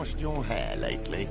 washed your hair lately?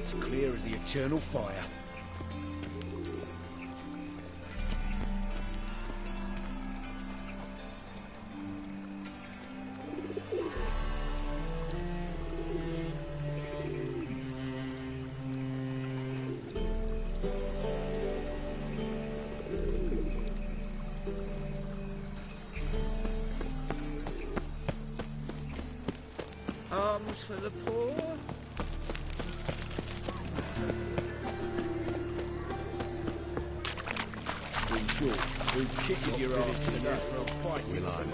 It's clear as the eternal fire. Alms for the poor? In short, who kisses your ass tonight for fight? We like.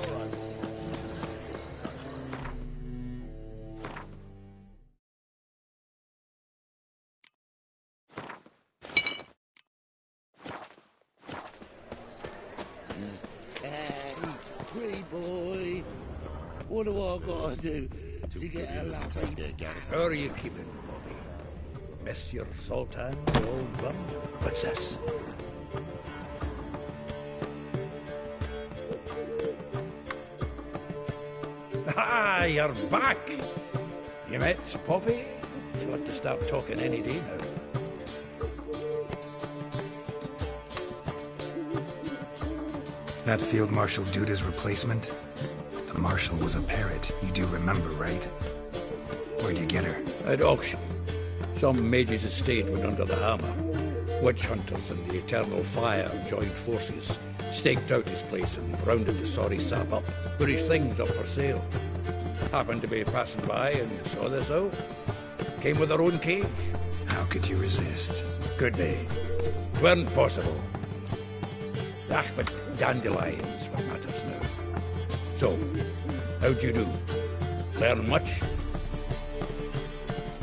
Hey, pretty boy. What do I gotta do to get a lucky? How are you keeping, Bobby? Monsieur Sultan, the old one? What's this? Ah, you're back! You met Poppy? She ought to start talking any day now. That Field Marshal Duda's replacement? The Marshal was a parrot, you do remember, right? Where'd you get her? At auction. Some mage's estate went under the hammer. Witch hunters and the Eternal Fire joined forces, staked out his place and rounded the sorry sap up, put his things up for sale. Happened to be passing by and saw this out. Came with her own cage. How could you resist? Could be. Weren't possible. Ah, but dandelions what matters now. So, how'd you do? Learn much?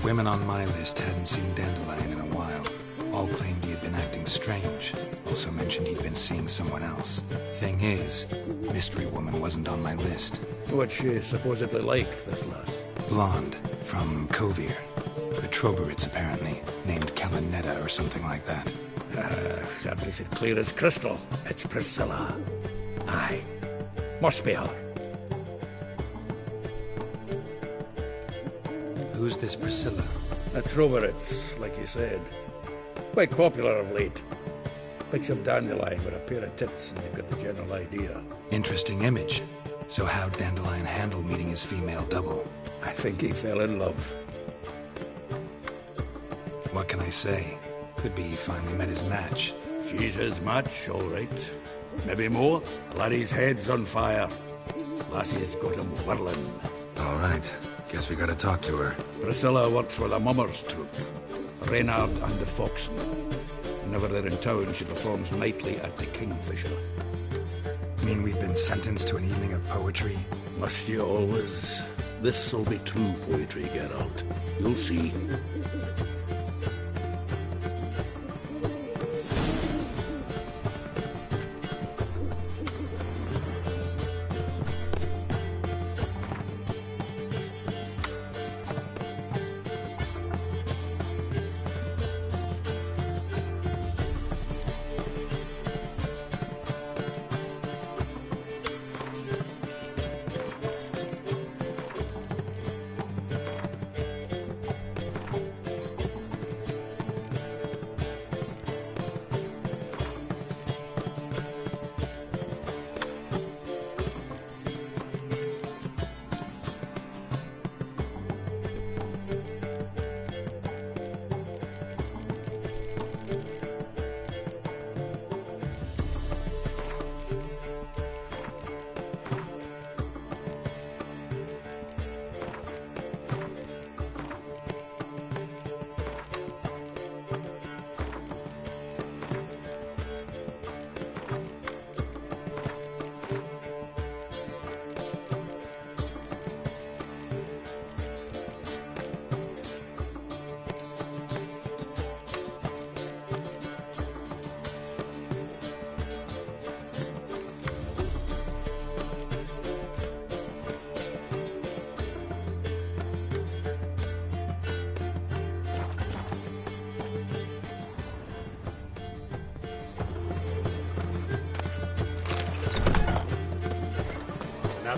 Women on my list hadn't seen Dandelion in a while. All claimed he had been acting strange. Also mentioned he'd been seeing someone else. Thing is, Mystery Woman wasn't on my list. What's she supposedly like, this lass? Blonde, from Kovir. A Troberitz, apparently, named Kalinetta or something like that. That makes it clear as crystal. It's Priscilla. Aye. Must be her. Who's this Priscilla? A Troberitz, like you said. Quite popular of late. Pick some dandelion with a pair of tits and you've got the general idea. Interesting image. So how'd Dandelion handle meeting his female double? I think he fell in love. What can I say? Could be he finally met his match. She's his match, all right. Maybe more. Laddie's head's on fire. Lassie's got him whirling. All right. Guess we gotta talk to her. Priscilla works for the Mummers troupe. Reynard and the Foxen. Whenever they're in town, she performs nightly at the Kingfisher. Mean we've been sentenced to an evening of poetry? Must you always? This'll be true poetry, Geralt. You'll see.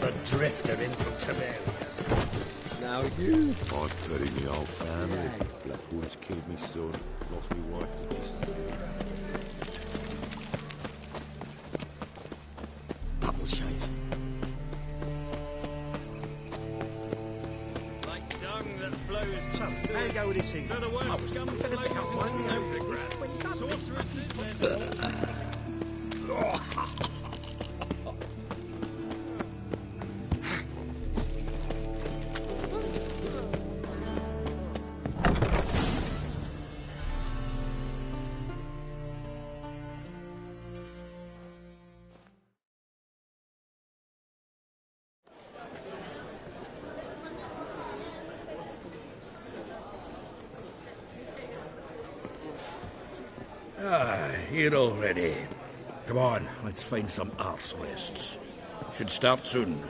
another drifter in from Temeria. Now you... I've buried me whole family. Blackwood's killed me son, lost me wife to dysentery. Double chase. Like dung that flows to the How you go with this thing? so the word scum flows into no grass. Sorceresses, Here already. Come on, let's find some arse rests. Should start soon.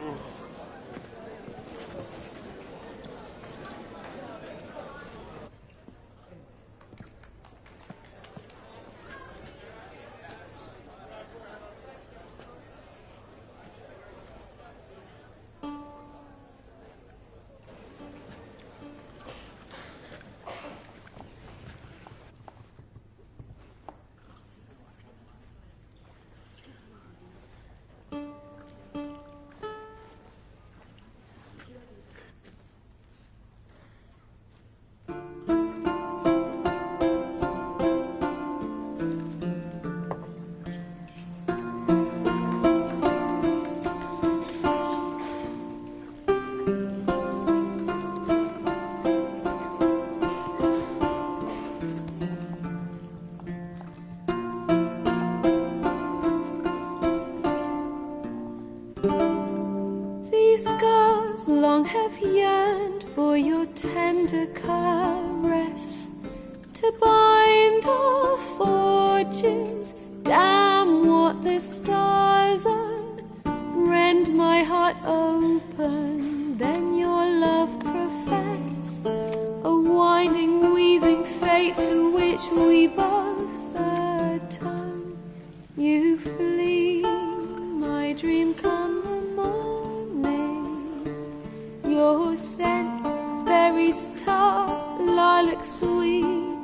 These scars long have yearned for your tender caress, to bind our fortunes. Damn what the stars are. Rend my heart open, then your love profess, a winding, weaving fate to which we both atone. You flee, my dream come the morning. Your scent, berries tart, lilac sweet,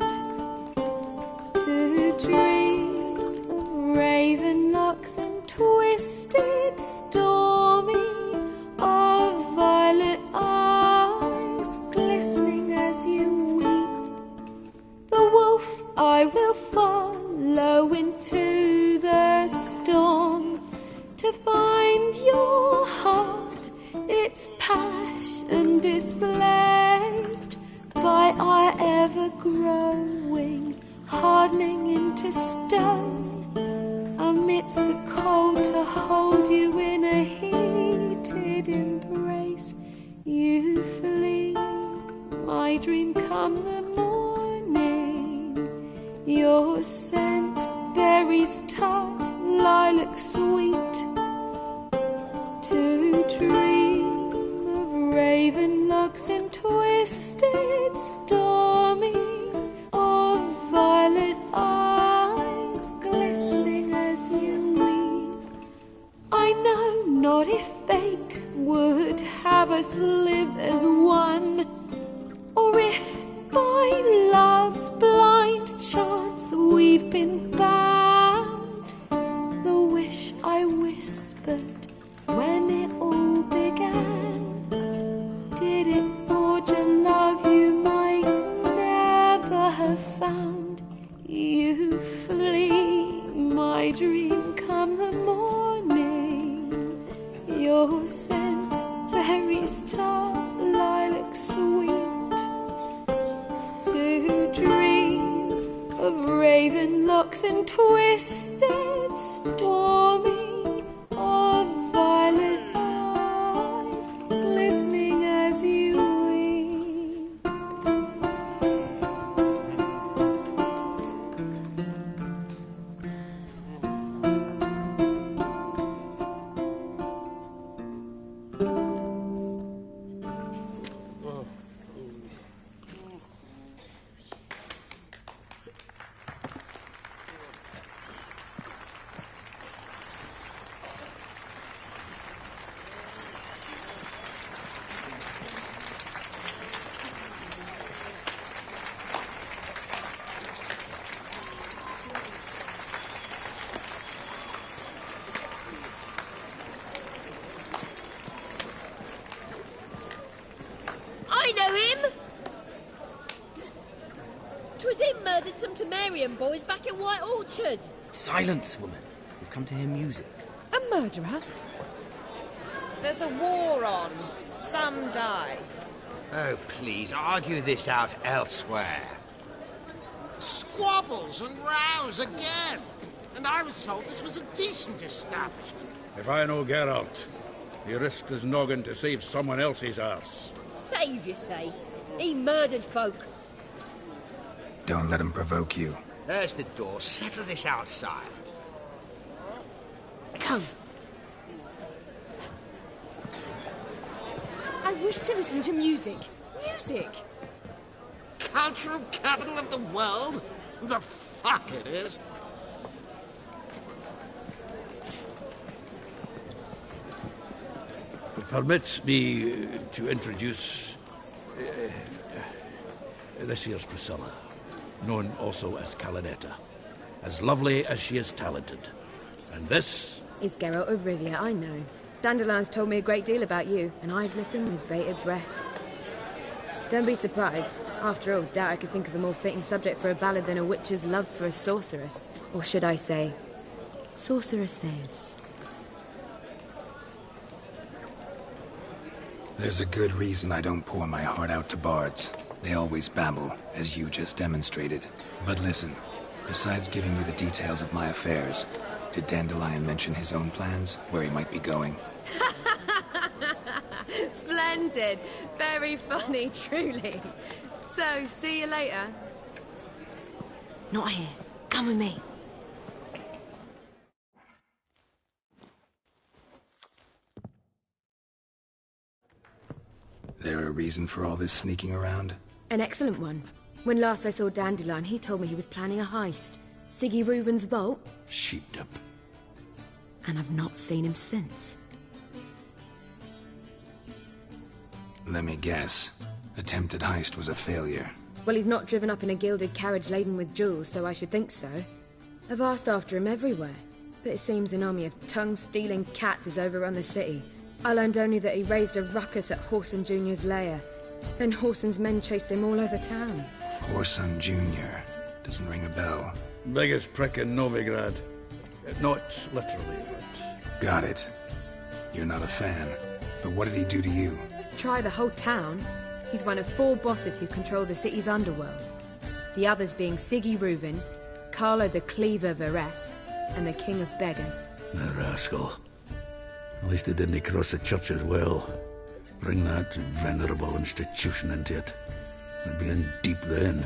to dream of raven locks and twisted, stormy, of violet eyes glistening as you weep. The wolf I will follow into the storm, to find your heart, its passion displaced by our ever-growing, hardening into stone. Amidst the cold, to hold you in a heated embrace, you flee, my dream come the morning. Your scent, berries tart, lilac sweet, to dream of raven locks and twisted, stormy, of violet eyes glistening as you weep. I know not if fate would have us live as one, or if by love's blind chance we've been bound. The wish I whispered when it all began, did it forge a love you might never have found? You flee, my dream come the morning. Your scent, berries tart, lilac sweet, to dream of raven locks and twisted, stormy, of violet eyes glistening as you weep. did some to Mary and boys back at White Orchard. Silence, woman. We've come to hear music. A murderer? There's a war on. Some die. Oh, please, argue this out elsewhere. Squabbles and rows again. And I was told this was a decent establishment. If I know Geralt, he risked his noggin to save someone else's arse. Save, you say? He murdered folk. Don't let him provoke you. There's the door. Settle this outside. Come. I wish to listen to music. Music! Cultural capital of the world? The fuck it is. Permit me to introduce this here's Priscilla, known also as Calinetta, as lovely as she is talented. And this Is Geralt of Rivia, I know. Dandelion's told me a great deal about you, and I've listened with bated breath. Don't be surprised. After all, doubt I could think of a more fitting subject for a ballad than a witch's love for a sorceress. Or should I say, sorceresses. There's a good reason I don't pour my heart out to bards. They always babble, as you just demonstrated. But listen, besides giving you the details of my affairs, did Dandelion mention his own plans, where he might be going? Splendid. Very funny, truly. So, see you later. Not here. Come with me. There a reason for all this sneaking around? An excellent one. When last I saw Dandelion, he told me he was planning a heist. Siggy Reuven's vault. sheepdip. And I've not seen him since. Let me guess. Attempted heist was a failure. Well, he's not driven up in a gilded carriage laden with jewels, so I should think so. I've asked after him everywhere, but it seems an army of tongue-stealing cats has overrun the city. I learned only that he raised a ruckus at Whoreson Jr.'s lair. Then Whoreson's men chased him all over town. Whoreson Jr. Doesn't ring a bell. Biggest prick in Novigrad. Not literally, but... Got it. You're not a fan. But what did he do to you? Try the whole town. He's one of 4 bosses who control the city's underworld. The others being Siggy Reuven, Carlo the Cleaver Varese, and the King of Beggars. The rascal. At least he didn't cross the church as well. Bring that venerable institution into it. We'd be in deep then.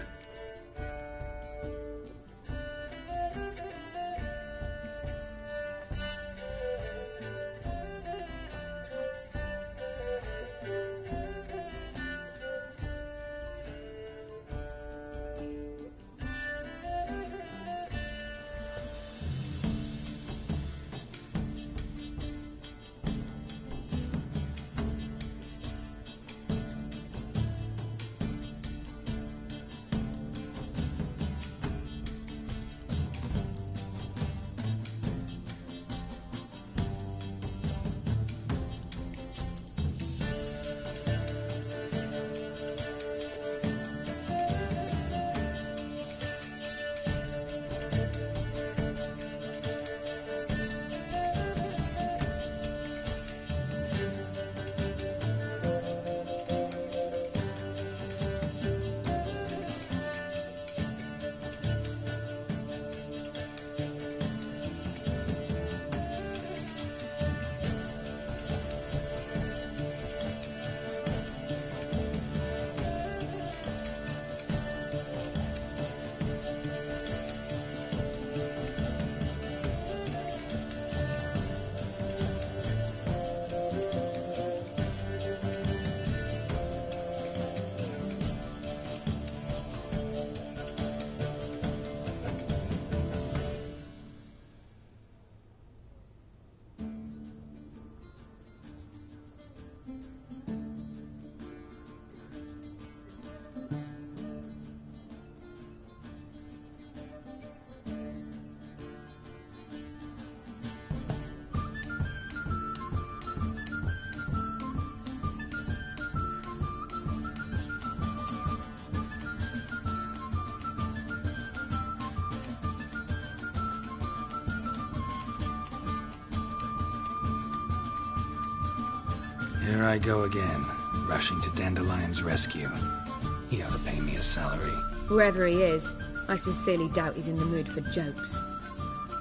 Here I go again, rushing to Dandelion's rescue. He ought to pay me a salary. Wherever he is, I sincerely doubt he's in the mood for jokes.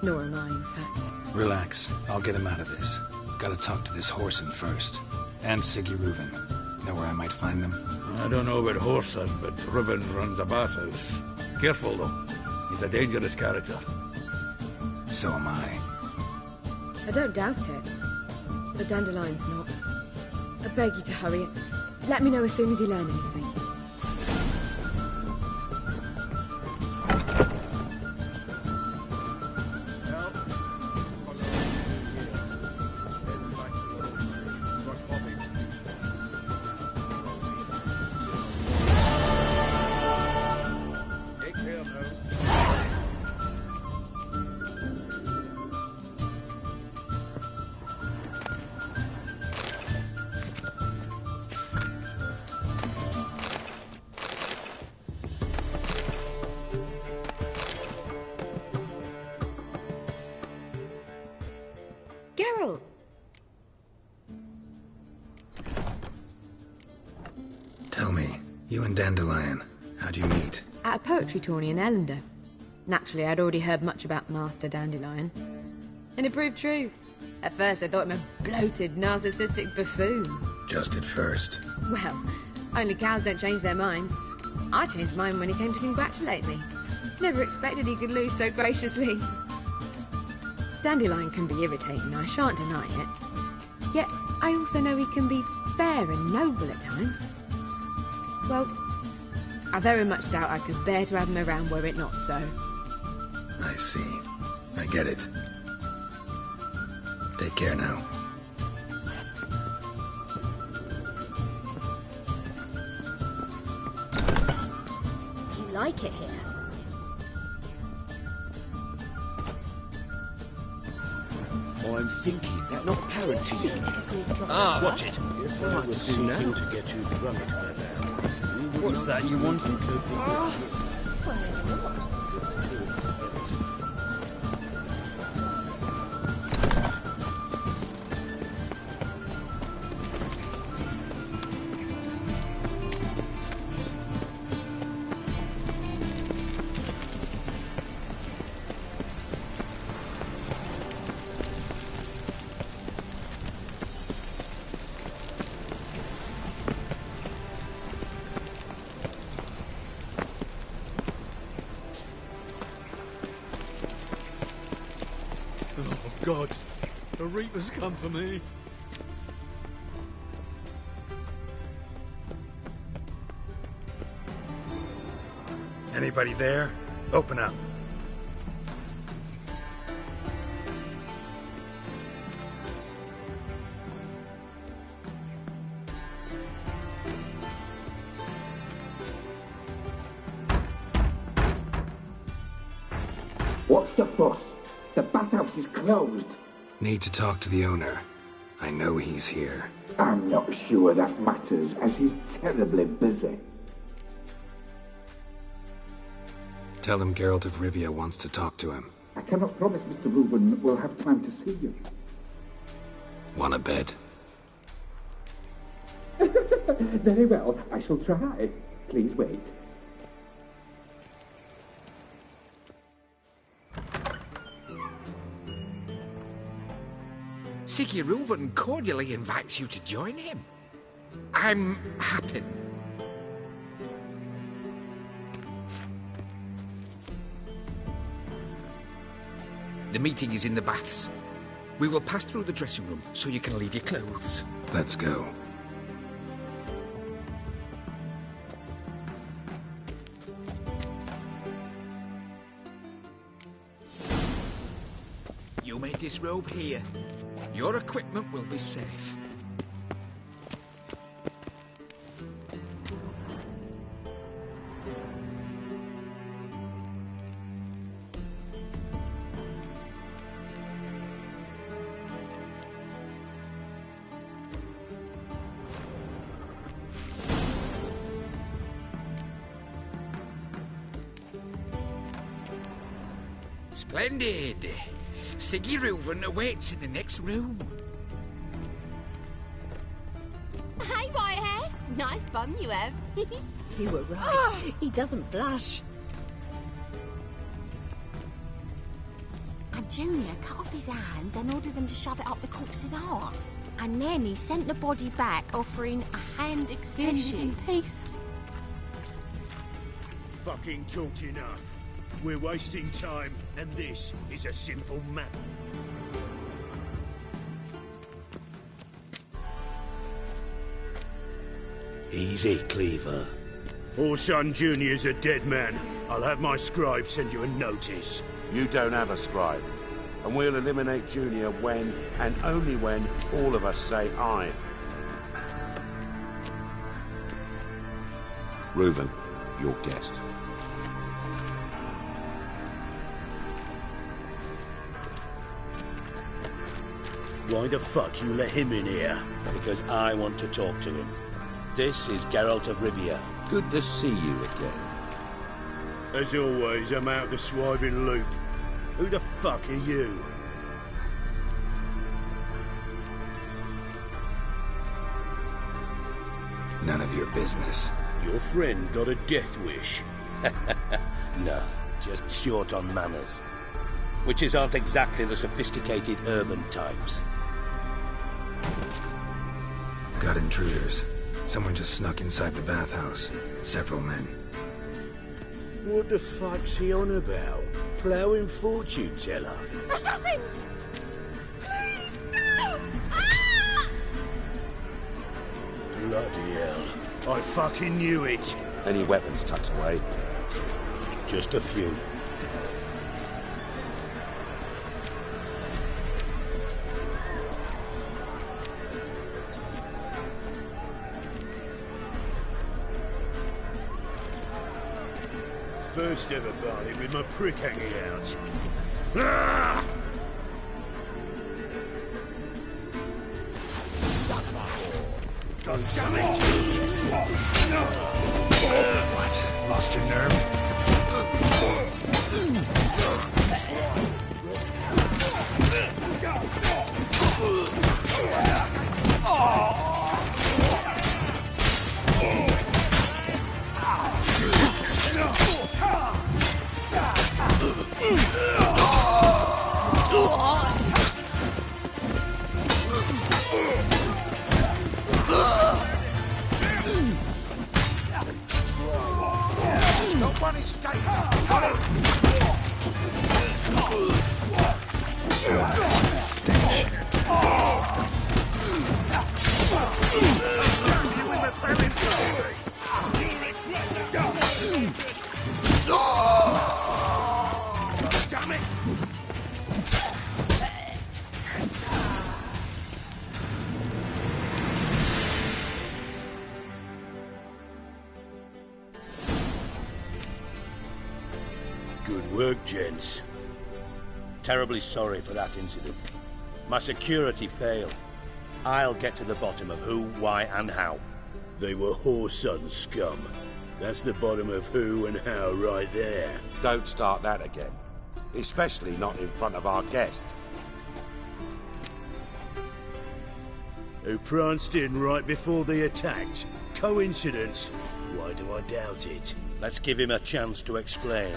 Nor am I, in fact. Relax, I'll get him out of this. Gotta talk to this Whoreson first. And Siggy Reuven. Know where I might find them? I don't know about Whoreson, but Reuven runs a bathhouse. Careful, though. He's a dangerous character. So am I. I don't doubt it. But Dandelion's not. I beg you to hurry it. Let me know as soon as you learn anything. Geralt! Tell me, you and Dandelion, how'd you meet? At a poetry tourney in Ellender. Naturally, I'd already heard much about Master Dandelion. And it proved true. At first, I thought him a bloated, narcissistic buffoon. Just at first. Well, only cows don't change their minds. I changed mine when he came to congratulate me. Never expected he could lose so graciously. Dandelion can be irritating, I shan't deny it. Yet, I also know he can be fair and noble at times. Well, I very much doubt I could bear to have him around were it not so. I see. I get it. Take care now. Do you like it here? I'm thinking that not parenting you. Ah, watch it. If I was seeking to get you drunk, madame, we would What's not that you want? It's too expensive. God, the Reaper's come for me. Anybody there? Open up. What's the fuss? The bathhouse is closed. Need to talk to the owner. I know he's here. I'm not sure that matters, as he's terribly busy. Tell him Geralt of Rivia wants to talk to him. I cannot promise Mr. Reuven will have time to see you. Want a bed? Very well, I shall try. Please wait. Siggy Reuven cordially invites you to join him. I'm happy. The meeting is in the baths. We will pass through the dressing room so you can leave your clothes. Let's go. You may disrobe here. Your equipment will be safe. Splendid! Siggy Reuven awaits in the next room. Hey, Whitehead. Nice bum you have. You were right. He doesn't blush. And Junior cut off his hand, then ordered them to shove it up the corpse's arse. And then he sent the body back, offering a hand extended in peace. Fucking talked enough. We're wasting time, and this is a simple map. Easy, Cleaver. Orson Jr.'s a dead man. I'll have my scribe send you a notice. You don't have a scribe. And we'll eliminate Junior when, and only when, all of us say aye. Reuven, your guest. Why the fuck you let him in here? Because I want to talk to him. This is Geralt of Rivia. Good to see you again. As always, I'm out the swiving loop. Who the fuck are you? None of your business. Your friend got a death wish. No, just short on manners. Witches aren't exactly the sophisticated urban types. Got intruders. Someone just snuck inside the bathhouse. Several men. What the fuck's he on about? Ploughing fortune teller? Assassins! Please, no! Ah! Bloody hell. I fucking knew it. Any weapons tucked away? Just a few. First ever party with my prick hanging out. Ah! What? Lost your nerve? Good work, gents. Terribly sorry for that incident. My security failed. I'll get to the bottom of who, why, and how. They were whoreson scum. That's the bottom of who and how right there. Don't start that again. Especially not in front of our guest. Who pranced in right before they attacked. Coincidence? Why do I doubt it? Let's give him a chance to explain.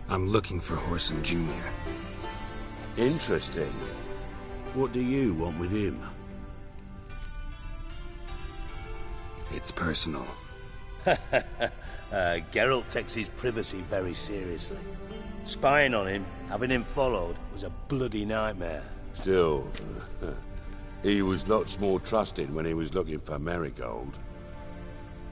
I'm looking for Whoreson Jr. Interesting. What do you want with him? It's personal. Geralt takes his privacy very seriously. Spying on him, having him followed, was a bloody nightmare. Still, he was lots more trusted when he was looking for Marigold.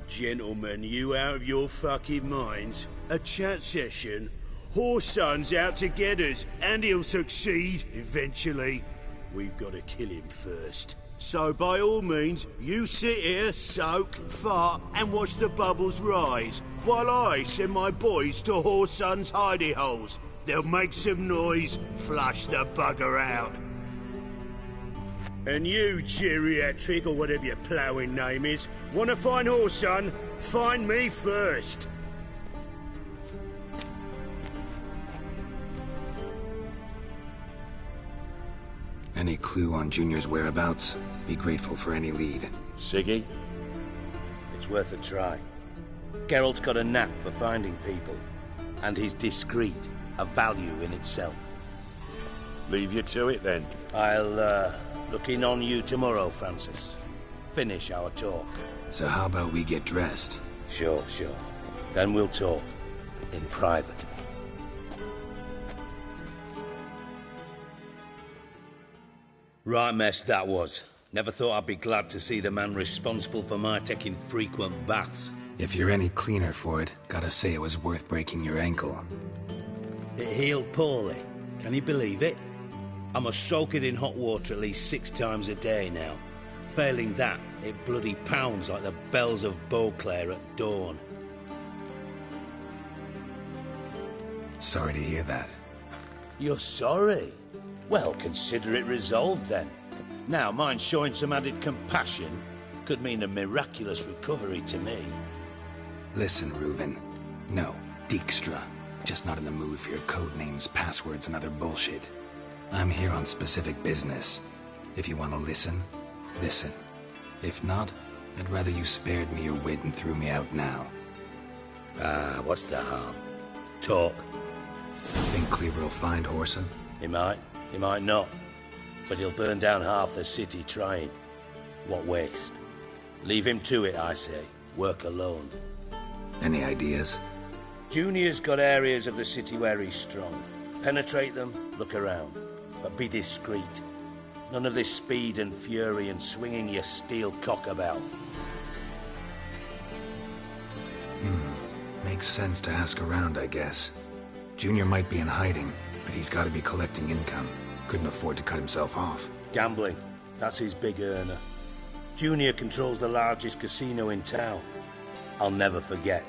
Gentlemen, you out of your fucking minds? A chat session? Whoreson's out to get us, and he'll succeed, eventually. We've got to kill him first. So by all means, you sit here, soak, fart, and watch the bubbles rise, while I send my boys to Whoreson's hidey holes. They'll make some noise, flush the bugger out. And you, geriatric, or whatever your ploughing name is, want to find Whoreson? Find me first. Any clue on Junior's whereabouts? Be grateful for any lead. Siggy? It's worth a try. Geralt's got a knack for finding people. And he's discreet, a value in itself. Leave you to it, then. I'll, look in on you tomorrow, Francis. Finish our talk. So how about we get dressed? Sure. Then we'll talk. In private. Right mess that was. Never thought I'd be glad to see the man responsible for my taking frequent baths. If you're any cleaner for it, gotta say it was worth breaking your ankle. It healed poorly. Can you believe it? I must soak it in hot water at least 6 times a day now. Failing that, it bloody pounds like the bells of Beauclair at dawn. Sorry to hear that. You're sorry? Well, consider it resolved then. Now, mind showing some added compassion could mean a miraculous recovery to me. Listen, Reuven. No, Dijkstra. Just not in the mood for your code names, passwords, and other bullshit. I'm here on specific business. If you want to listen, listen. If not, I'd rather you spared me your wit and threw me out now. What's the harm? Talk. Think Cleaver will find Whoreson? He might not. But he'll burn down half the city trying. What waste? Leave him to it, I say. Work alone. Any ideas? Junior's got areas of the city where he's strong. Penetrate them, look around. But be discreet. None of this speed and fury and swinging your steel cock about. Makes sense to ask around, I guess. Junior might be in hiding, but he's got to be collecting income. Couldn't afford to cut himself off. Gambling. That's his big earner. Junior controls the largest casino in town. I'll never forget.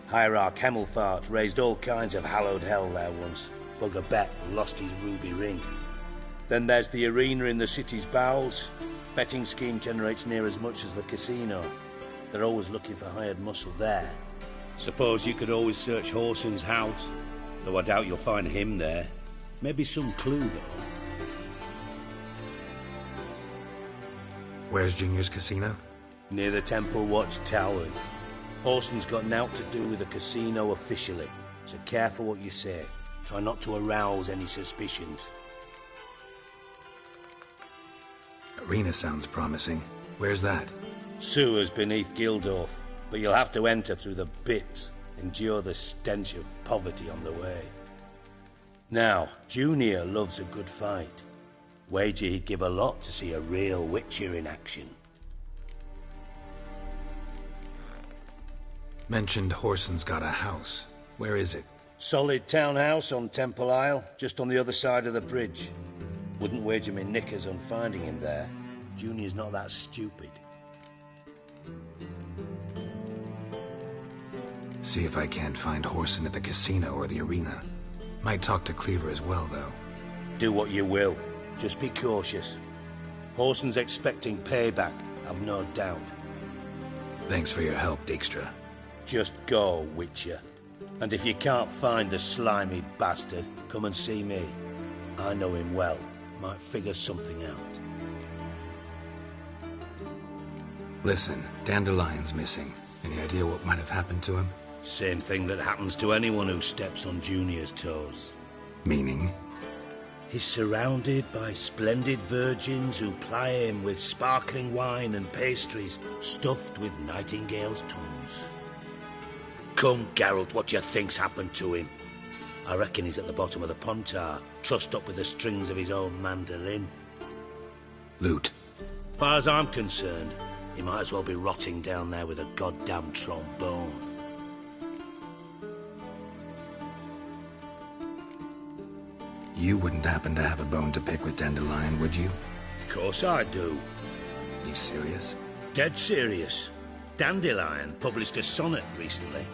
Hierarch Hemmelfart raised all kinds of hallowed hell there once. Bugger bet lost his ruby ring. Then there's the arena in the city's bowels. Betting scheme generates near as much as the casino. They're always looking for hired muscle there. Suppose you could always search Whoreson's house. Though I doubt you'll find him there. Maybe some clue, though. Where's Junior's casino? Near the Temple Watch Towers. Whoreson's got naught to do with the casino officially, so careful what you say. Try not to arouse any suspicions. Arena sounds promising. Where's that? Sewers beneath Gildorf, but you'll have to enter through the bits, endure the stench of poverty on the way. Now, Junior loves a good fight. Wager he'd give a lot to see a real Witcher in action. Mentioned Whoreson's got a house. Where is it? Solid townhouse on Temple Isle, just on the other side of the bridge. Wouldn't wager me knickers on finding him there. Junior's not that stupid. See if I can't find Whoreson at the casino or the arena. Might talk to Cleaver as well, though. Do what you will. Just be cautious. Whoreson's expecting payback, I've no doubt. Thanks for your help, Dijkstra. Just go, Witcher. And if you can't find the slimy bastard, come and see me. I know him well. Might figure something out. Listen, Dandelion's missing. Any idea what might have happened to him? Same thing that happens to anyone who steps on Junior's toes. Meaning? He's surrounded by splendid virgins who ply him with sparkling wine and pastries stuffed with nightingales' tongues. Come, Geralt, what do you think's happened to him? I reckon he's at the bottom of the Pontar, trussed up with the strings of his own mandolin. Loot. Far as I'm concerned, he might as well be rotting down there with a goddamn trombone. You wouldn't happen to have a bone to pick with Dandelion, would you? Of course I do. You serious? Dead serious. Dandelion published a sonnet recently.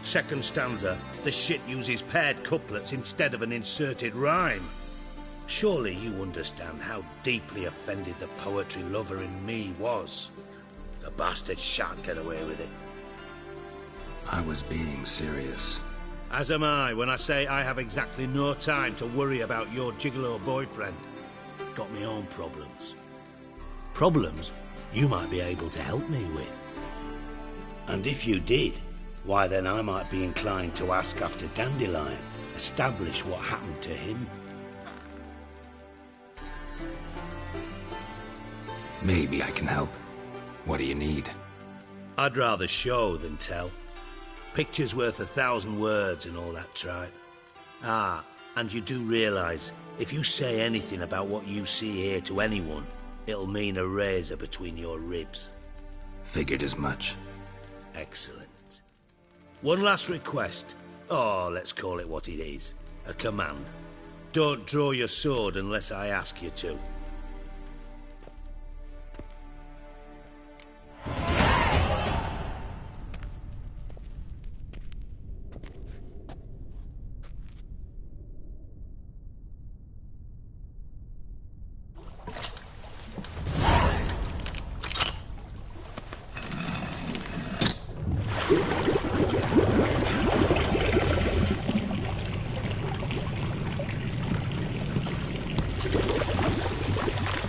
Second stanza, the shit uses paired couplets instead of an inserted rhyme. Surely you understand how deeply offended the poetry lover in me was. The bastard shan't get away with it. I was being serious. As am I when I say I have exactly no time to worry about your gigolo boyfriend. got my own problems. Problems you might be able to help me with. And if you did, why then I might be inclined to ask after Dandelion, establish what happened to him. Maybe I can help. What do you need? I'd rather show than tell. Picture's worth 1,000 words and all that tripe. Ah, and you do realise, if you say anything about what you see here to anyone, it'll mean a razor between your ribs. Figured as much. Excellent. One last request. Oh, let's call it what it is. A command. Don't draw your sword unless I ask you to.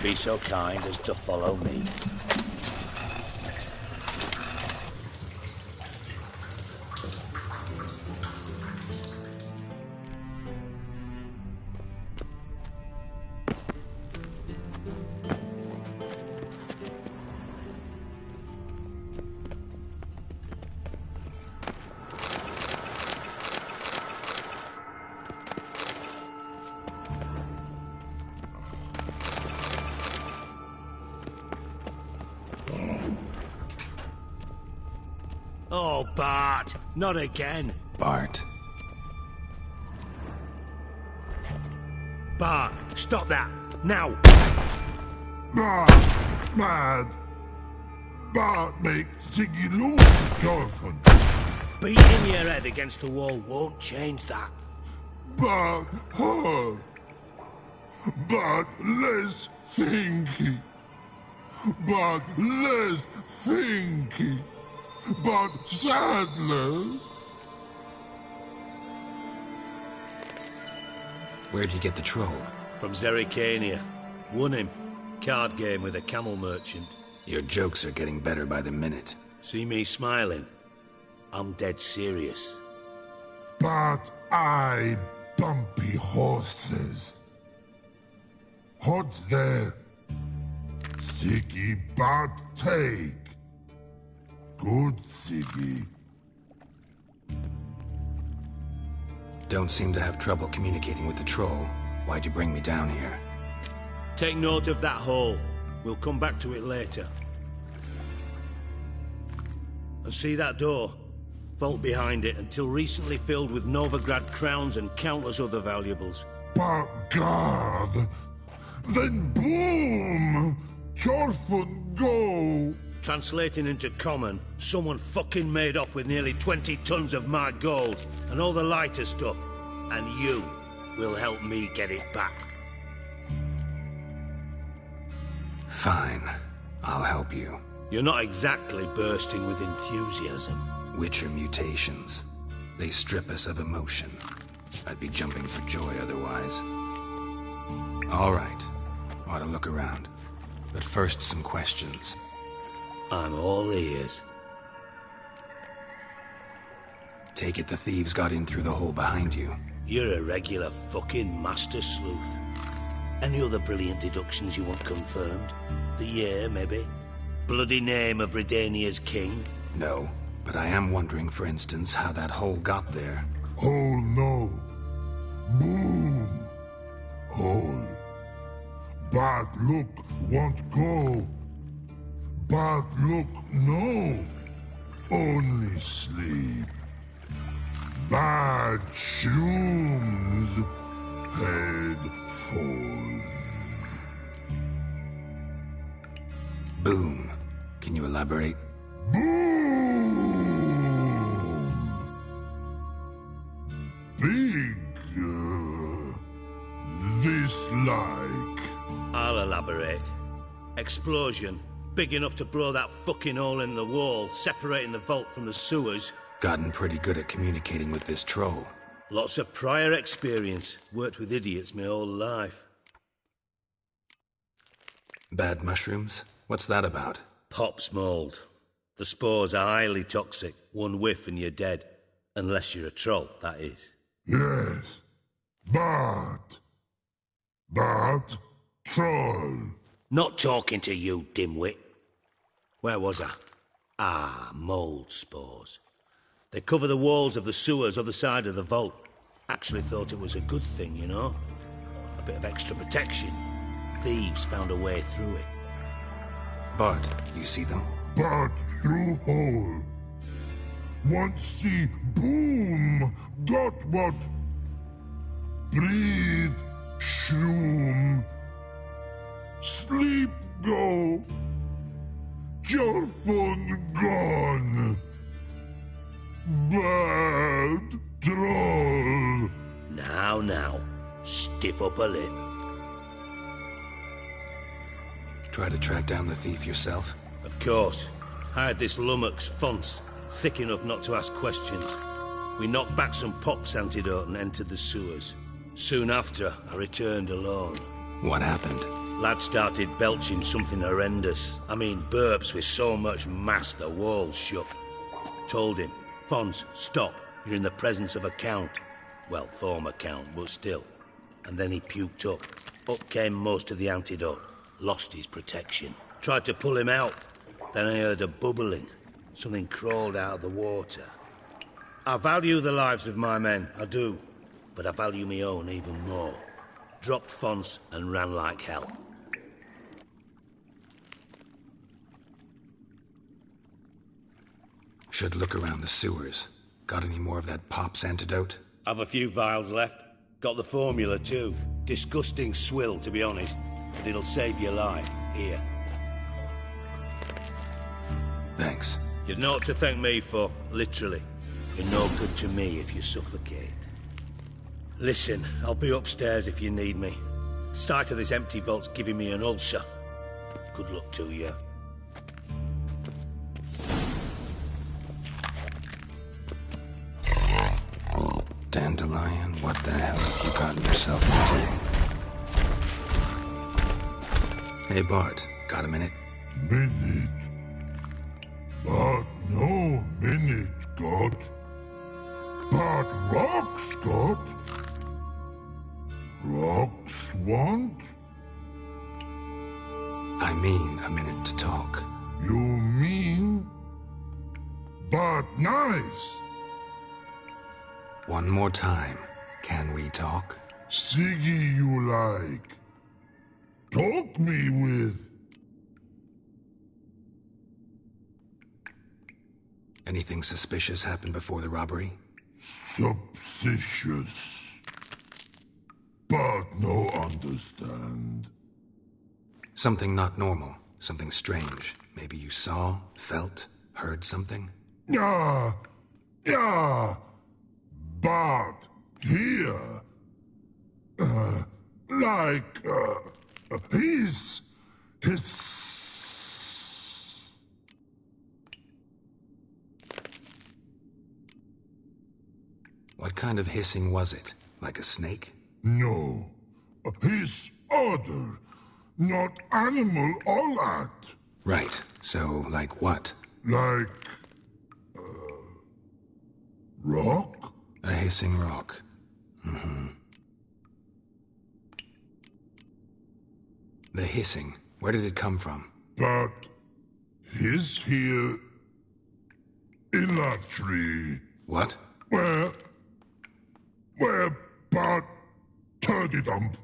Be so kind as to follow me. Oh, Bart, not again. Bart. Bart, stop that, now. Bart, mad. Bart make Ziggy lose Jonathan. Beating your head against the wall won't change that. Bart hurt. Bart less thinky. Bart less thinky. But sadness. Where'd you get the troll? From Zerrikania. Won him. Card game with a camel merchant. Your jokes are getting better by the minute. See me smiling? I'm dead serious. But I bumpy horses. Hot there. Siggy but take. Good, Siggy. Don't seem to have trouble communicating with the troll. Why'd you bring me down here? Take note of that hole. We'll come back to it later. And see that door? Vault behind it, until recently filled with Novigrad crowns and countless other valuables. But God! Then boom! Chorfun go! Translating into common, someone fucking made off with nearly 20 tons of my gold, and all the lighter stuff. And you will help me get it back. Fine. I'll help you. You're not exactly bursting with enthusiasm. Witcher mutations. They strip us of emotion. I'd be jumping for joy otherwise. All right. Ought to look around. But first, some questions. I'm all ears. Take it the thieves got in through the hole behind you. You're a regular fucking master sleuth. Any other brilliant deductions you want confirmed? The year, maybe? Bloody name of Redania's king? No, but I am wondering, for instance, how that hole got there. Hole no. Boom. Hole. Bad look won't go. Bad look no. Only sleep. Bad shoes. Head falls. Boom. Can you elaborate? Boom! Big. This like. I'll elaborate. Explosion. Big enough to blow that fucking hole in the wall, separating the vault from the sewers. Gotten pretty good at communicating with this troll. Lots of prior experience. Worked with idiots my whole life. Bad mushrooms? What's that about? Pop's mold. The spores are highly toxic. One whiff and you're dead. Unless you're a troll, that is. Yes. Bad. Bad troll. Not talking to you, dimwit. Where was I? Ah, mold spores. They cover the walls of the sewers other side of the vault. Actually thought it was a good thing, you know? A bit of extra protection. Thieves found a way through it. Bart, you see them? Bad through hole. Want see boom. Got what? Breathe. Shroom. Sleep go. Your phone gone. Bad troll. Now. Stiff up a lip. Try to track down the thief yourself? Of course. Hired this lummox Fonce, thick enough not to ask questions. We knocked back some Pop's antidote and entered the sewers. Soon after, I returned alone. What happened? Lad started belching something horrendous. I mean, burps with so much mass the walls shook. Told him, Fonce, stop. You're in the presence of a count. Well, former count, but still. And then he puked up. Up came most of the antidote. Lost his protection. Tried to pull him out. Then I heard a bubbling. Something crawled out of the water. I value the lives of my men, I do. But I value my own even more. Dropped Fonce and ran like hell. Should look around the sewers. Got any more of that Pop's antidote? I've a few vials left. Got the formula too. Disgusting swill, to be honest. But it'll save your life. Here. Thanks. You've naught to thank me for, literally. You're no good to me if you suffocate. Listen, I'll be upstairs if you need me. Sight of this empty vault's giving me an ulcer. Good luck to you. Dandelion, what the hell have you gotten yourself into? Hey, Bart, got a minute? Minute. But no minute, God. But rocks, God. Rocks want? I mean a minute to talk. You mean? But nice. One more time. Can we talk? Siggy you like. Talk me with. Anything suspicious happened before the robbery? Suspicious. But no understand. Something not normal. Something strange. Maybe you saw, felt, heard something? Yeah. But here. His. What kind of hissing was it? Like a snake? No. His other. Not animal all that. Right. So, like what? Like. Rock? A hissing rock. Mm-hmm. The hissing. Where did it come from? But. His here. In that tree. What? Where but turdy dump.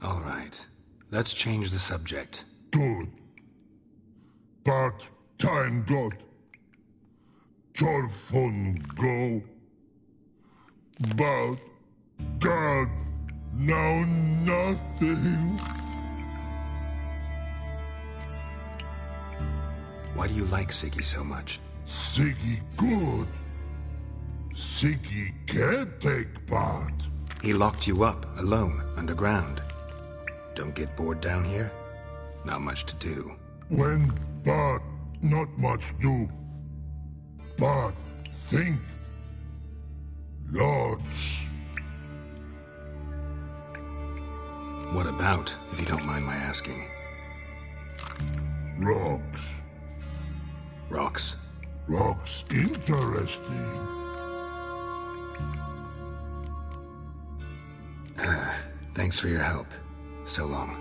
All right. Let's change the subject. Good. But time got. Your phone go. But God, now nothing. Why do you like Siggy so much? Siggy good. Siggy can't take part. He locked you up, alone, underground. Don't get bored down here? Not much to do. When but not much do. But think. Lots. What about, if you don't mind my asking? Rocks. Rocks? Rocks interesting. Thanks for your help. So long.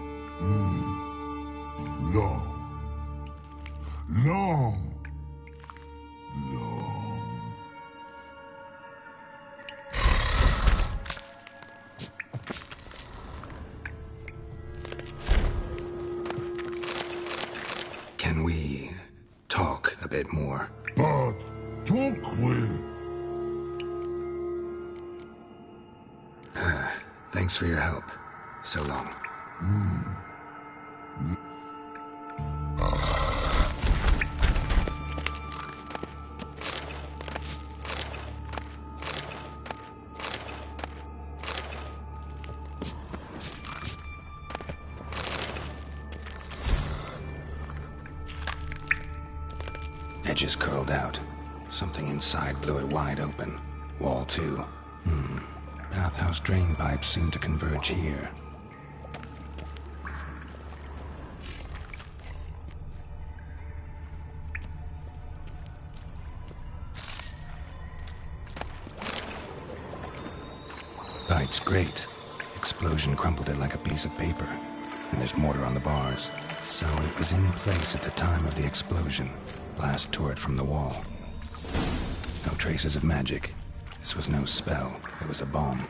Long. Long. Can we talk a bit more? But talk will. Thanks for your help. So long. Edges curled out. Something inside blew it wide open. Wall 2. Bathhouse drain pipes seem to converge here. Pipes grate. Explosion crumpled it like a piece of paper. And there's mortar on the bars. So it was in place at the time of the explosion. Blast tore it from the wall. No traces of magic. This was no spell. It was a bomb.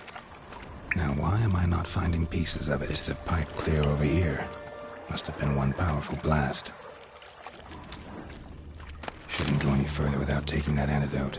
Now why am I not finding pieces of it? Bits of pipe clear over here. Must have been one powerful blast. Shouldn't go any further without taking that antidote.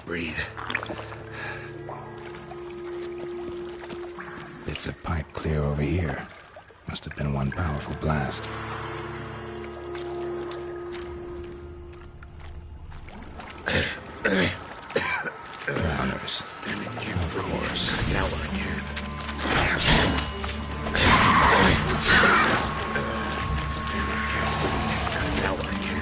Breathe. Bits of pipe clear over here. Must have been one powerful blast. Drowners. Damn it, can't of course. Get out when I can. Get out when I can.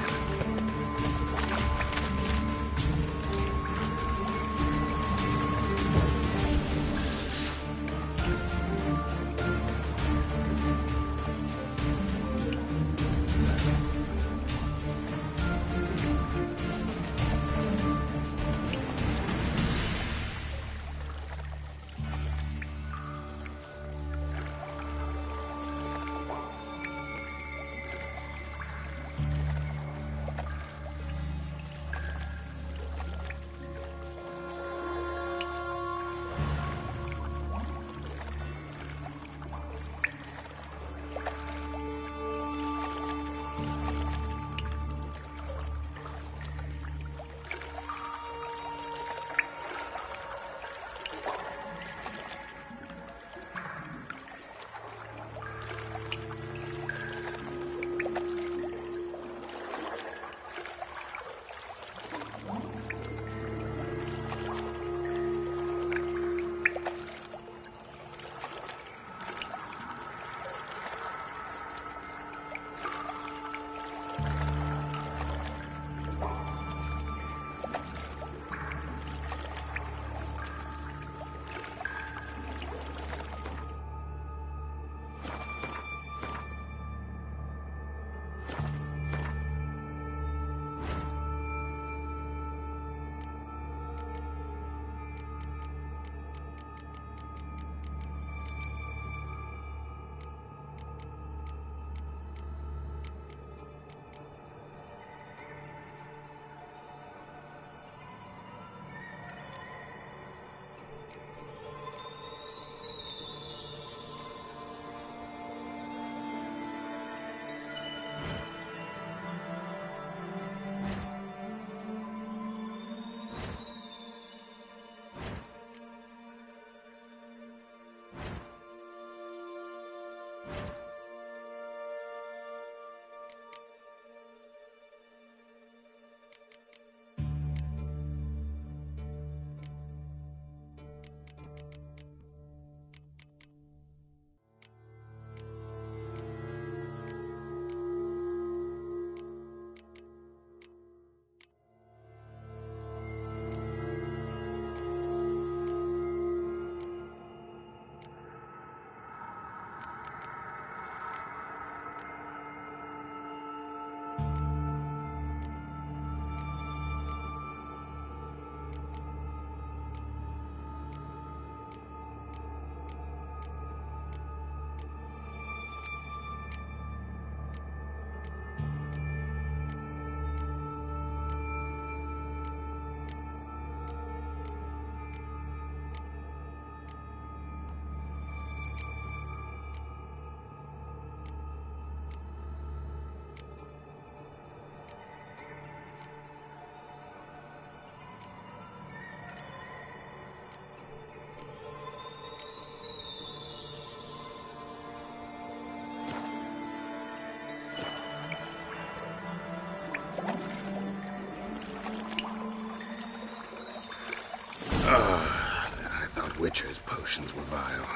Witcher's potions were vile.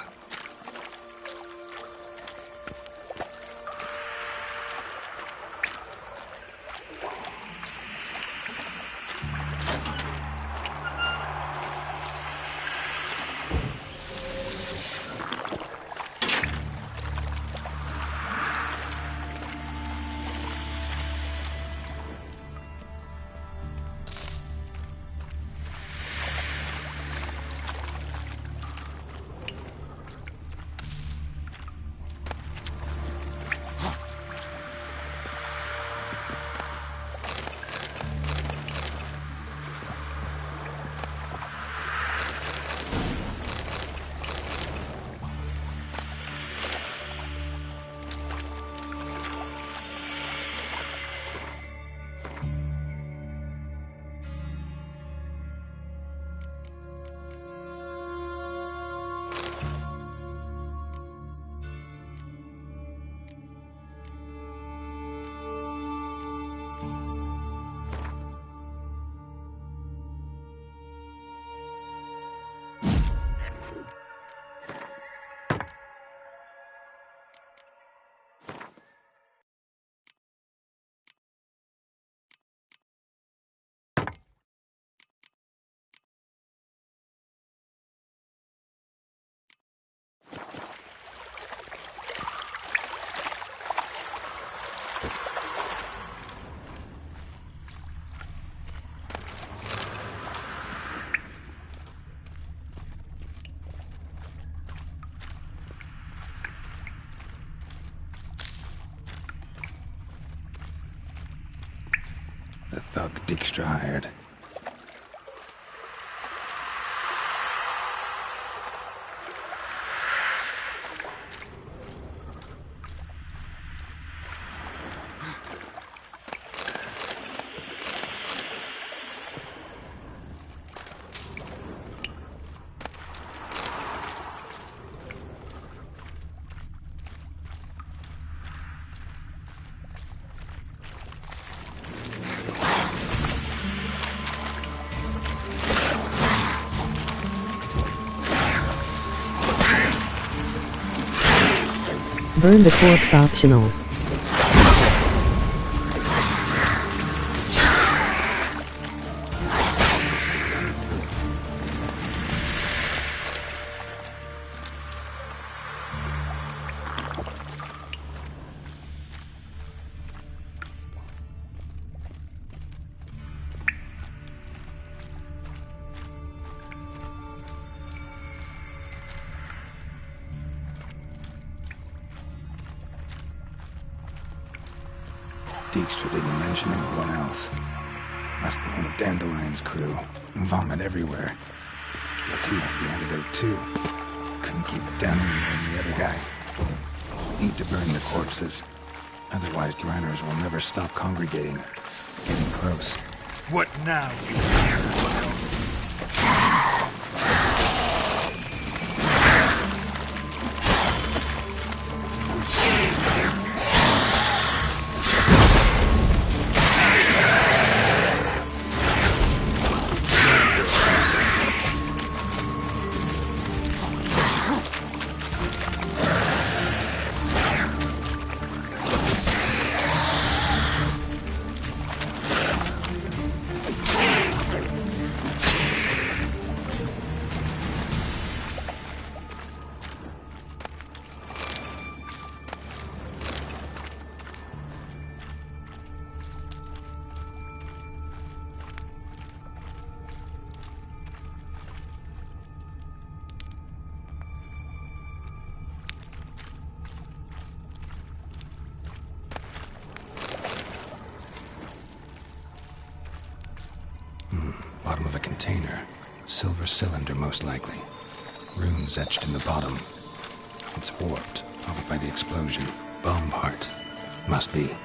The thug Dijkstra hired. Burn the corpse optional. Dijkstra didn't mention anyone else. Must be one of Dandelion's crew. Vomit everywhere. Guess he had the antidote too. Couldn't keep it down any more than the other guy. Need to burn the corpses. Otherwise, Driners will never stop congregating. Getting close. What now, you asshole? Bottom of a container. Silver cylinder, most likely. Runes etched in the bottom. It's warped, probably by the explosion. Bomb part. Must be.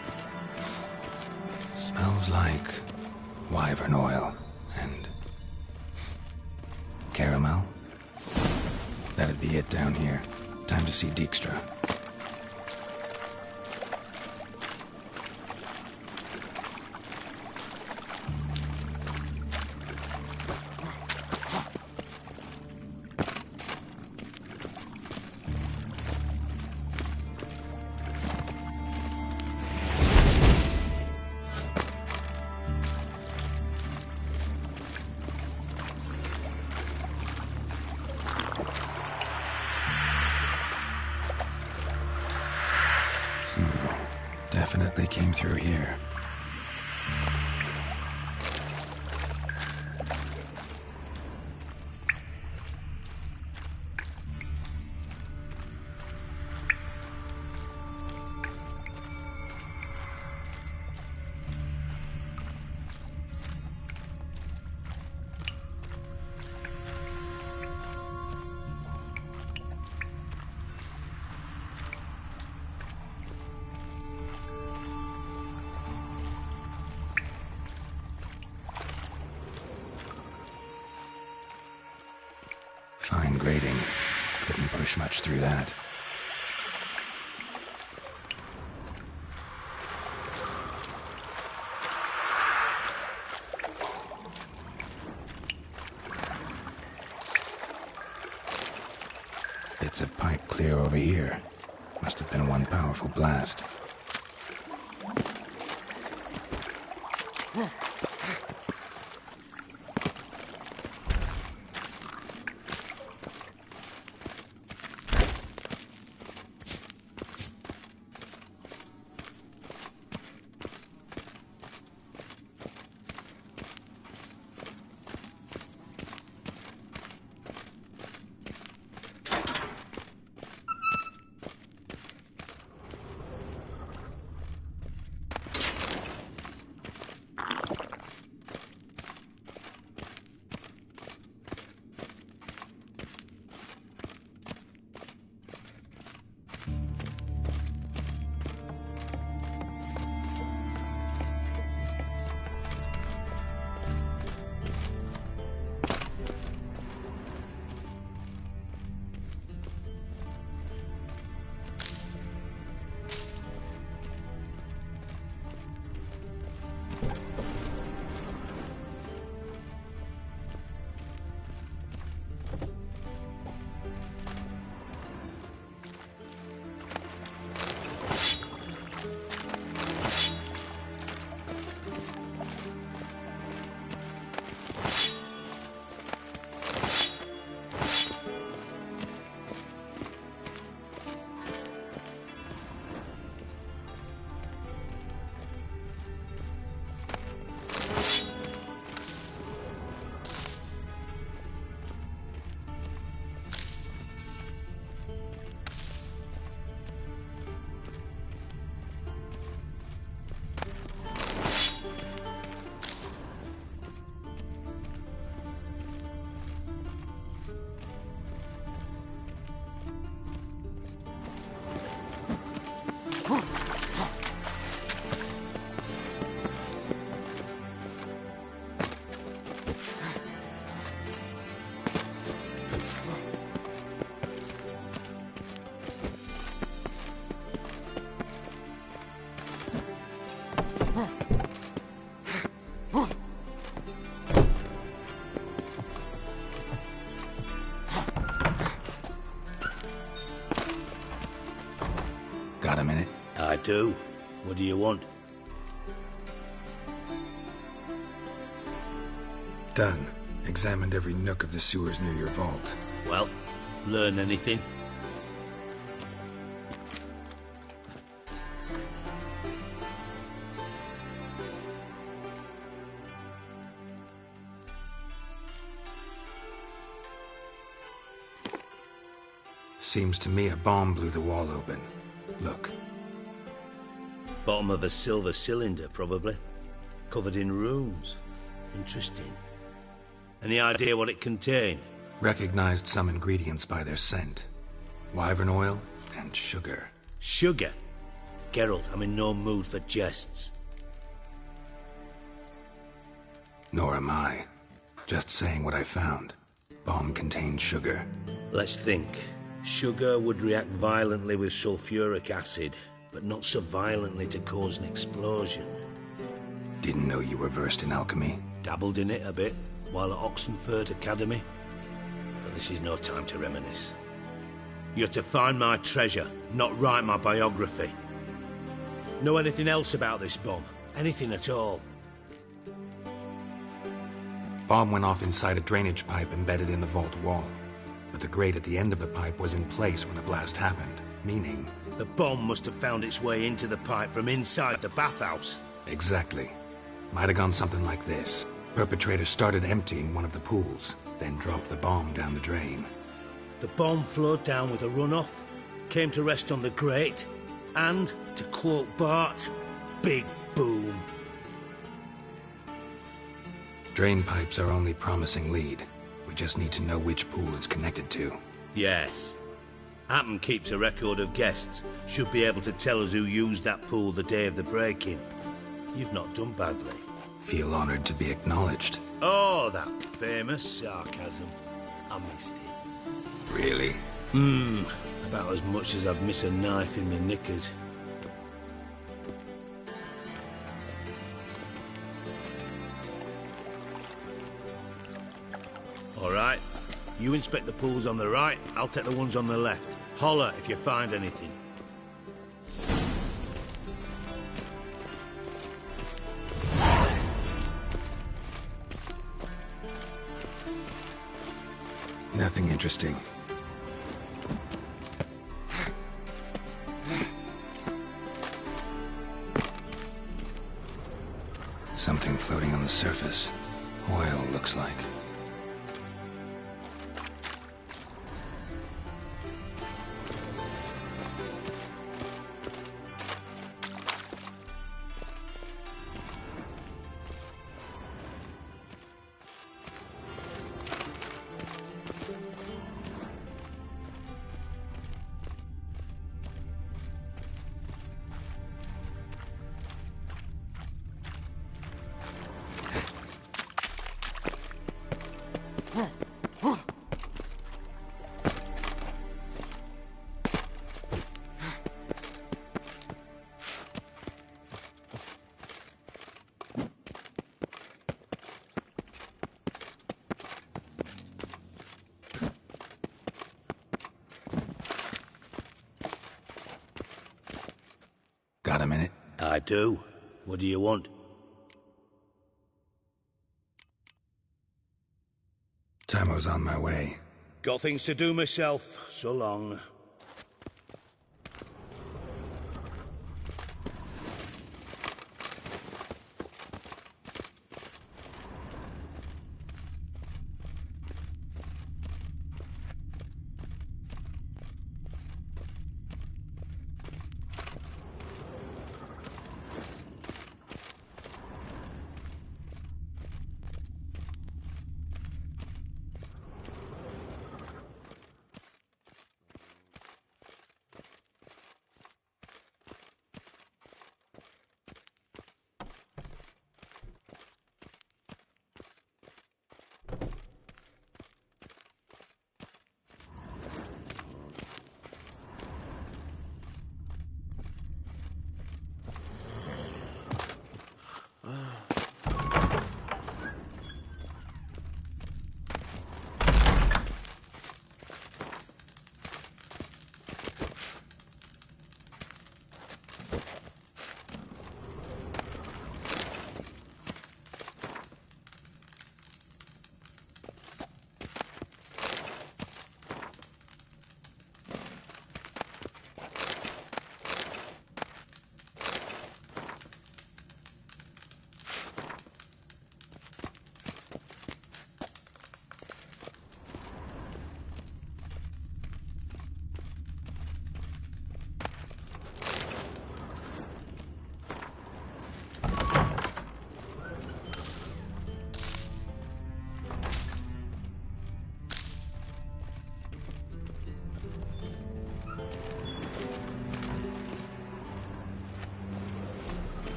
Smells like wyvern oil and caramel. That'd be it down here. Time to see Dijkstra. definitely came through here. Fine grating. Couldn't push much through that. Bits of pipe clear over here. Must have been one powerful blast. Got a minute? I do. What do you want? Done. Examined every nook of the sewers near your vault. Well, learn anything? Seems to me a bomb blew the wall open. Look. Bottom of a silver cylinder, probably. Covered in runes. Interesting. Any idea what it contained? Recognized some ingredients by their scent. Wyvern oil and sugar. Sugar? Geralt, I'm in no mood for jests. Nor am I. Just saying what I found. Bomb contained sugar. Let's think. Sugar would react violently with sulfuric acid, but not so violently to cause an explosion. Didn't know you were versed in alchemy. Dabbled in it a bit while at Oxenford Academy. But this is no time to reminisce. You're to find my treasure, not write my biography. Know anything else about this bomb? Anything at all? Bomb went off inside a drainage pipe embedded in the vault wall. But the grate at the end of the pipe was in place when the blast happened. Meaning? The bomb must have found its way into the pipe from inside the bathhouse. Exactly. Might have gone something like this. Perpetrator started emptying one of the pools, then dropped the bomb down the drain. The bomb flowed down with a runoff, came to rest on the grate, and, to quote Bart, big boom. Drain pipes are only promising lead. We just need to know which pool it's connected to. Yes. Hammond keeps a record of guests. Should be able to tell us who used that pool the day of the break-in. You've not done badly. Feel honored to be acknowledged. Oh, that famous sarcasm. I missed it. Really? About as much as I'd miss a knife in my knickers. All right. You inspect the pools on the right, I'll take the ones on the left. Holler if you find anything. Nothing interesting. Something floating on the surface. Oil, looks like. Got a minute? I do. What do you want? Time's on my way. Got things to do myself. So long.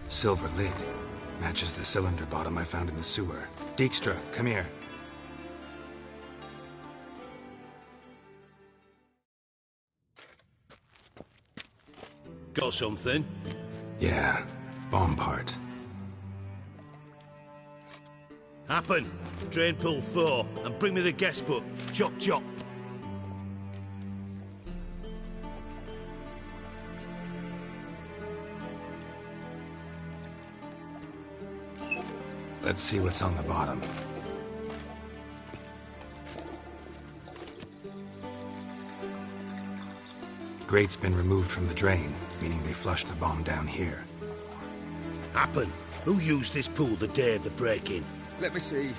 Silver lid. Matches the cylinder bottom I found in the sewer. Dijkstra, come here. Got something? Yeah, bomb part. Happen. Drain pool 4, and bring me the guest book. Chop chop. Let's see what's on the bottom. Grate's been removed from the drain, meaning they flushed the bomb down here. Happen. Who used this pool the day of the break-in? Let me see.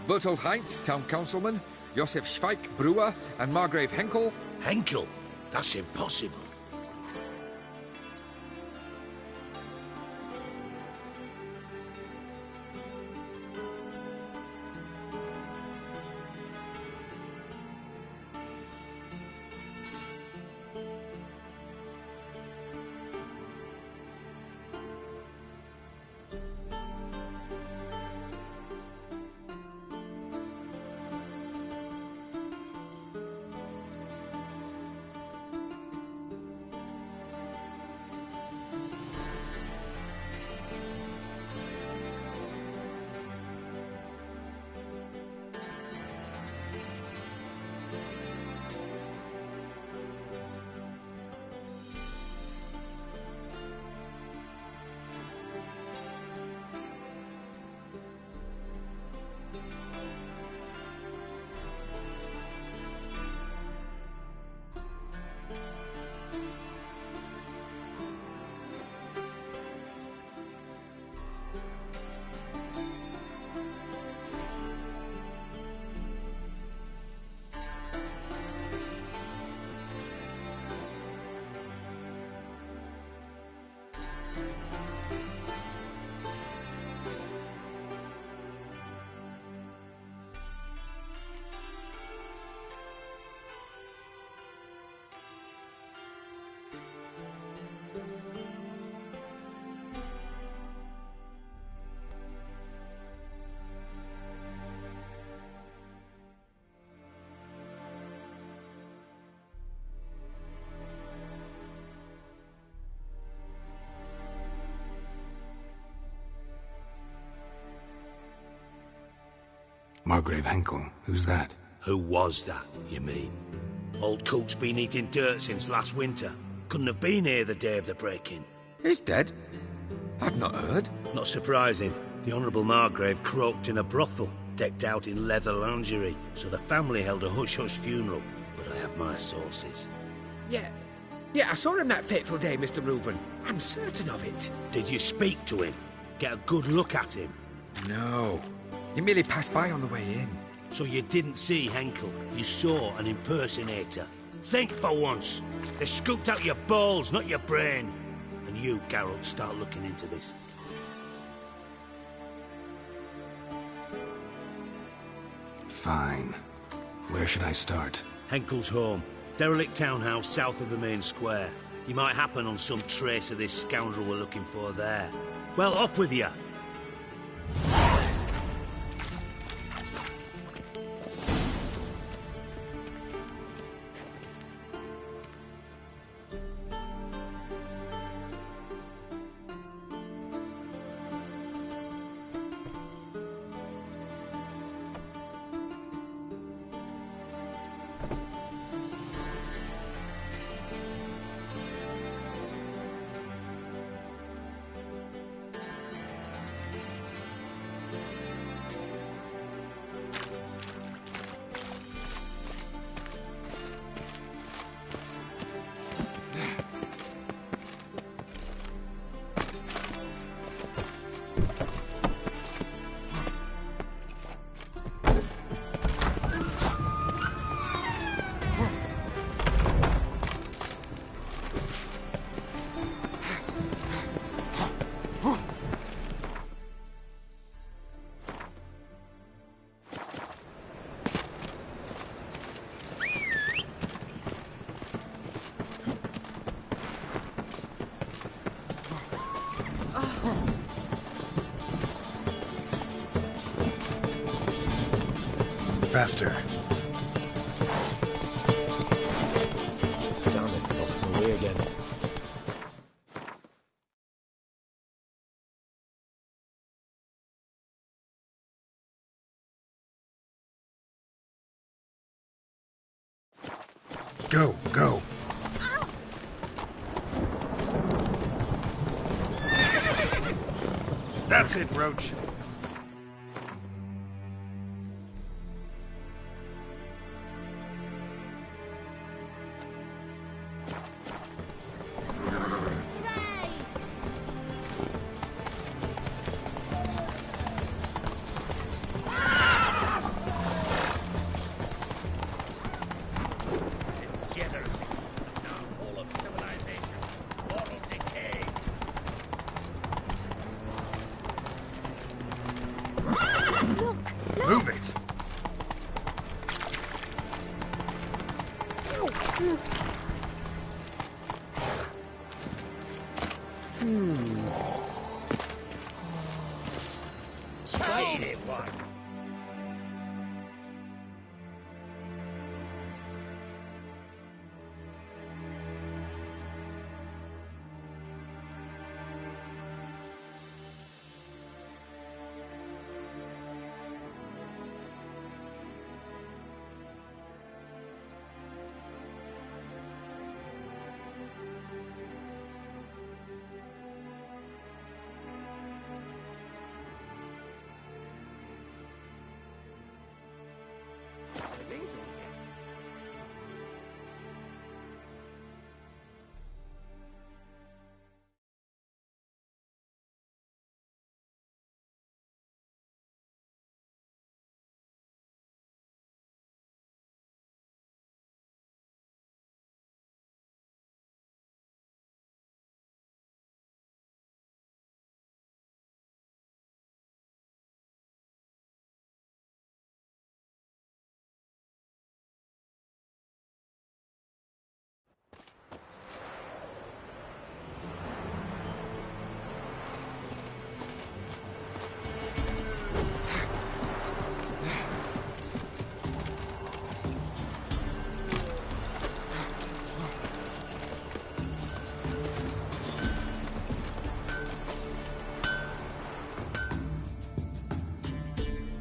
Bertolt Heinz, town councilman, Josef Schweik, brewer, and Margrave Henkel. Henkel? That's impossible. Margrave Henkel, who's that? Who was that, you mean? Old Coot's been eating dirt since last winter. Couldn't have been here the day of the break-in. He's dead? I've not heard. Not surprising. The Honourable Margrave croaked in a brothel, decked out in leather lingerie, so the family held a hush-hush funeral. But I have my sources. Yeah, I saw him that fateful day, Mr. Reuven. I'm certain of it. Did you speak to him? Get a good look at him? No. He merely passed by on the way in. So you didn't see Henkel. You saw an impersonator. Think for once. They scooped out your balls, not your brain. And you, Geralt, start looking into this. Fine. Where should I start? Henkel's home. Derelict townhouse south of the main square. You might happen on some trace of this scoundrel we're looking for there. Well, off with you. Faster. Damn it, lost my way again. Go, go. That's it, Roach. Move it! Trade it, one.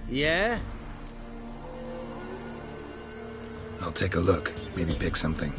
Yeah? I'll take a look. Maybe pick something.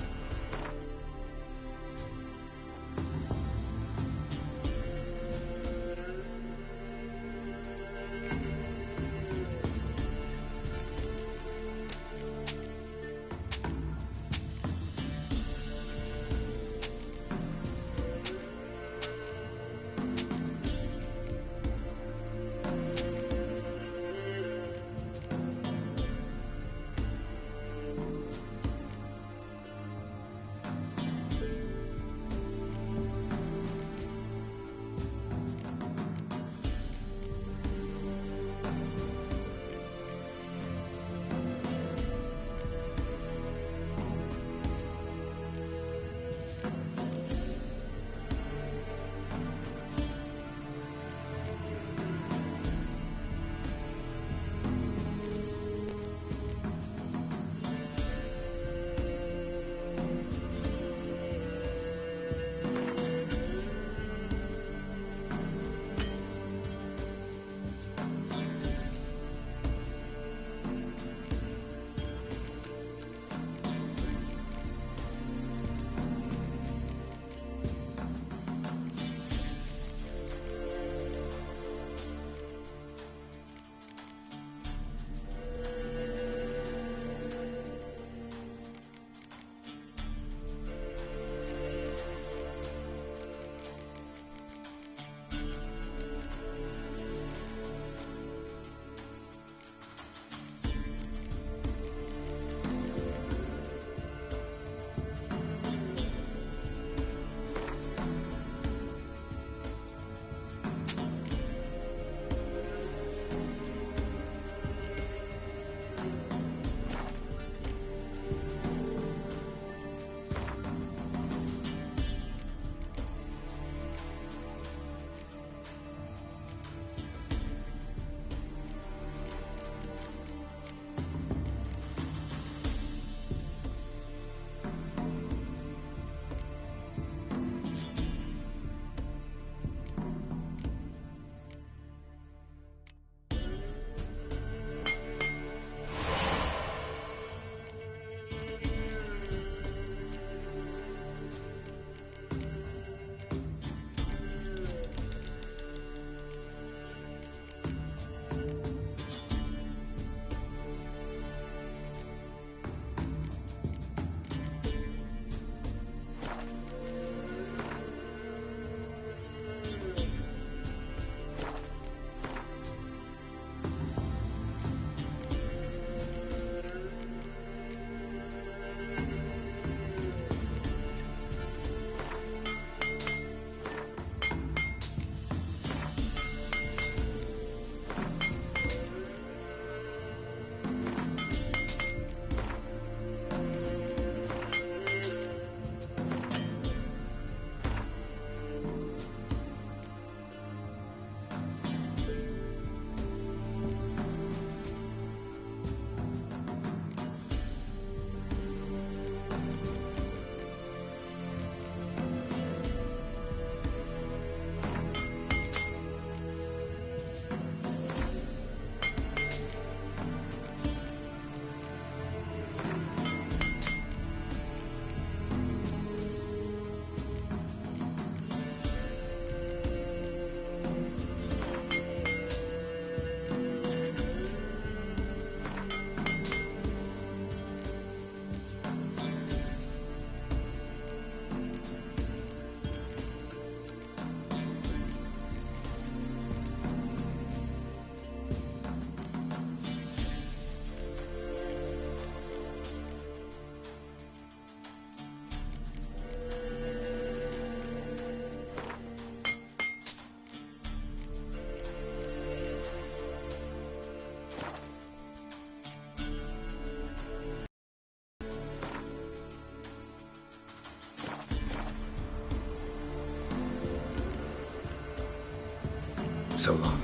So long.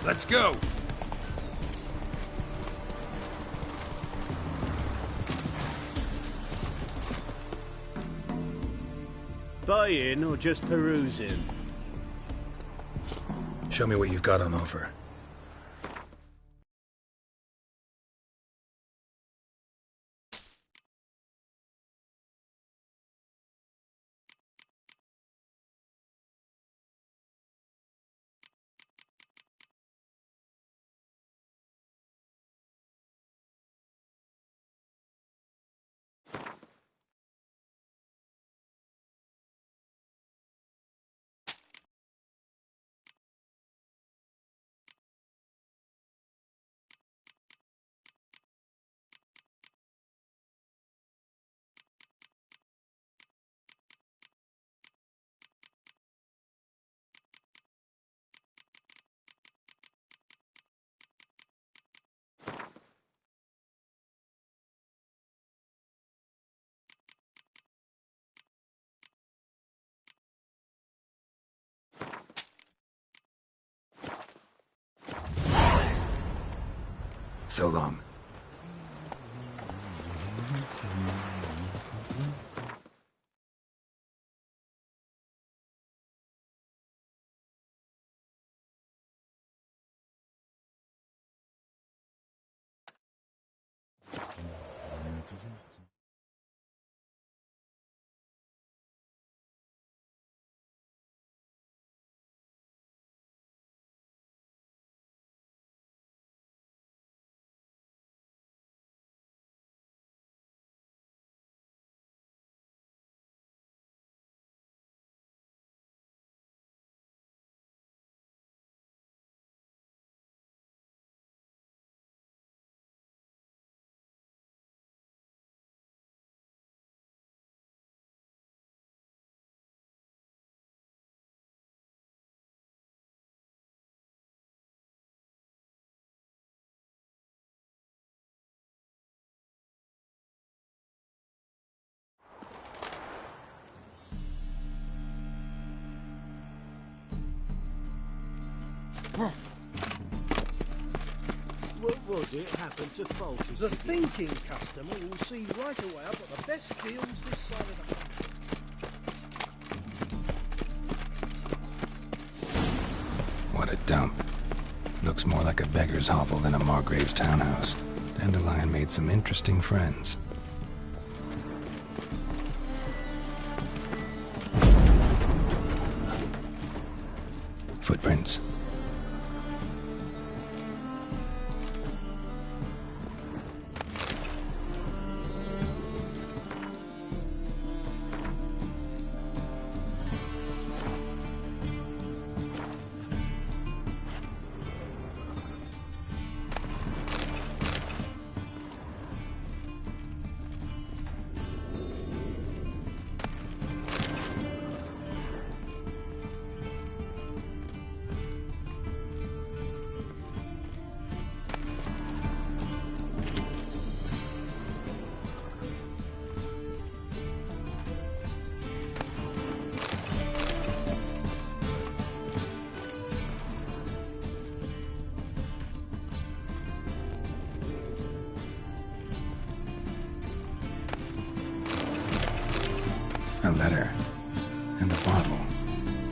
Let's go! Buying or just perusing? Show me what you've got on offer. So long. What was it happened to fault us? The thinking customer will see right away I've got the best deals this side of the country. What a dump. Looks more like a beggar's hovel than a Margrave's townhouse. Dandelion made some interesting friends. Footprints. A letter. And a bottle.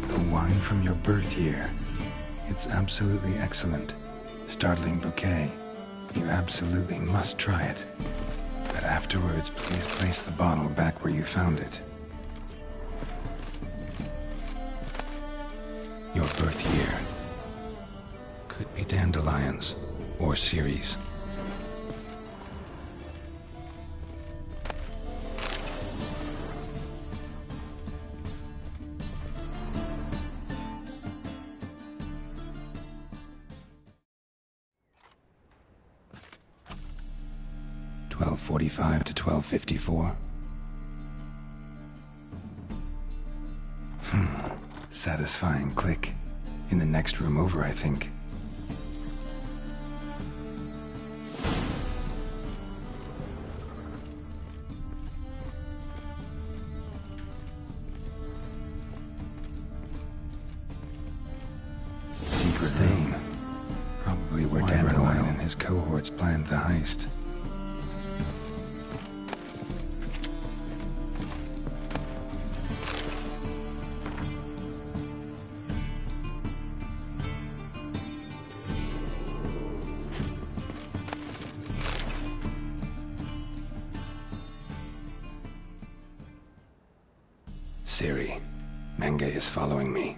The wine from your birth year. It's absolutely excellent. Startling bouquet. You absolutely must try it. But afterwards, please place the bottle back where you found it. Your birth year. Could be dandelions. Or Ceres. (12:45 to 12:54). Satisfying click. In the next room over, I think. Secret room. Probably where Dandelion and his cohorts planned the heist. Siri, Menge is following me.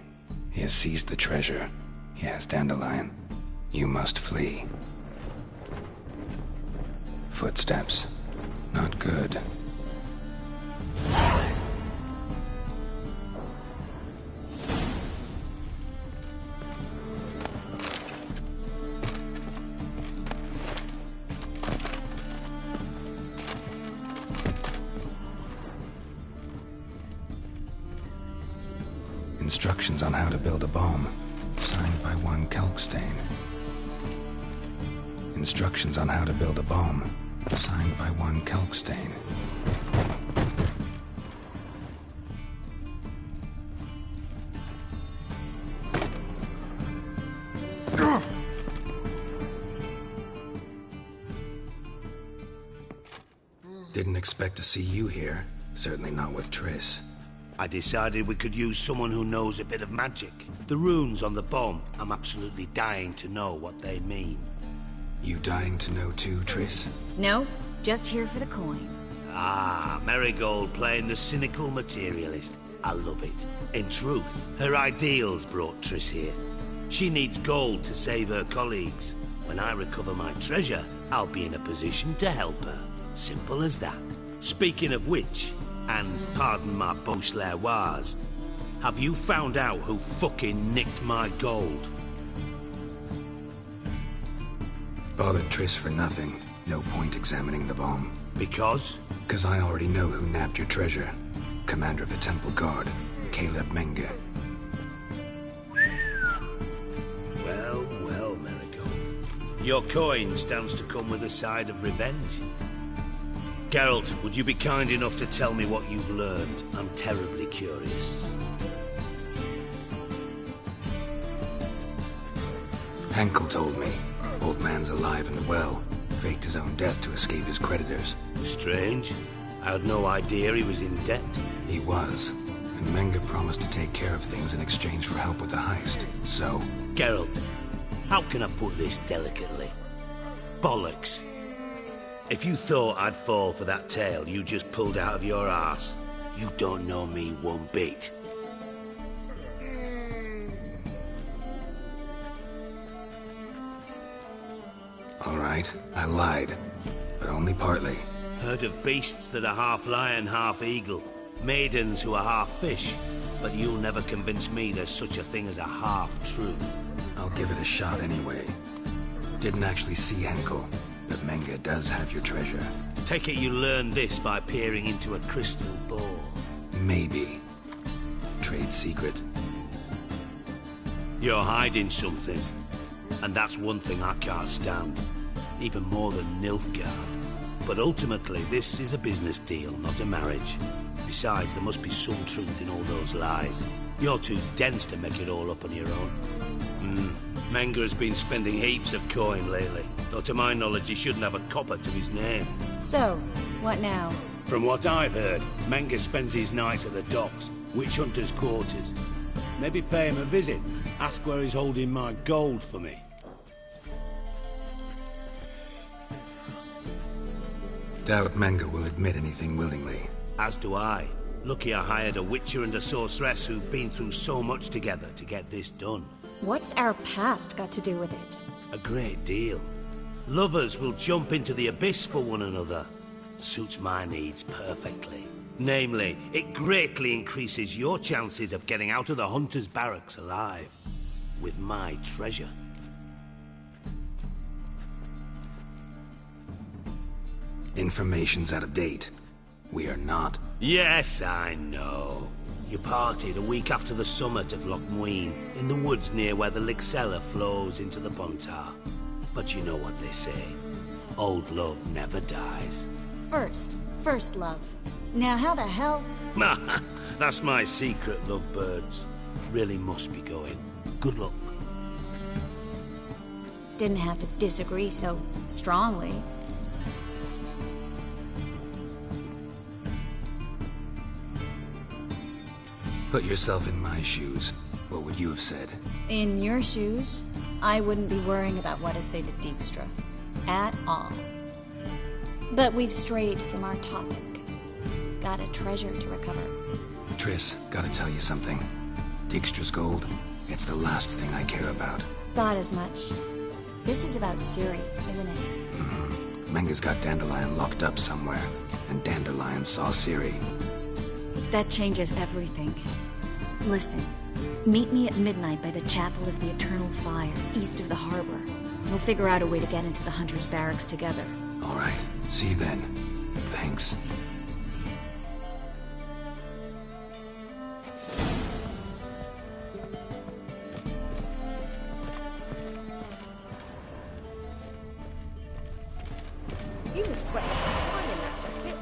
He has seized the treasure. He has Dandelion. You must flee. Footsteps. Not good. Instructions on how to build a bomb, signed by one Kalkstain. Instructions on how to build a bomb, signed by one Kalkstain. Didn't expect to see you here. Certainly not with Triss. I decided we could use someone who knows a bit of magic. The runes on the bomb, I'm absolutely dying to know what they mean. You dying to know too, Triss? No, just here for the coin. Ah, Marigold playing the cynical materialist. I love it. In truth, her ideals brought Triss here. She needs gold to save her colleagues. When I recover my treasure, I'll be in a position to help her. Simple as that. Speaking of which, and pardon my Beauclervois, have you found out who fucking nicked my gold? Bothered Triss for nothing. No point examining the bomb. Because? Because I already know who nabbed your treasure. Commander of the Temple Guard, Caleb Menge. Well, well, Marigold. Your coin stands to come with a side of revenge. Geralt, would you be kind enough to tell me what you've learned? I'm terribly curious. Henkel told me. Old man's alive and well. Faked his own death to escape his creditors. Strange. I had no idea he was in debt. He was. And Menge promised to take care of things in exchange for help with the heist. So... Geralt, how can I put this delicately? Bollocks. If you thought I'd fall for that tale you just pulled out of your arse, you don't know me one bit. All right, I lied. But only partly. Heard of beasts that are half lion, half eagle. Maidens who are half fish. But you'll never convince me there's such a thing as a half-truth. I'll give it a shot anyway. Didn't actually see Henkel. But Menge does have your treasure. Take it you learned this by peering into a crystal ball. Maybe. Trade secret. You're hiding something. And that's one thing I can't stand. Even more than Nilfgaard. But ultimately, this is a business deal, not a marriage. Besides, there must be some truth in all those lies. You're too dense to make it all up on your own. Menge has been spending heaps of coin lately. Though to my knowledge, he shouldn't have a copper to his name. So, what now? From what I've heard, Menge spends his nights at the docks, witch hunters' quarters. Maybe pay him a visit. Ask where he's holding my gold for me. Doubt Menge will admit anything willingly. As do I. Lucky I hired a witcher and a sorceress who've been through so much together to get this done. What's our past got to do with it? A great deal. Lovers will jump into the abyss for one another. Suits my needs perfectly. Namely, it greatly increases your chances of getting out of the hunter's barracks alive. With my treasure. Information's out of date. We are not. Yes, I know. You partied a week after the summit of Loch Muine, in the woods near where the Lixella flows into the Pontar. But you know what they say. Old love never dies. First love. Now how the hell... That's my secret, lovebirds. Really must be going. Good luck. Didn't have to disagree so strongly. Put yourself in my shoes. What would you have said? In your shoes, I wouldn't be worrying about what to say to Dijkstra. At all. But we've strayed from our topic. Got a treasure to recover. Triss, gotta tell you something. Dijkstra's gold, it's the last thing I care about. Thought as much. This is about Ciri, isn't it? Mm-hmm. Menga's got Dandelion locked up somewhere, and Dandelion saw Ciri. That changes everything. Listen, meet me at midnight by the Chapel of the Eternal Fire, east of the harbor. We'll figure out a way to get into the Hunter's barracks together. All right, see you then. Thanks. You must sweat like a swine in that jacket.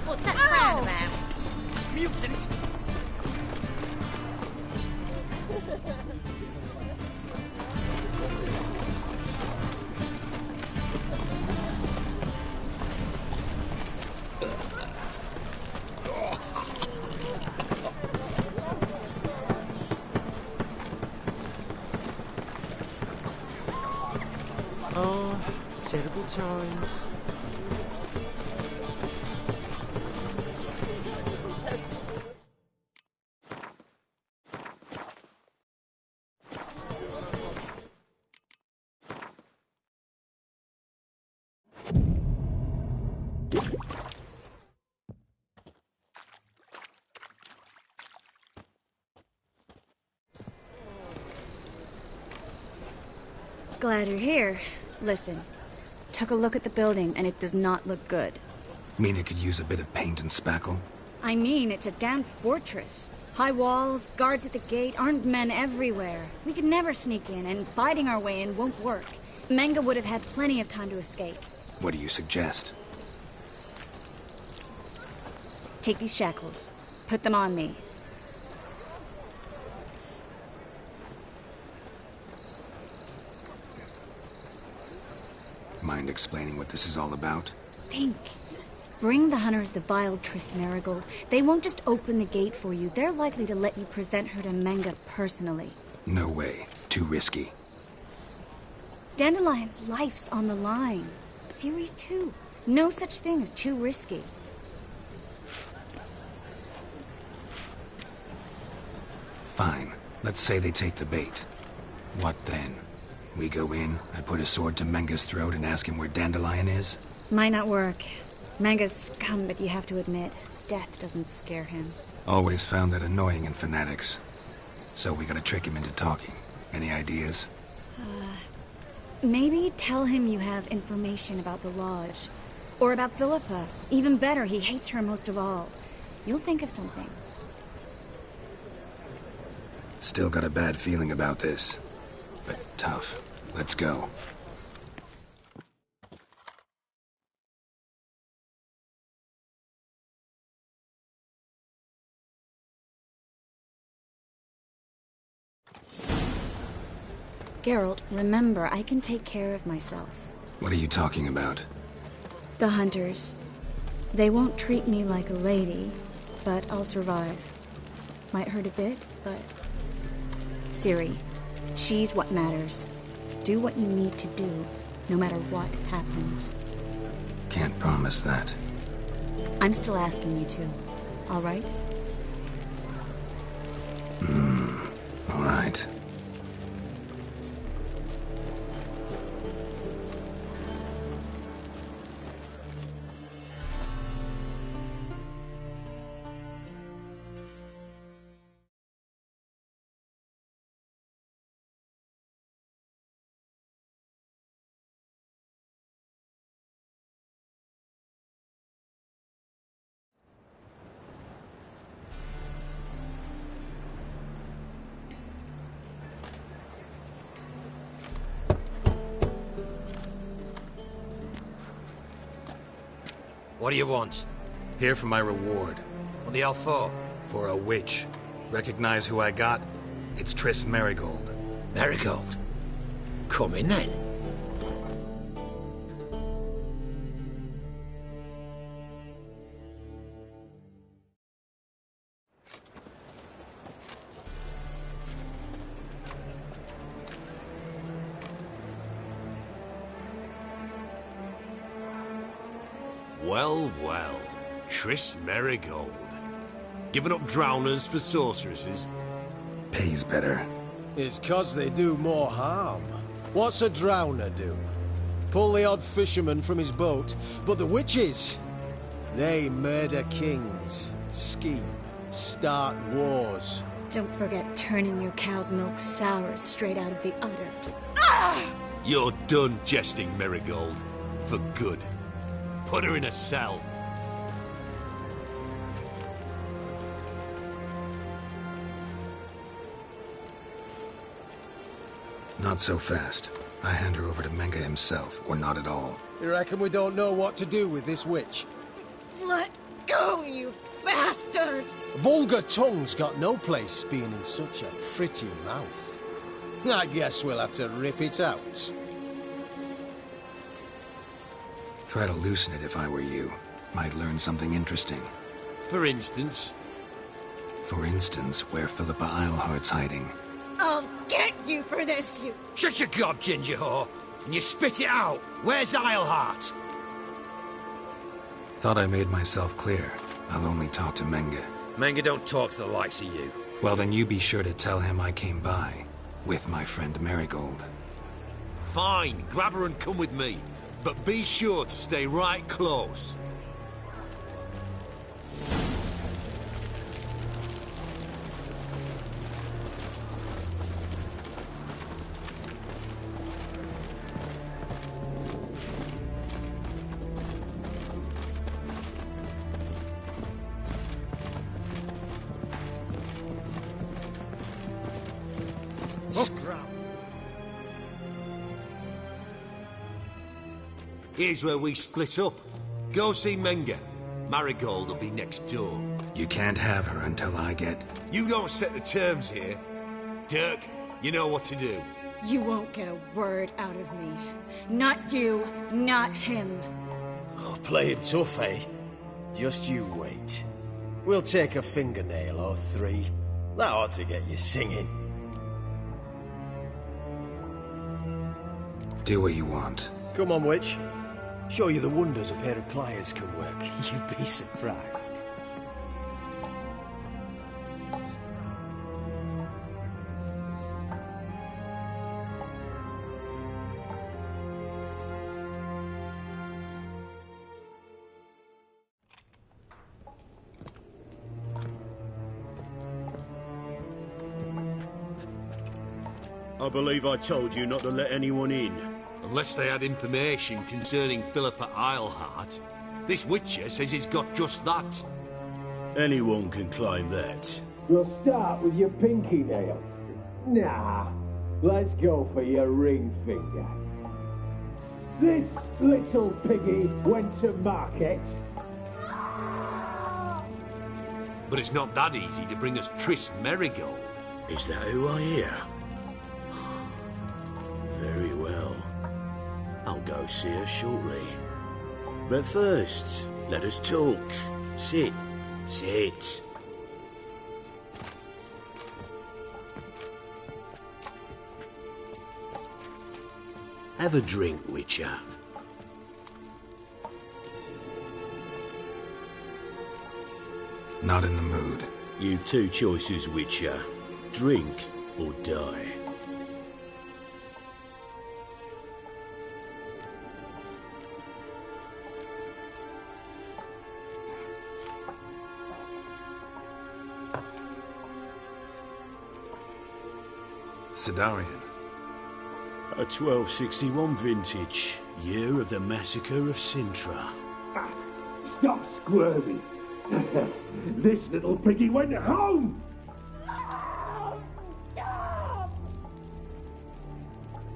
What's that frown about? Mutant! Oh, terrible times. Glad you're here. Listen, took a look at the building and it does not look good. Mean it could use a bit of paint and spackle? I mean, it's a damn fortress. High walls, guards at the gate, armed men everywhere. We could never sneak in, and fighting our way in won't work. Menga would have had plenty of time to escape. What do you suggest? Take these shackles. Put them on me. Mind explaining what this is all about? Think. Bring the hunters the vile Triss Marigold. They won't just open the gate for you. They're likely to let you present her to Menga personally. No way. Too risky. Dandelion's life's on the line. Ciri's too. No such thing as too risky. Fine. Let's say they take the bait. What then? We go in, I put a sword to Menga's throat and ask him where Dandelion is? Might not work. Menga's scum, but you have to admit, death doesn't scare him. Always found that annoying in fanatics. So we gotta trick him into talking. Any ideas? Maybe tell him you have information about the Lodge. Or about Philippa. Even better, he hates her most of all. You'll think of something. Still got a bad feeling about this. But tough. Let's go. Geralt, remember, I can take care of myself. What are you talking about? The hunters. They won't treat me like a lady, but I'll survive. Might hurt a bit, but... Ciri, she's what matters. Do what you need to do, no matter what happens. Can't promise that. I'm still asking you to, all right? All right. What do you want? Here for my reward. What the hell for? For a witch. Recognize who I got? It's Triss Merigold. Merigold? Come in then. Well, well. Triss Merigold. Giving up drowners for sorceresses? Pays better. It's 'cause they do more harm. What's a drowner do? Pull the odd fisherman from his boat, but the witches, they murder kings, scheme, start wars. Don't forget turning your cow's milk sour straight out of the udder. You're done jesting, Merigold. For good. Put her in a cell. Not so fast. I hand her over to Menga himself, or not at all. You reckon we don't know what to do with this witch? Let go, you bastard! Vulgar tongue's got no place being in such a pretty mouth. I guess we'll have to rip it out. Try to loosen it if I were you. Might learn something interesting. For instance? For instance, where Philippa Eilhart's hiding. I'll get you for this, you... Shut your gob, ginger whore, and you spit it out. Where's Eilhart? Thought I made myself clear. I'll only talk to Menga. Menga don't talk to the likes of you. Well, then you be sure to tell him I came by. With my friend Merigold. Fine, grab her and come with me. But be sure to stay right close. Here's where we split up. Go see Menga. Marigold will be next door. You can't have her until I get... You don't set the terms here. Dirk, you know what to do. You won't get a word out of me. Not you, not him. Oh, play it tough, eh? Just you wait. We'll take a fingernail or three. That ought to get you singing. Do what you want. Come on, witch. Show you the wonders a pair of pliers can work. You'd be surprised. I believe I told you not to let anyone in. Unless they had information concerning Philippa Eilhart. This Witcher says he's got just that. Anyone can claim that. We'll start with your pinky nail. Nah, let's go for your ring finger. This little piggy went to market. But it's not that easy to bring us Triss Merigold. Is that who I hear? Very well. I'll go see her shortly. But first, let us talk. Sit. Sit. Have a drink, Witcher. Not in the mood. You've two choices, Witcher. Drink or die. Sidarian. A 1261 vintage, year of the massacre of Sintra. Stop squirming. This little piggy went home.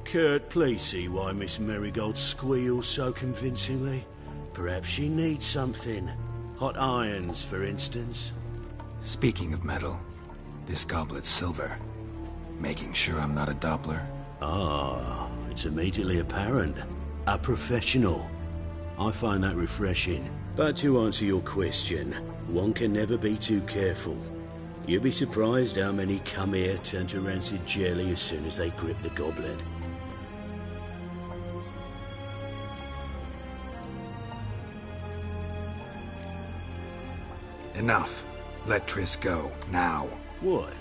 Kurt, please see why Miss Marigold squeals so convincingly. Perhaps she needs something. Hot irons, for instance. Speaking of metal, this goblet's silver. Making sure I'm not a Doppler. Ah, it's immediately apparent. A professional. I find that refreshing. But to answer your question, one can never be too careful. You'll be surprised how many come here turn to rancid jelly as soon as they grip the goblet. Enough. Let Triss go, now. What?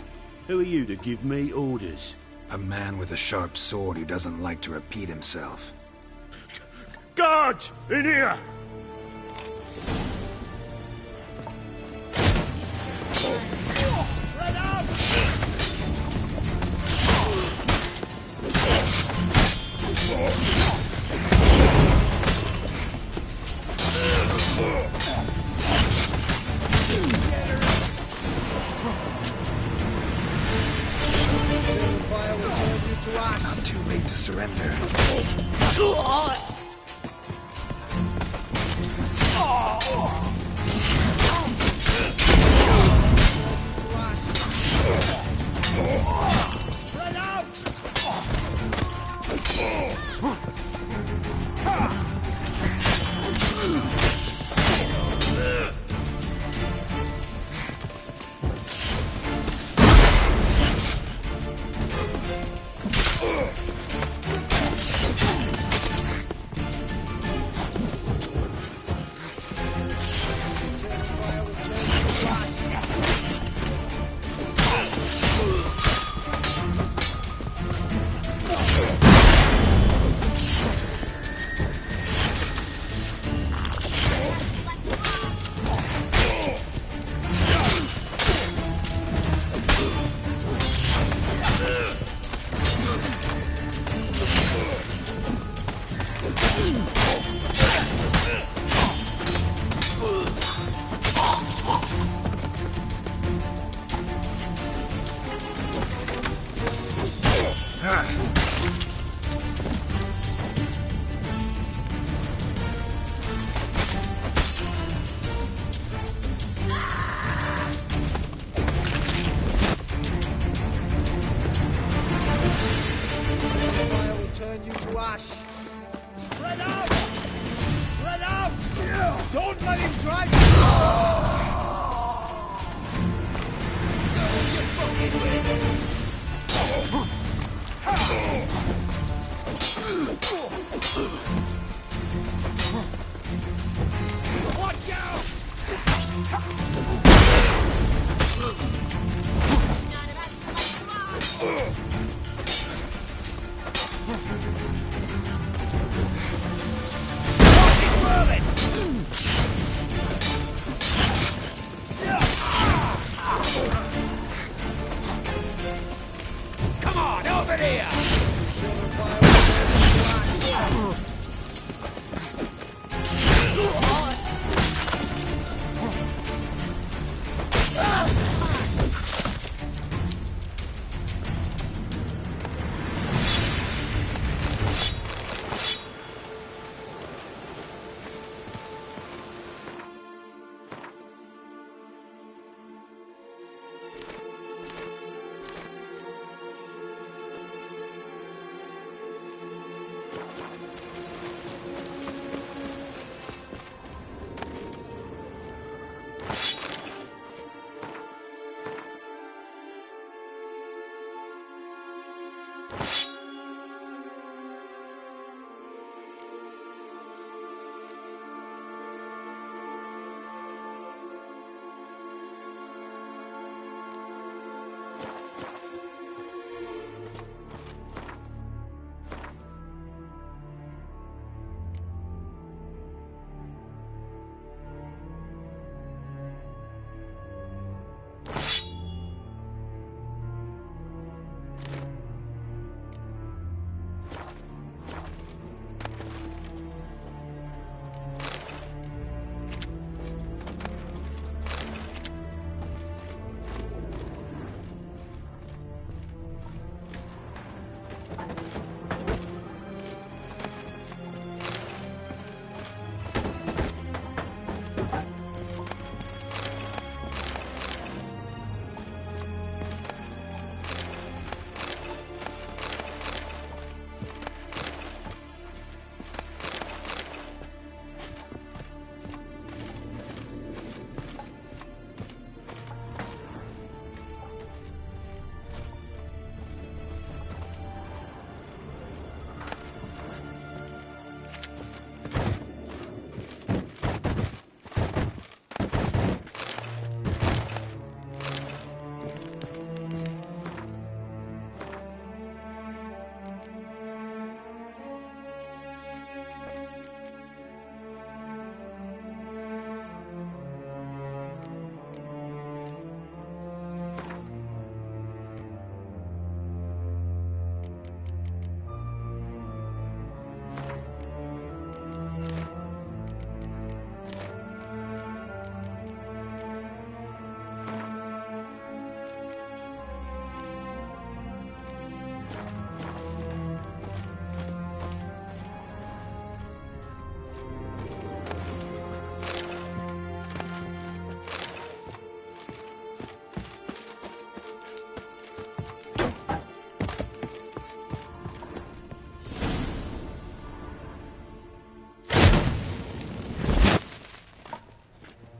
Who are you to give me orders? A man with a sharp sword who doesn't like to repeat himself. Guards! In here! Spread out! Not too late to surrender. Spread out! Don't let him drive you! You fucking win! Watch out! Come on, over here!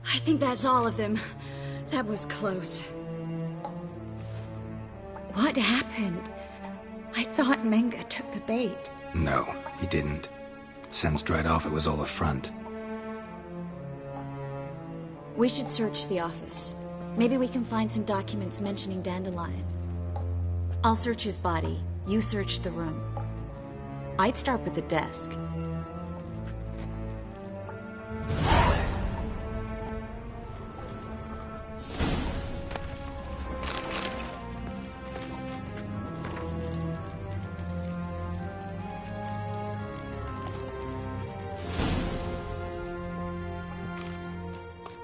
I think that's all of them. That was close. What happened? I thought Menga took the bait. No, he didn't. Sensed right off it was all a front. We should search the office. Maybe we can find some documents mentioning Dandelion. I'll search his body. You search the room. I'd start with the desk.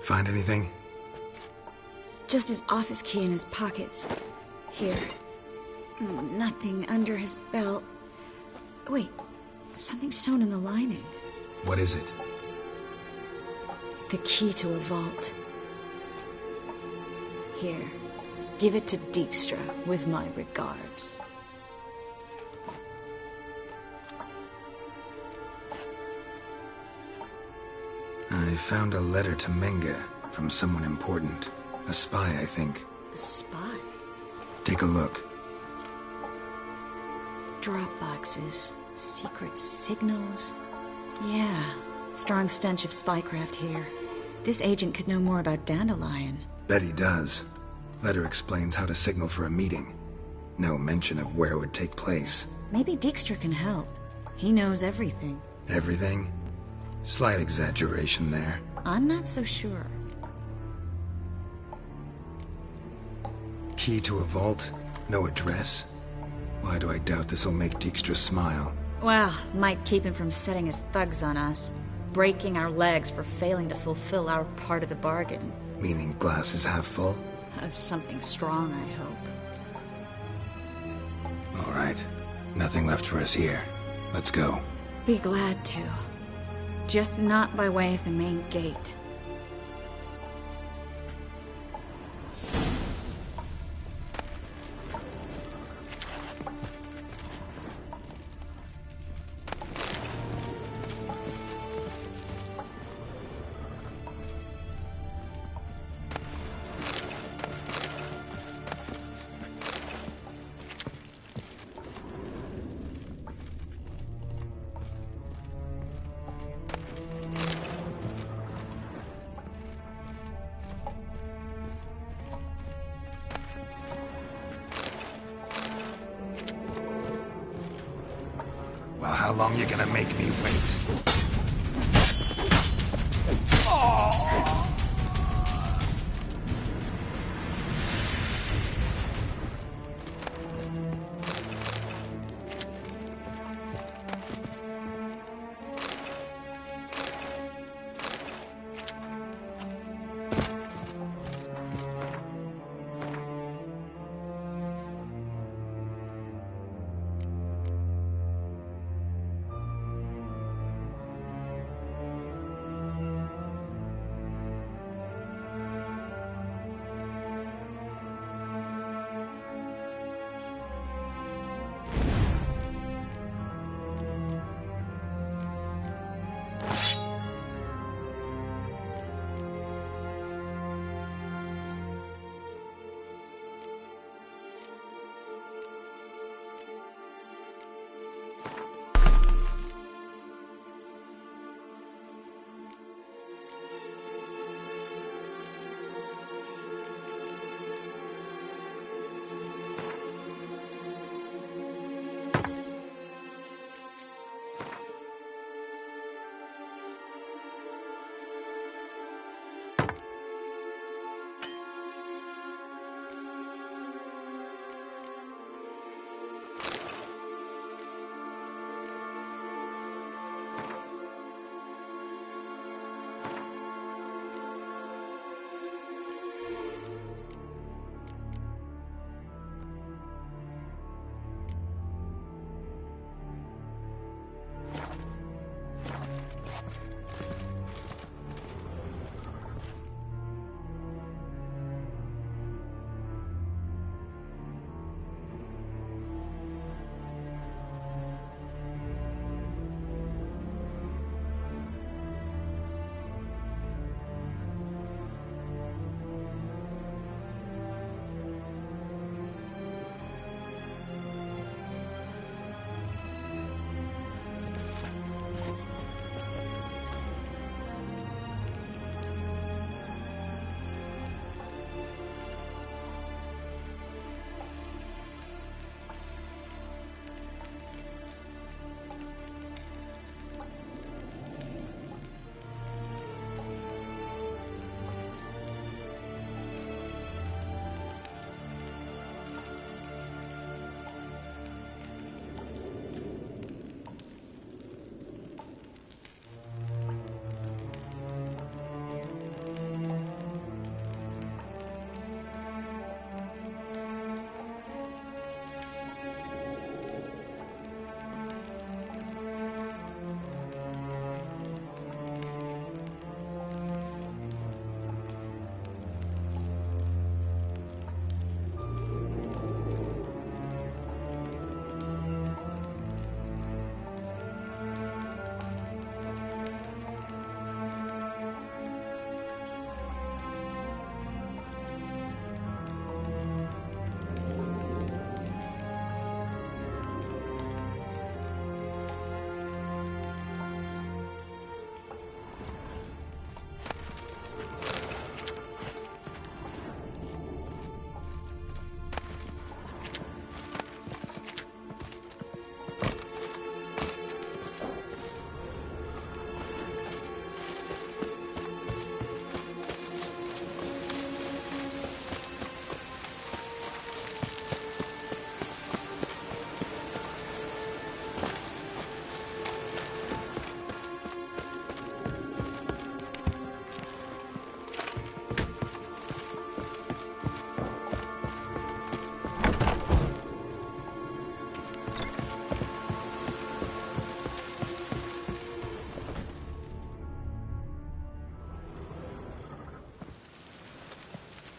Find anything? Just his office key in his pockets. Here. Nothing under his belt. Wait, something sewn in the lining. What is it? The key to a vault. Here, give it to Dijkstra with my regards. I found a letter to Menga from someone important. A spy, I think. A spy? Take a look. Drop boxes, secret signals. Yeah, strong stench of spycraft here. This agent could know more about Dandelion. Bet he does. Letter explains how to signal for a meeting. No mention of where it would take place. Maybe Dijkstra can help. He knows everything. Everything? Slight exaggeration there. I'm not so sure. Key to a vault? No address? Why do I doubt this'll make Dijkstra smile? Well, might keep him from setting his thugs on us. Breaking our legs for failing to fulfill our part of the bargain. Meaning glass is half full? Of something strong, I hope. All right. Nothing left for us here. Let's go. Be glad to. Just not by way of the main gate. Well, how long you gonna make me wait?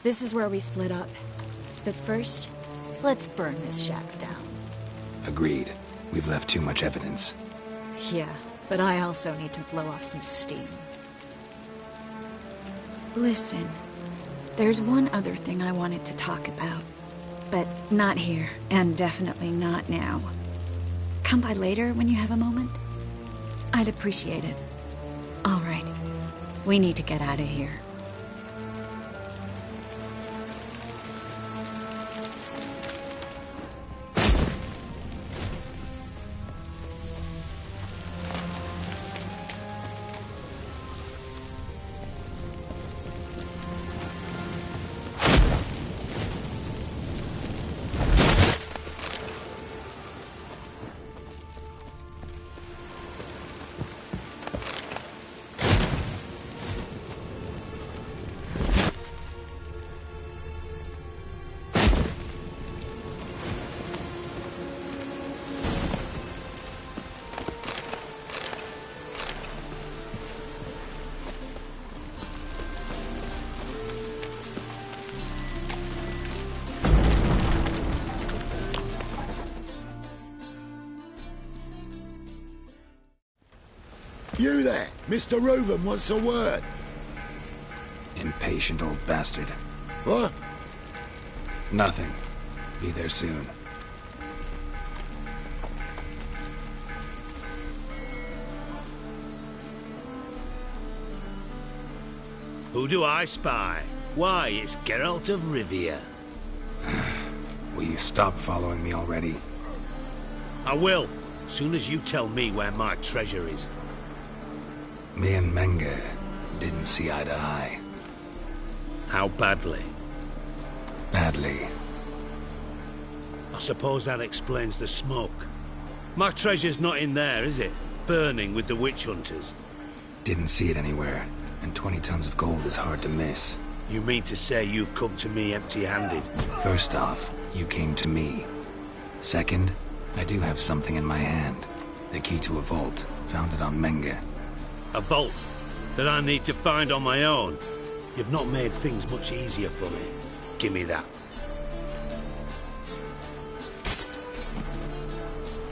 This is where we split up. But first, let's burn this shack down. Agreed. We've left too much evidence. Yeah, but I also need to blow off some steam. Listen, there's one other thing I wanted to talk about. But not here, and definitely not now. Come by later when you have a moment? I'd appreciate it. All right. We need to get out of here. You there! Mr. Reuven wants a word. Impatient old bastard. What? Nothing. Be there soon. Who do I spy? Why, it's Geralt of Rivia. Will you stop following me already? I will, soon as you tell me where my treasure is. Me and Menge didn't see eye to eye. How badly? Badly. I suppose that explains the smoke. My treasure's not in there, is it? Burning with the witch hunters. Didn't see it anywhere, and 20 tons of gold is hard to miss. You mean to say you've come to me empty-handed? First off, you came to me. Second, I do have something in my hand. The key to a vault, found it on Menge. A vault that I need to find on my own. You've not made things much easier for me. Give me that.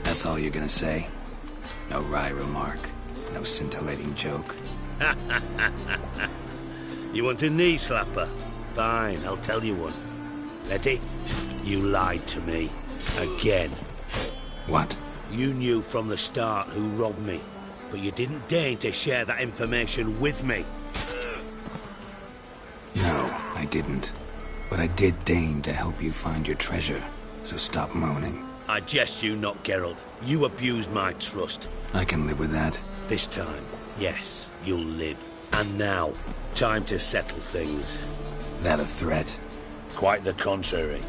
That's all you're gonna say? No wry remark, no scintillating joke. You want a knee slapper? Fine, I'll tell you one. Ready? You lied to me. Again. What? You knew from the start who robbed me, but you didn't deign to share that information with me. No, I didn't. But I did deign to help you find your treasure, so stop moaning. I jest you not, Geralt. You abused my trust. I can live with that. This time, yes, you'll live. And now, time to settle things. That a threat? Quite the contrary.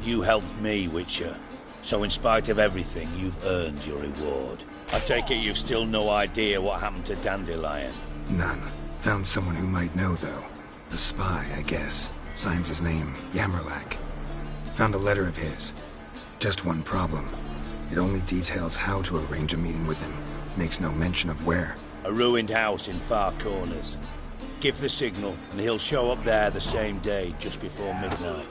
You helped me, Witcher. So in spite of everything, you've earned your reward. I take it you've still no idea what happened to Dandelion? None. Found someone who might know, though. A spy, I guess. Signs his name, Yammerlack. Found a letter of his. Just one problem. It only details how to arrange a meeting with him. Makes no mention of where. A ruined house in Far Corners. Give the signal, and he'll show up there the same day, just before midnight.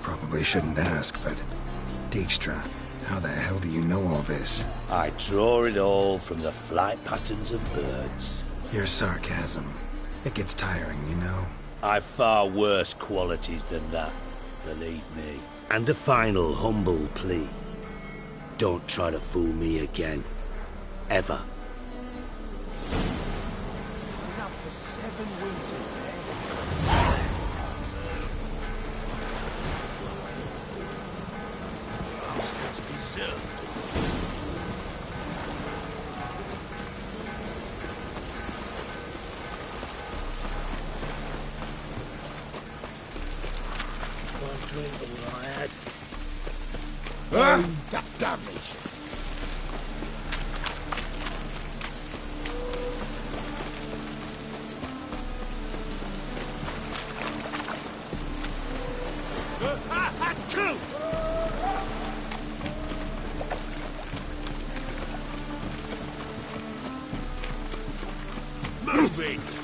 Probably shouldn't ask, but... Dijkstra, how the hell do you know all this? I draw it all from the flight patterns of birds. Your sarcasm. It gets tiring, you know? I've far worse qualities than that, believe me. And a final humble plea. Don't try to fool me again. Ever. Enough for 7 winters, Bastards deserve. One drink all I had. That damage. Move it!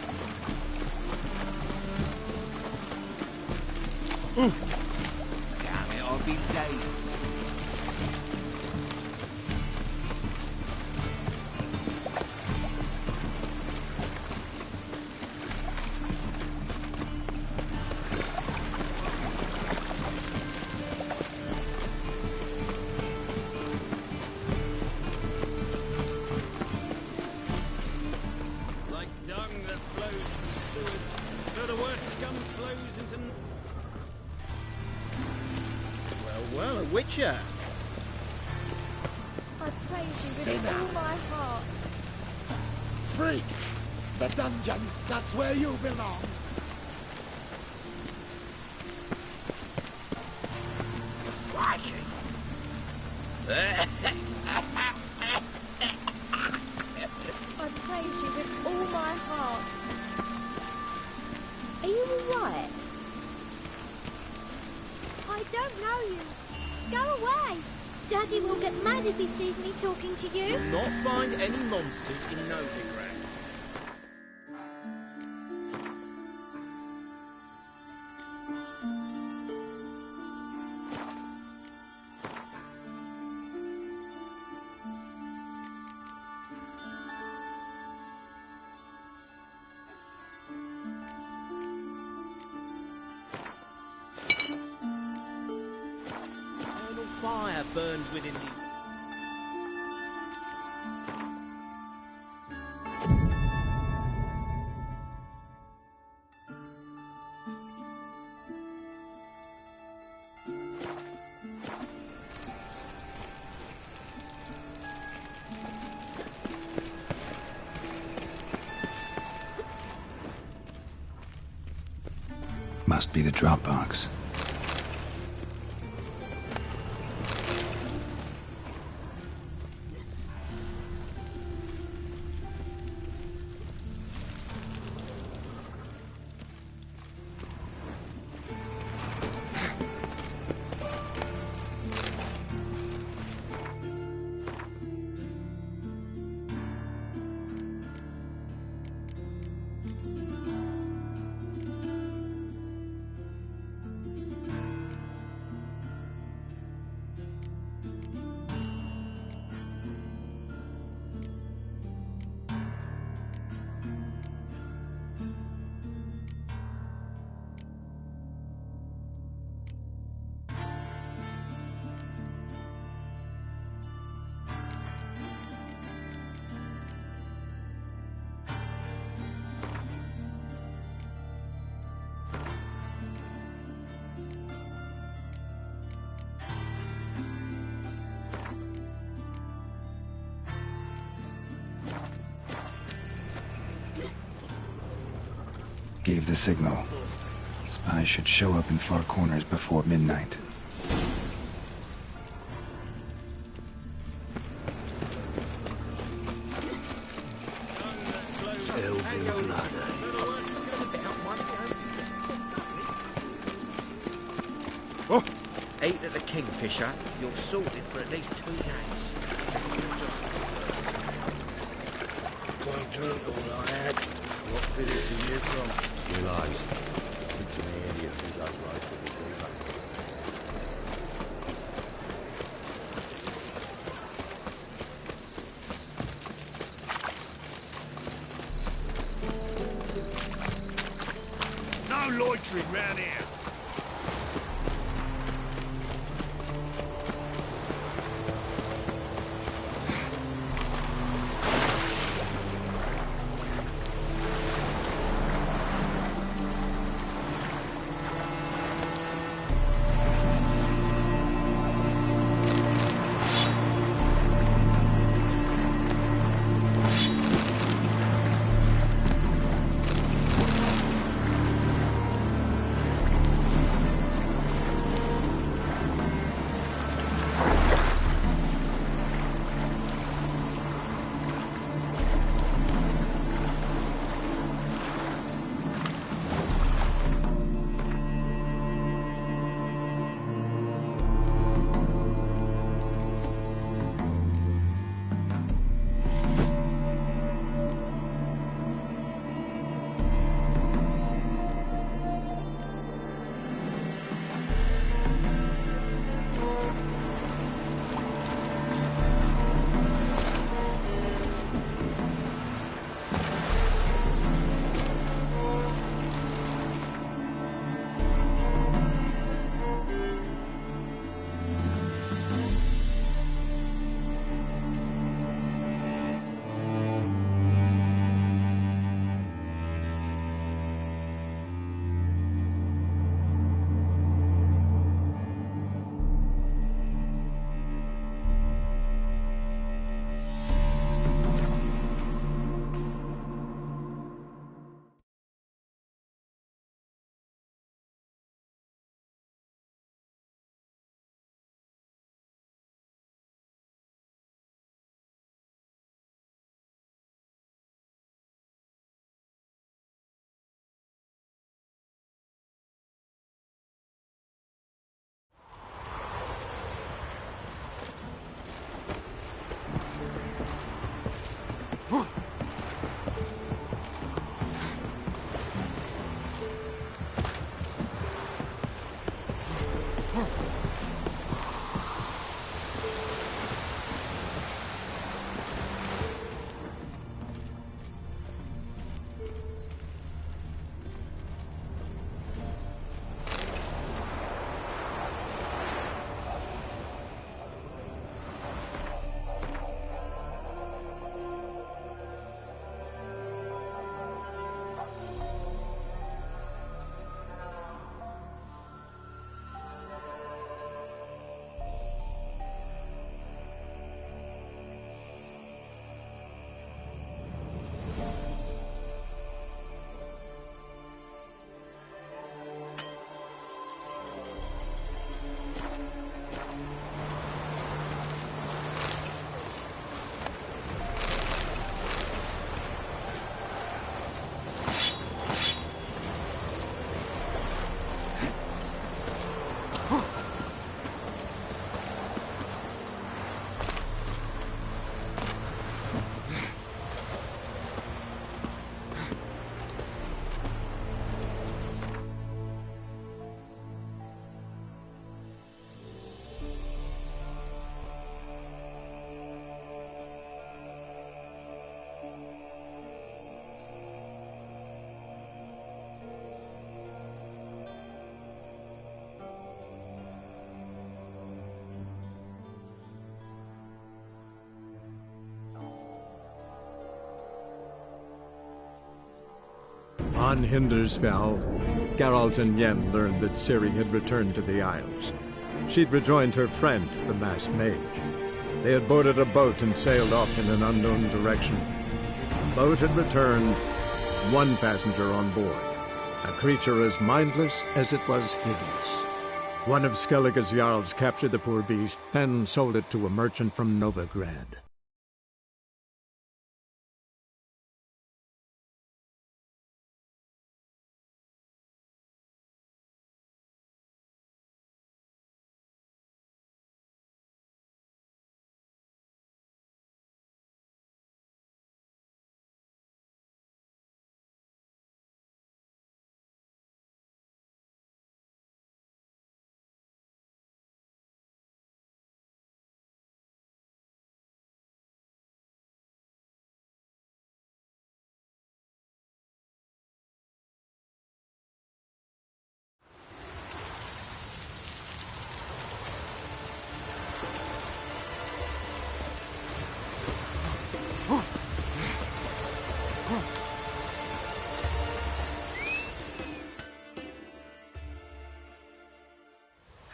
Damn it, I'll be late. Like dung that flows from sewers, so the word scum flows into... Well, a witcher. I praise you Sinner. with all my heart. Freak! The dungeon, that's where you belong. Viking! I praise you with all my heart. Are you alright? I don't know you. Go away. Daddy will get mad if he sees me talking to you. You'll not find any monsters in Novigrad. Eternal fire burns within thee. Must be the drop box. Gave the signal. Spies should show up in far corners before midnight. Elven blood. Oh, 8 at the Kingfisher. You're sorted for at least 2 days. Well drunk all I had. What village are you from? Realised. Since an idiots who does right for his leader. No loitering round here. On Hindersfell, Geralt and Yen learned that Ciri had returned to the Isles. She'd rejoined her friend, the masked mage. They had boarded a boat and sailed off in an unknown direction. The boat had returned, one passenger on board, a creature as mindless as it was hideous. One of Skellige's Jarls captured the poor beast, then sold it to a merchant from Novigrad.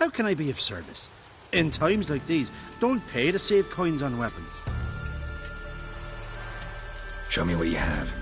How can I be of service? In times like these, don't pay to save coins on weapons. Show me what you have.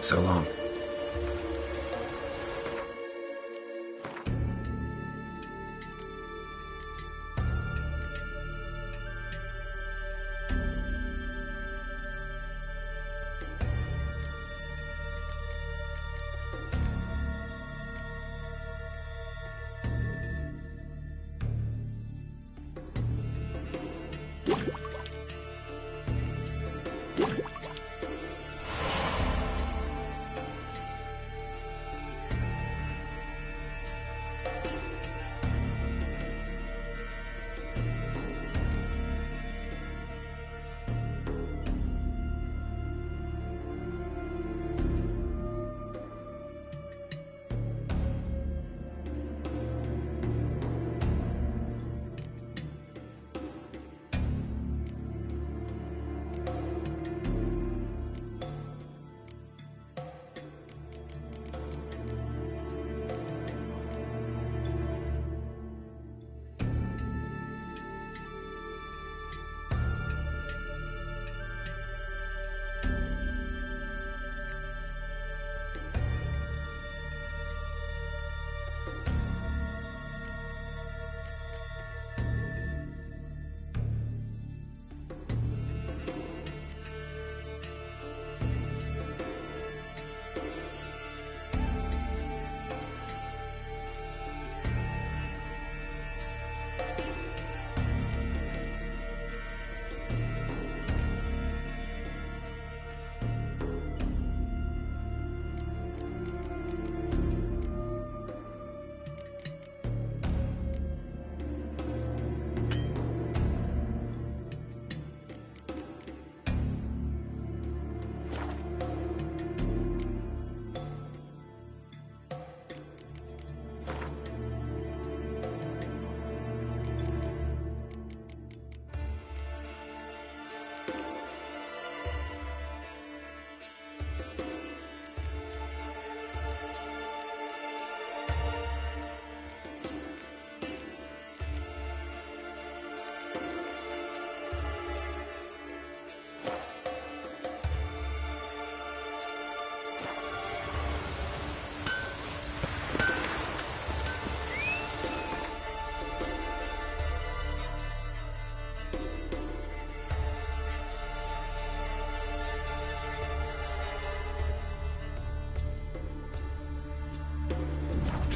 So long.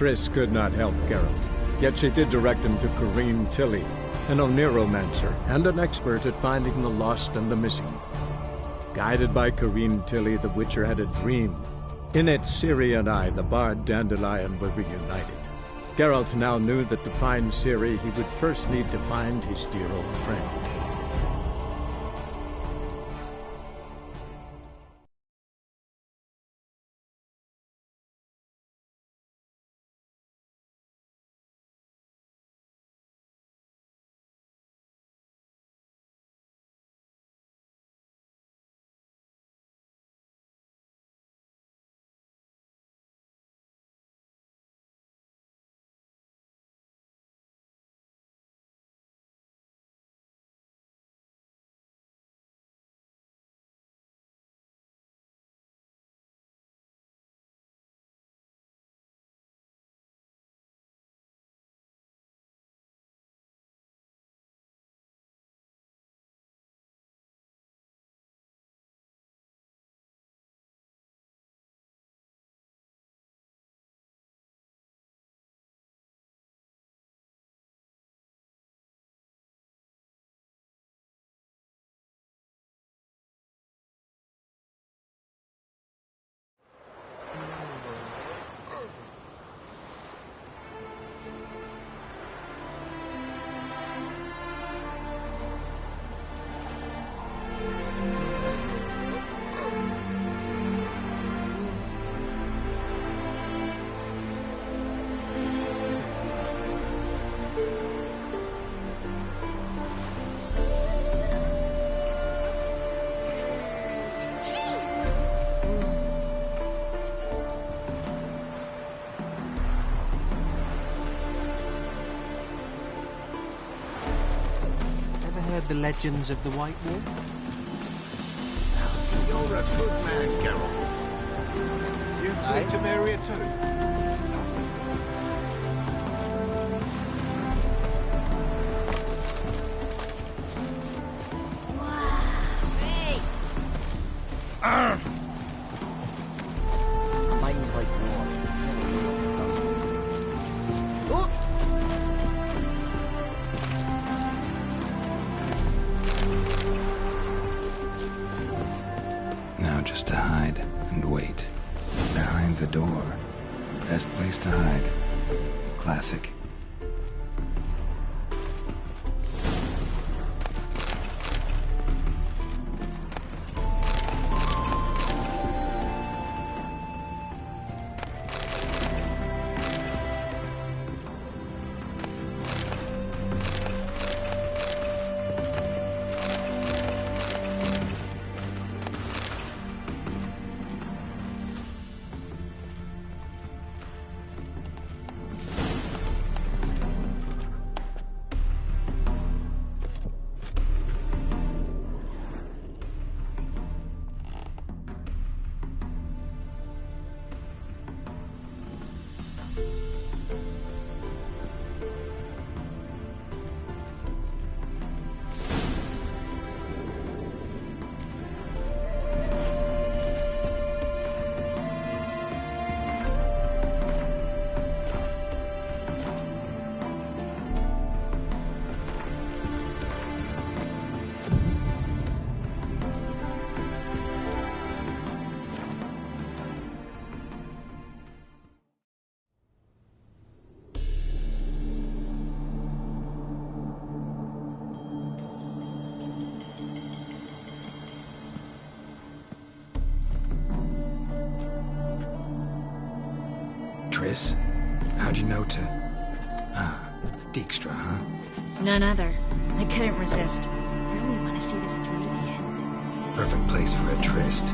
Triss could not help Geralt, yet she did direct him to Corrine Tilly, an oneiromancer and an expert at finding the lost and the missing. Guided by Corrine Tilly, the Witcher had a dream. In it, Ciri and I, the bard Dandelion, were reunited. Geralt now knew that to find Ciri, he would first need to find his dear old friend. The legends of the White Wolf? You're a good man, Geralt. You fled to Maria too? Mine's like war. Look! Now just to hide and wait. Behind the door. Best place to hide. Classic. Triss? How'd you know to... Dijkstra, huh? None other. I couldn't resist. Really want to see this through to the end. Perfect place for a tryst.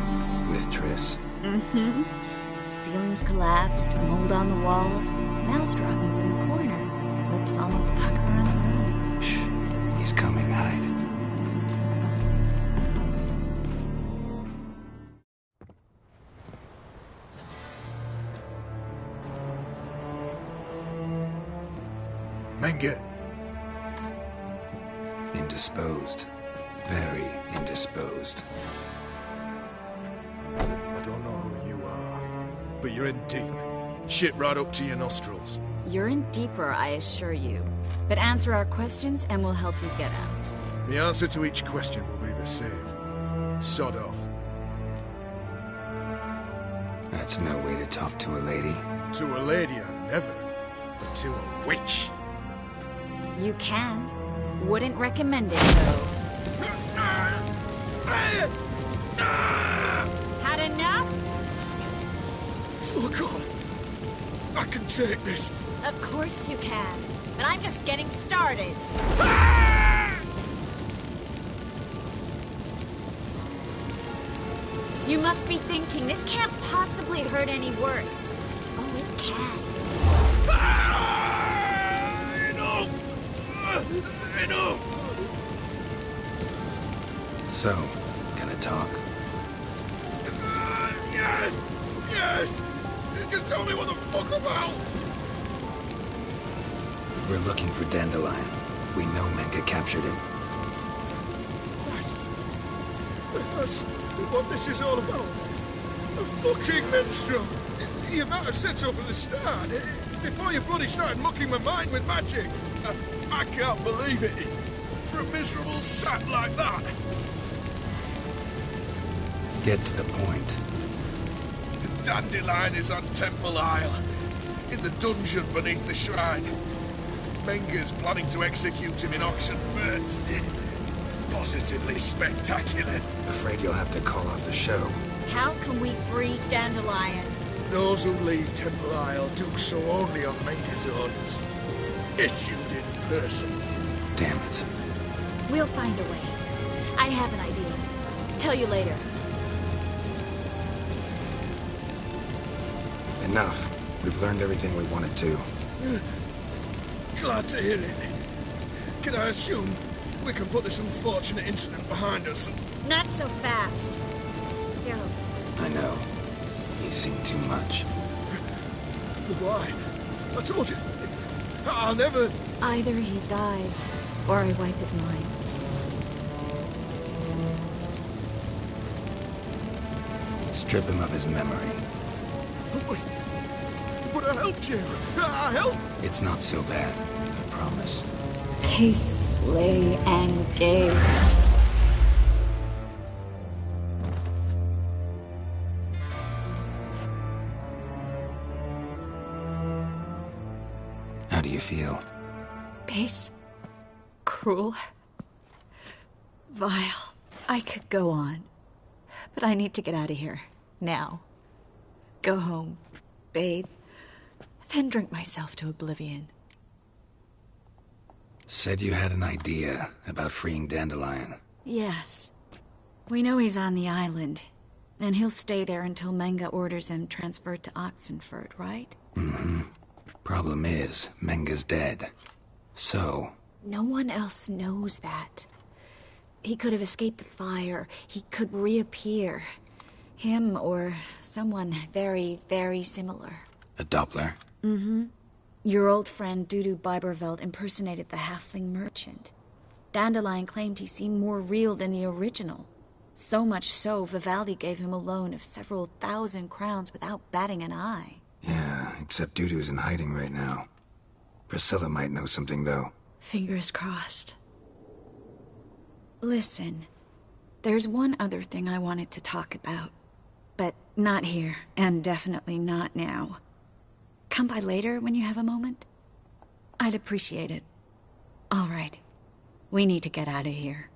With Triss. Mm-hmm. Ceilings collapsed, mold on the walls, mouse droppings in the corner. Lips almost pucker on their own. Shh. He's coming, hide. Menge. Indisposed. Very indisposed. I don't know who you are, but you're in deep. Shit right up to your nostrils. You're in deeper, I assure you. But answer our questions and we'll help you get out. The answer to each question will be the same. Sod off. That's no way to talk to a lady. To a lady, I never. But to a witch. You can. Wouldn't recommend it, though. Had enough? Fuck off. I can take this. Of course you can. But I'm just getting started. You must be thinking, this can't possibly hurt any worse. Oh, it can. Enough! So, gonna talk? Yes! Yes! Just tell me what the fuck about! We're looking for Dandelion. We know Menge captured him. That's what this is all about. A fucking minstrel! You might have said so from the start. Before you bloody started mucking my mind with magic. I can't believe it. For a miserable sap like that. Get to the point. The Dandelion is on Temple Isle, in the dungeon beneath the shrine. Menge's planning to execute him in Oxenfurt. Positively spectacular. Afraid you'll have to call off the show. How can we free Dandelion? Those who leave Temple Isle do so only on Menge's orders. Issued in person. Damn it. We'll find a way. I have an idea. Tell you later. Enough. We've learned everything we wanted to. Glad to hear it. Can I assume we can put this unfortunate incident behind us? Not so fast. Geralt. I know. always seen too much. Why? I told you. I'll never... Either he dies, or I wipe his mind. Strip him of his memory. But I helped you. I helped. It's not so bad, I promise. Kiss, lay, and gay. How do you feel? Base. Cruel. Vile. I could go on. But I need to get out of here. Now. Go home. Bathe. Then drink myself to oblivion. Said you had an idea about freeing Dandelion. Yes. We know he's on the island. And he'll stay there until Menga orders him transferred to Oxenford, right? Mm-hmm. Problem is, Menga's dead. So... No one else knows that. He could have escaped the fire. He could reappear. Him or someone very, very similar. A Doppler? Mm-hmm. Your old friend Dudu Biberveld impersonated the halfling merchant. Dandelion claimed he seemed more real than the original. So much so, Vivaldi gave him a loan of several 1,000 crowns without batting an eye. Yeah, except Dudu's in hiding right now. Priscilla might know something, though. Fingers crossed. Listen, there's one other thing I wanted to talk about. But not here, and definitely not now. Come by later when you have a moment? I'd appreciate it. All right. We need to get out of here.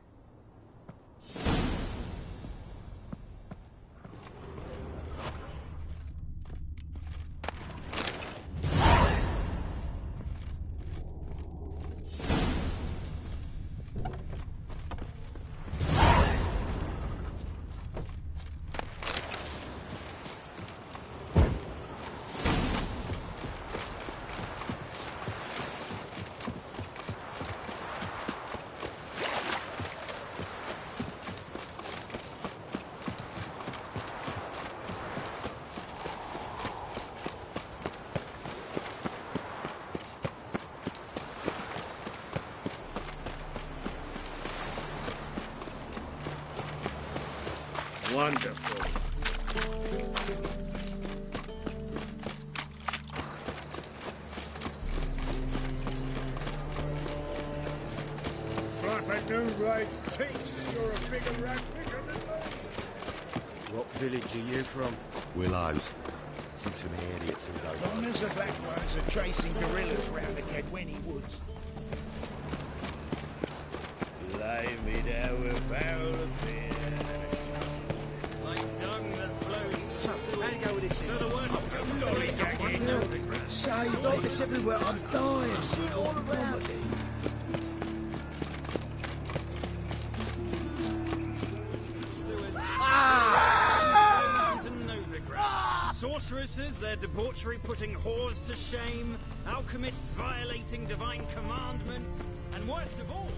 Wonderful. Frappadoo rides teeth. You're a bigger rat bigger than me. What village are you from? Willows. Listen to me, idiot, to those. Long as the black ones are chasing gorillas round the Kedweni woods. Lay me down with a barrel of beer. Like dung that flows to the sewers. So the words Say, look, it's everywhere. I'm dying. See it all around. Sorceresses, their debauchery putting whores to shame, alchemists violating divine commandments, and worst of all...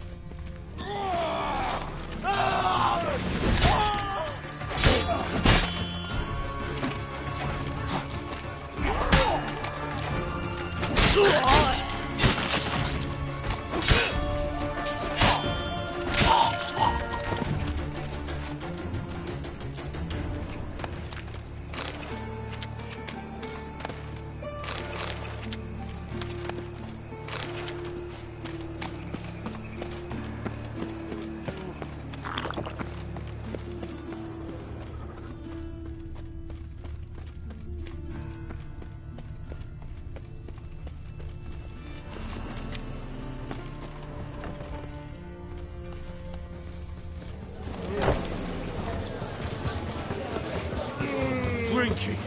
Drinking,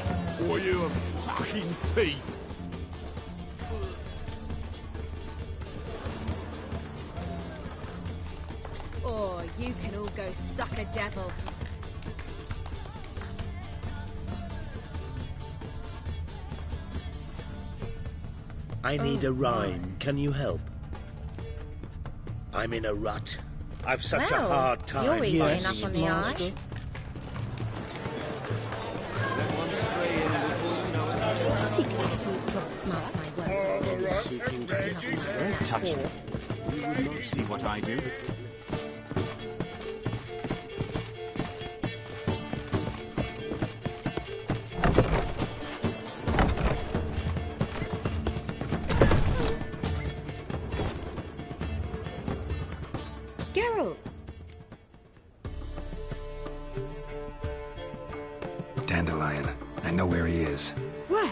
or you a fucking thief. Or you can all go suck a devil. I need a rhyme. Can you help? I'm in a rut. I've such a hard time. You're easy finding enough on the inspiration. eye. Let one stray Don't touch me. You will not see what I do. Geralt! Dandelion. I know where he is. Where?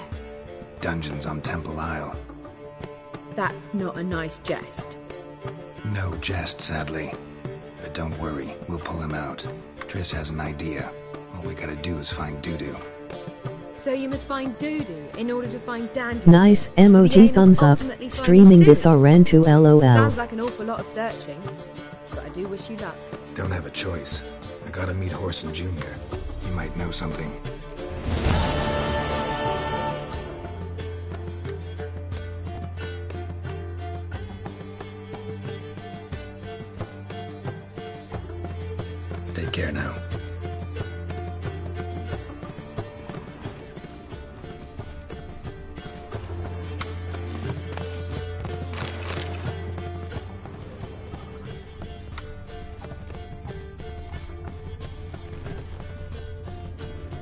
Dungeons on Temple Isle. That's not a nice jest. No jest, sadly. But don't worry, we'll pull him out. Triss has an idea. All we gotta do is find Dudu. So you must find Dudu in order to find Dandelion. Nice emoji thumbs up. Streaming this RN to LOL. Sounds like an awful lot of searching, but I do wish you luck. Don't have a choice. I gotta meet Horson Jr. He might know something. Take care now.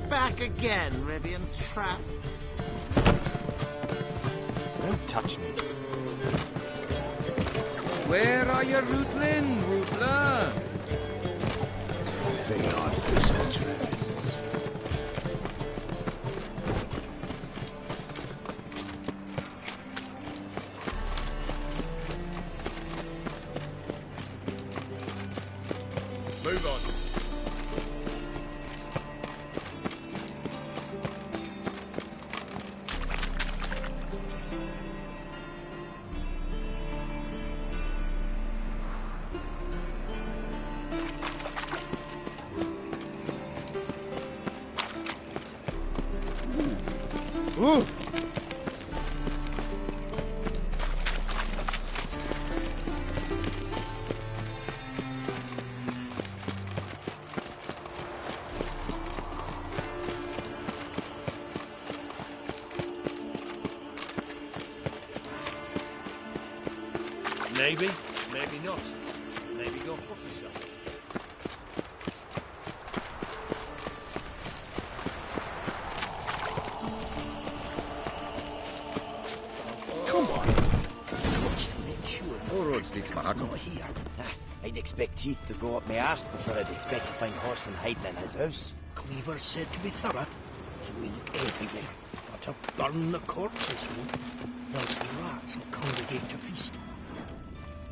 Back again, Rivian trap. Don't touch me. Where are you, Rootlin, Rootler? They are this much friends. Move on. Ooh. Maybe, maybe not. Maybe go fuck yourself. Come on. Watch to make sure All roads lead to it's Mahagam. not here. I'd expect teeth to go up my arse before I'd expect to find Horson hiding in his house. Cleaver said to be thorough, so we look everywhere. Not to burn the corpses, though. Else the rats will congregate to feast.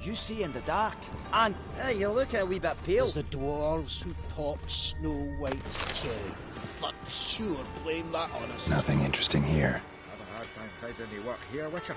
You see in the dark, and hey, you look a wee bit pale. It's the dwarves who popped Snow White's cherry. Fuck, sure, blame that on us. Nothing interesting here. Have a hard time finding any work here, Witcher.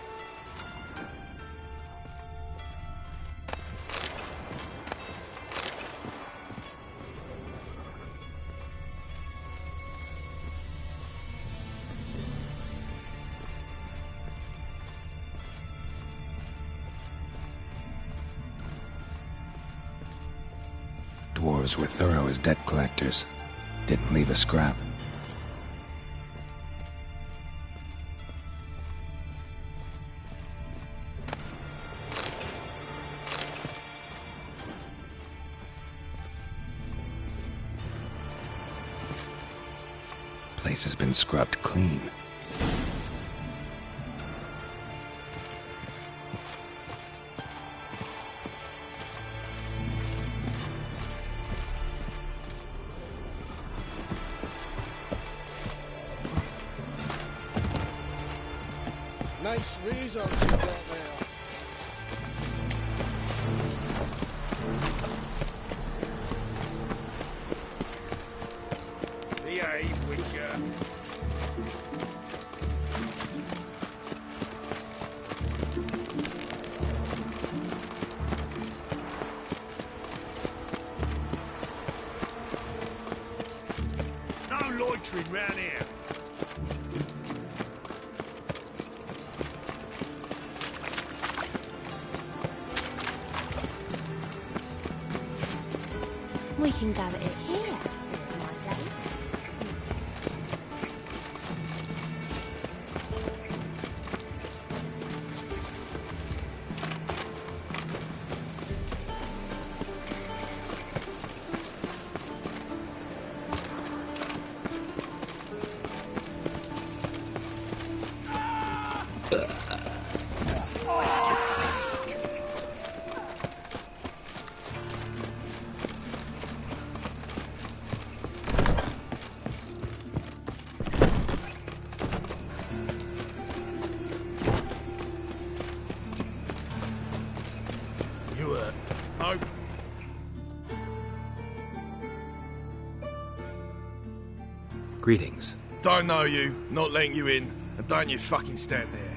Dwarves were thorough as debt collectors. Didn't leave a scrap. Place has been scrubbed clean. Nice reasons you got there. Behave, Witcher. No loitering round here. We can go at it here. to her. No. Greetings. Don't know you, not letting you in, and don't you fucking stand there.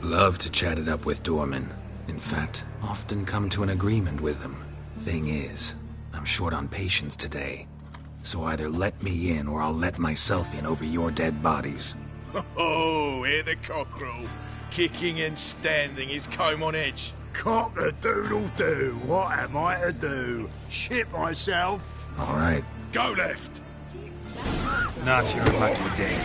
Love to chat it up with doormen. In fact, often come to an agreement with them. Thing is, I'm short on patience today. So either let me in or I'll let myself in over your dead bodies. Oh, hear the cockerel. Kicking and standing his comb on edge. Cock-a-doodle-doo, what am I to do? Shit myself? All right. Go left. Not your lucky day.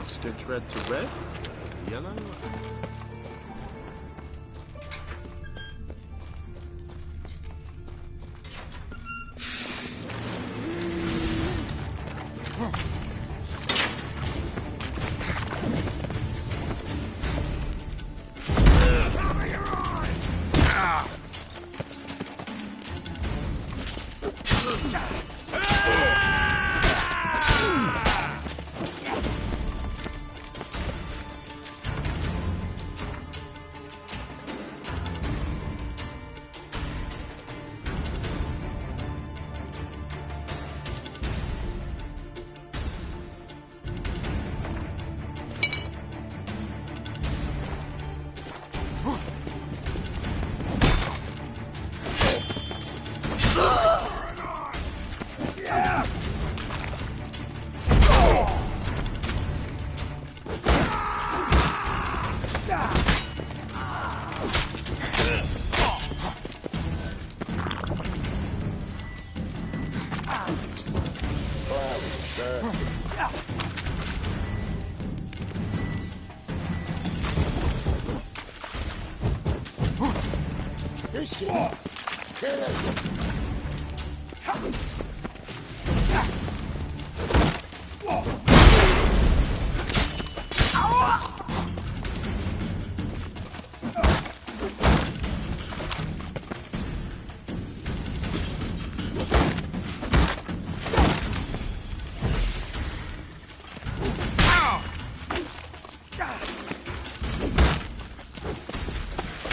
Stitch red to red, yellow.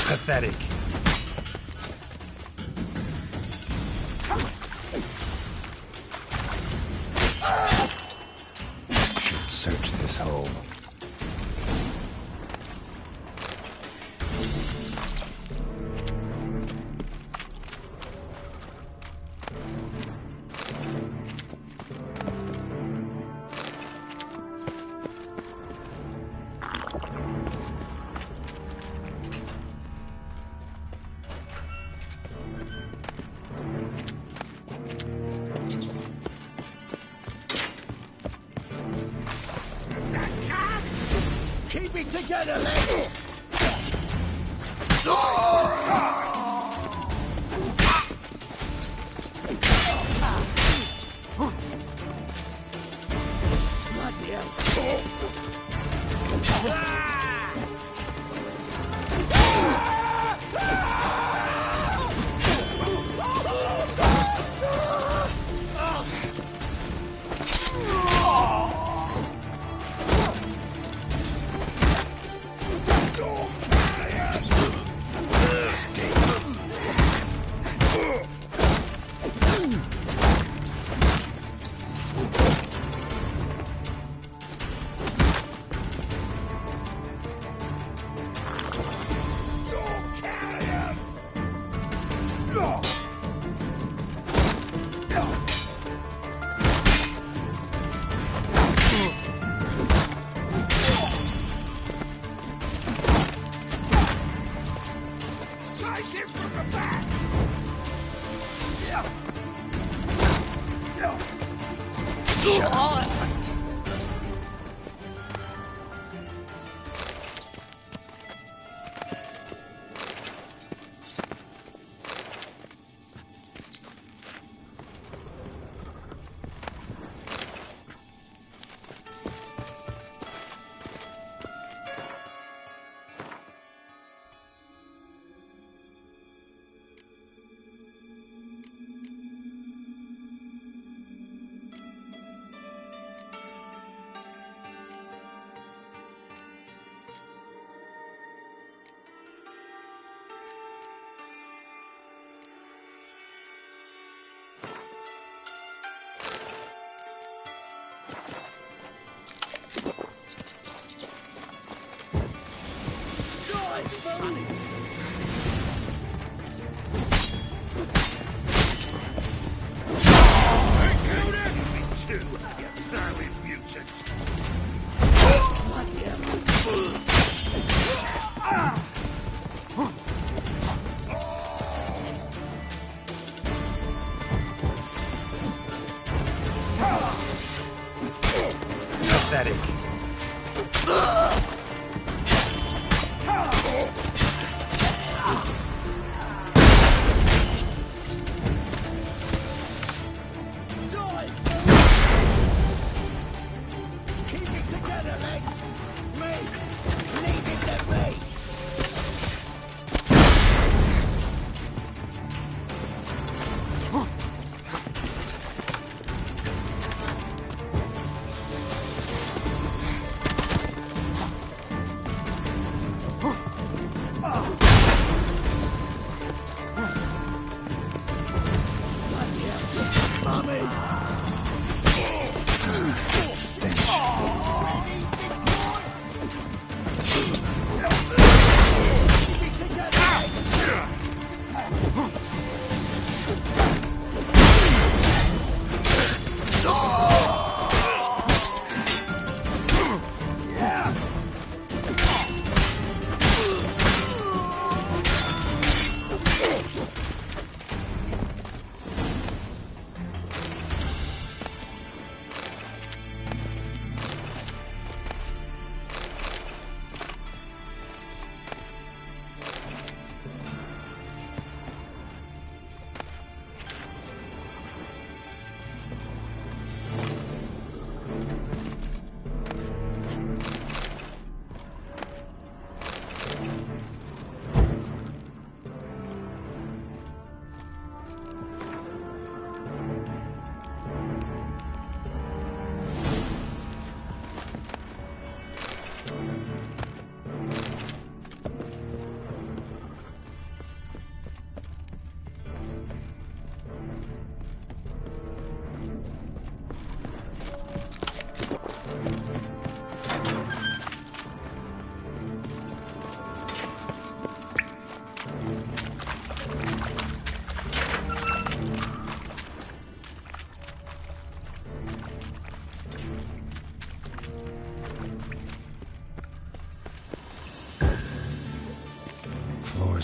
Pathetic. Should search this hole. Keep it together, lads! Bloody hell.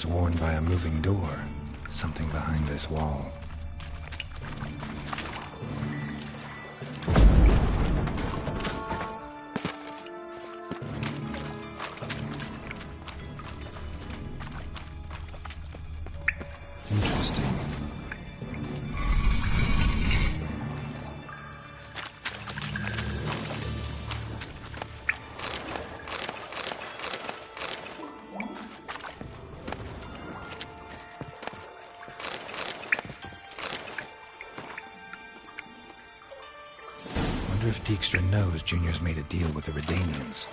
was worn by a moving door. Something behind this wall. Interesting. Wonder if Dijkstra knows Junior's made a deal with the Redanians.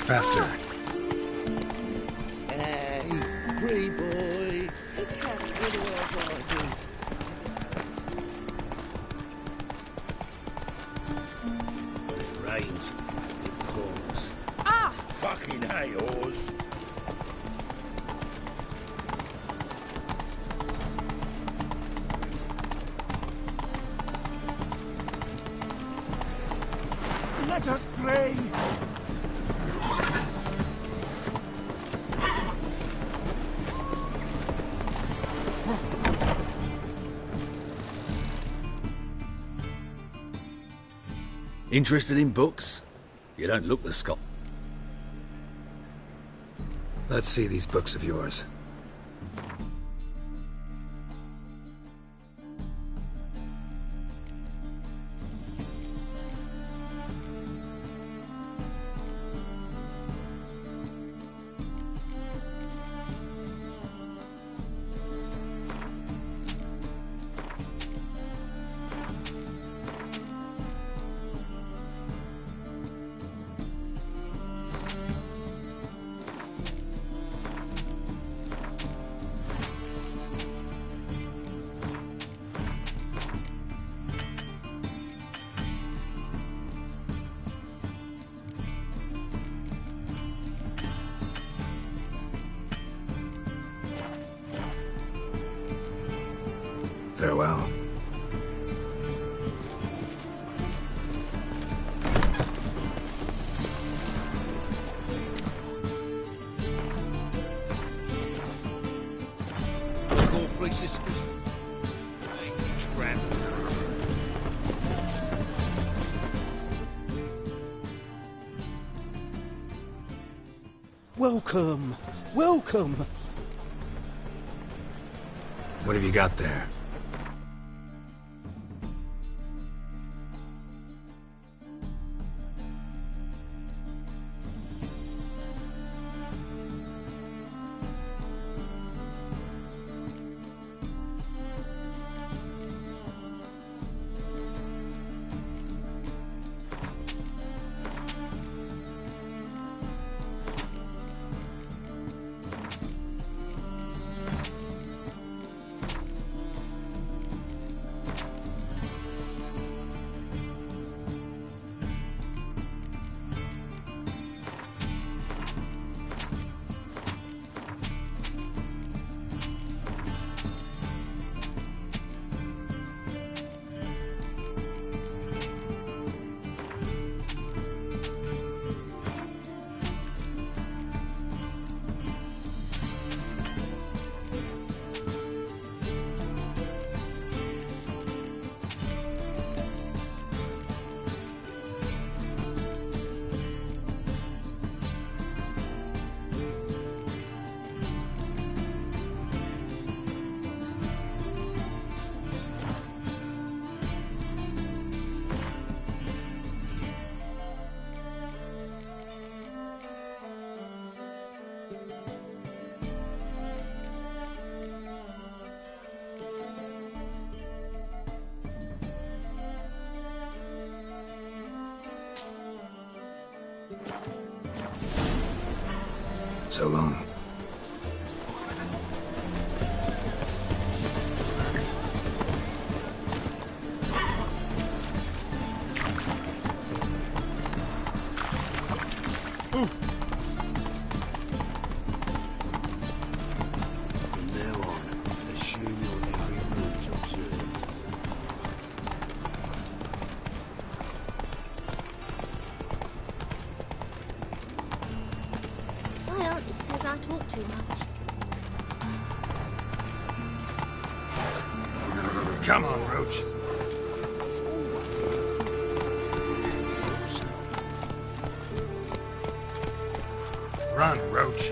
Faster. Hey, free boy. Take care of the little boy. It rains. It pours. Ah! Fucking hay, Oz. Let us pray. Interested in books? You don't look the Scot. Let's see these books of yours. Farewell. Call free suspicion. Trap. Welcome. Welcome. What have you got there? So long. From now on, assume your every move's observed. My auntie says I talk too much. Come on, Roach. Run, Roach.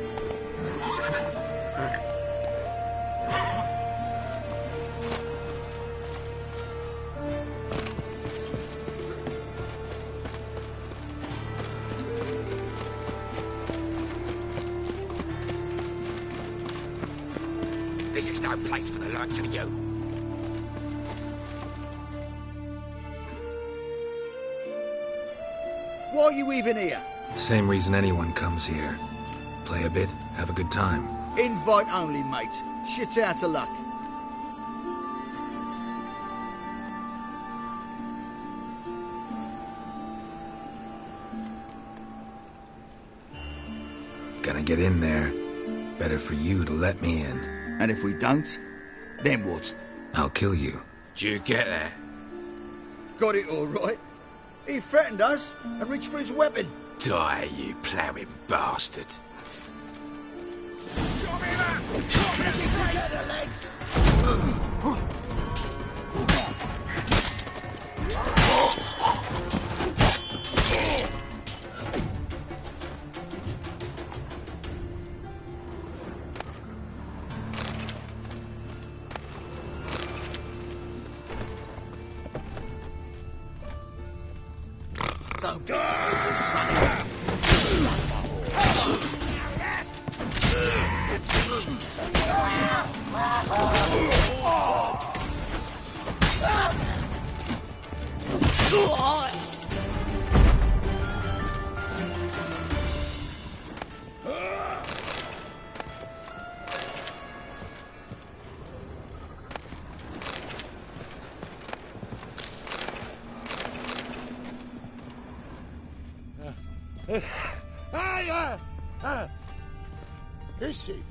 This is no place for the likes of you. Why are you even here? Same reason anyone comes here. Play a bit, have a good time. Invite only, mate. Shit out of luck. Gonna get in there. Better for you to let me in. And if we don't, then what? I'll kill you. Do you get that? Got it all right. He threatened us and reached for his weapon. Die, you ploughing bastard. Show me that! Get me together, lads! Don't be Is she?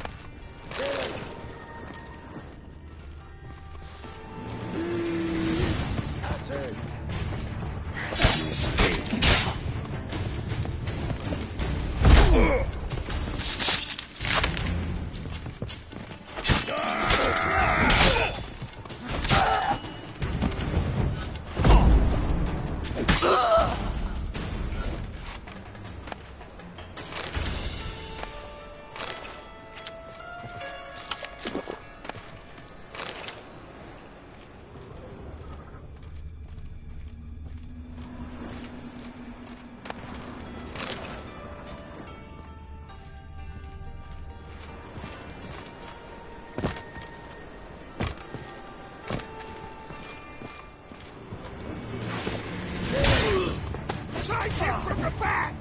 That's it. Take him from the back!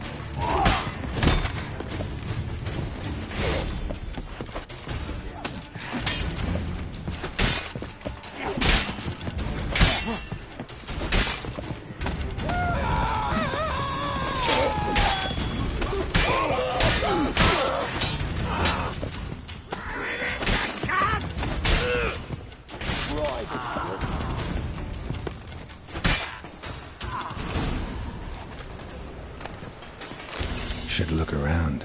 Should look around.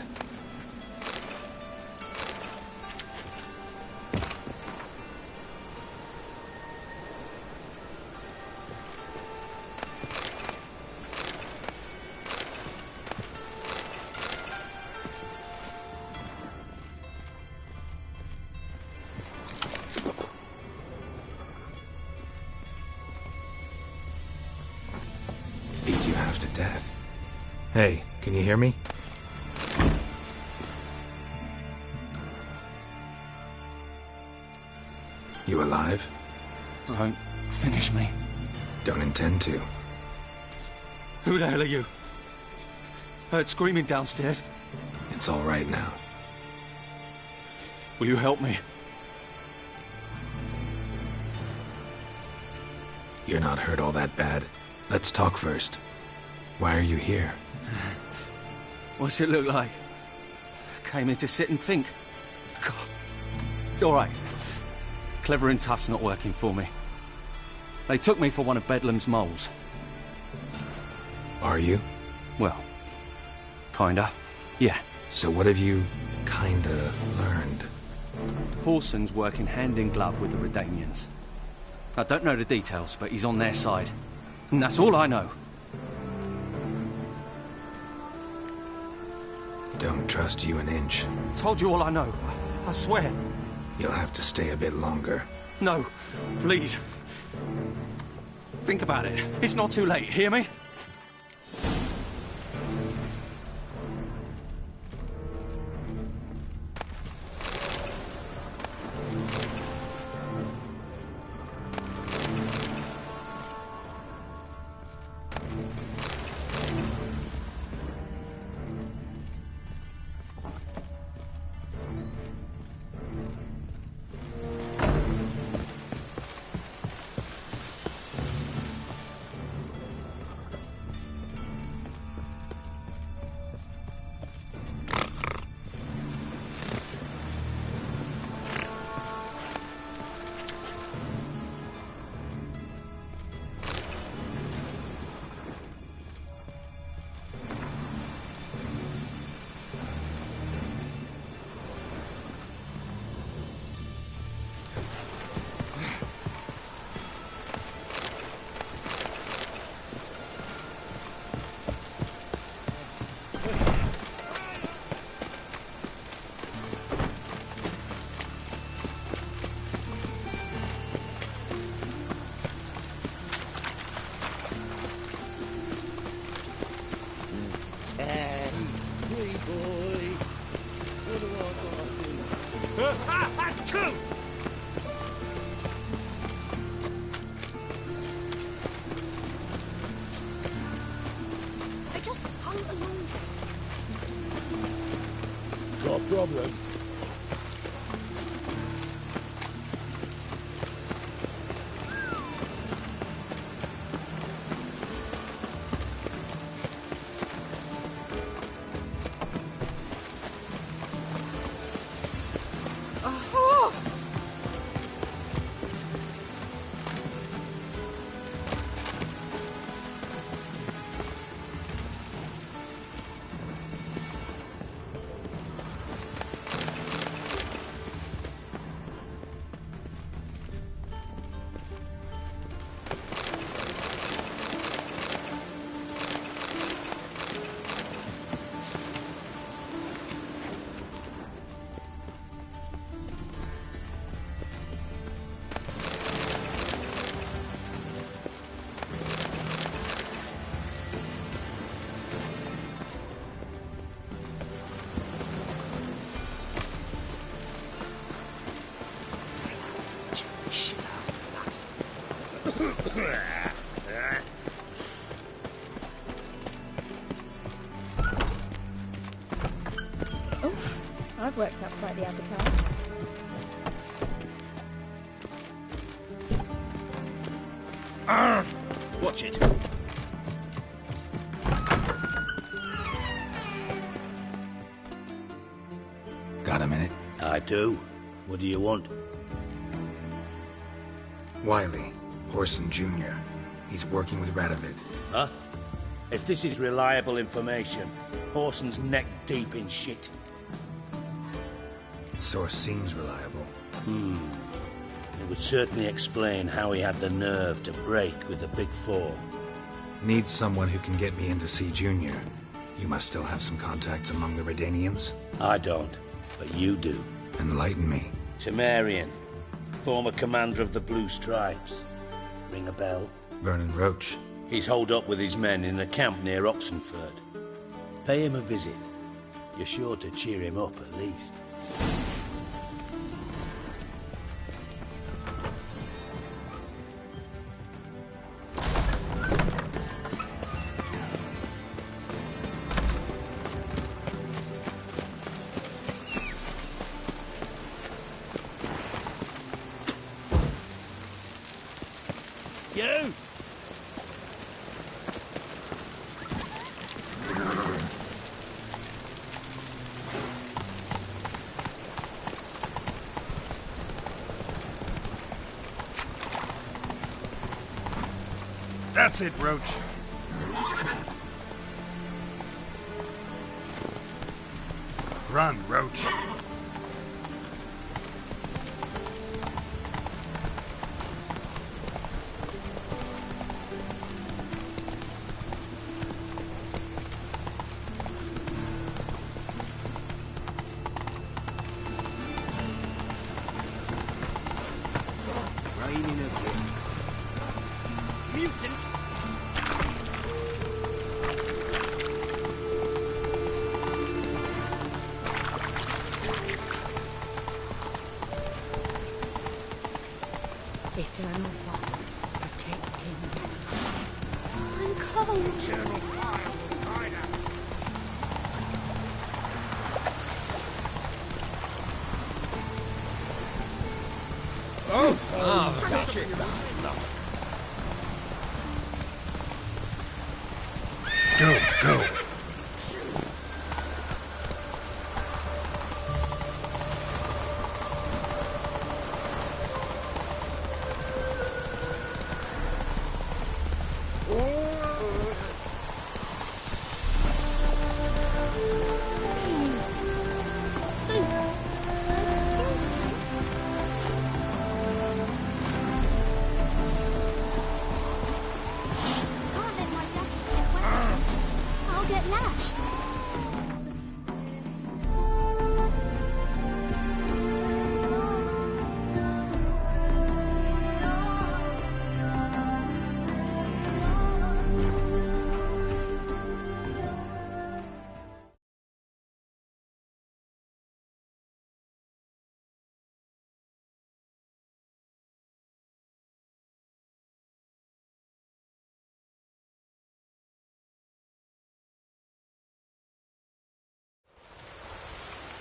Beat you half to death. Hey, can you hear me? You alive? Don't finish me. Don't intend to. Who the hell are you? Heard screaming downstairs. It's all right now. Will you help me? You're not hurt all that bad. Let's talk first. Why are you here? What's it look like? Came here to sit and think. God. All right. Clever and tough's not working for me. They took me for one of Bedlam's moles. Are you? Well, kinda. Yeah. So what have you kinda learned? Horson's working hand in glove with the Redanians. I don't know the details, but he's on their side. And that's all I know. Don't trust you an inch. Told you all I know. I swear. You'll have to stay a bit longer. No, please. Think about it. It's not too late, hear me? I just hung along. Got a problem? Worked up quite the appetite. Watch it. Got a minute? I do. What do you want? Wiley, Horson Jr. He's working with Radovid. Huh? If this is reliable information, Horson's neck deep in shit. Source seems reliable. It would certainly explain how he had the nerve to break with the Big Four. Need someone who can get me in to see Junior. You must still have some contacts among the Redanians? I don't, but you do. Enlighten me. Temerian, former commander of the Blue Stripes. Ring a bell? Vernon Roach. He's holed up with his men in a camp near Oxenford. Pay him a visit. You're sure to cheer him up at least. You! That's it, Roach. Run, Roach. Raining again. Mutant! Eternal fire, protect King. I'm cold. Eternal fire will guide us. That's it. Go. I'll get lashed.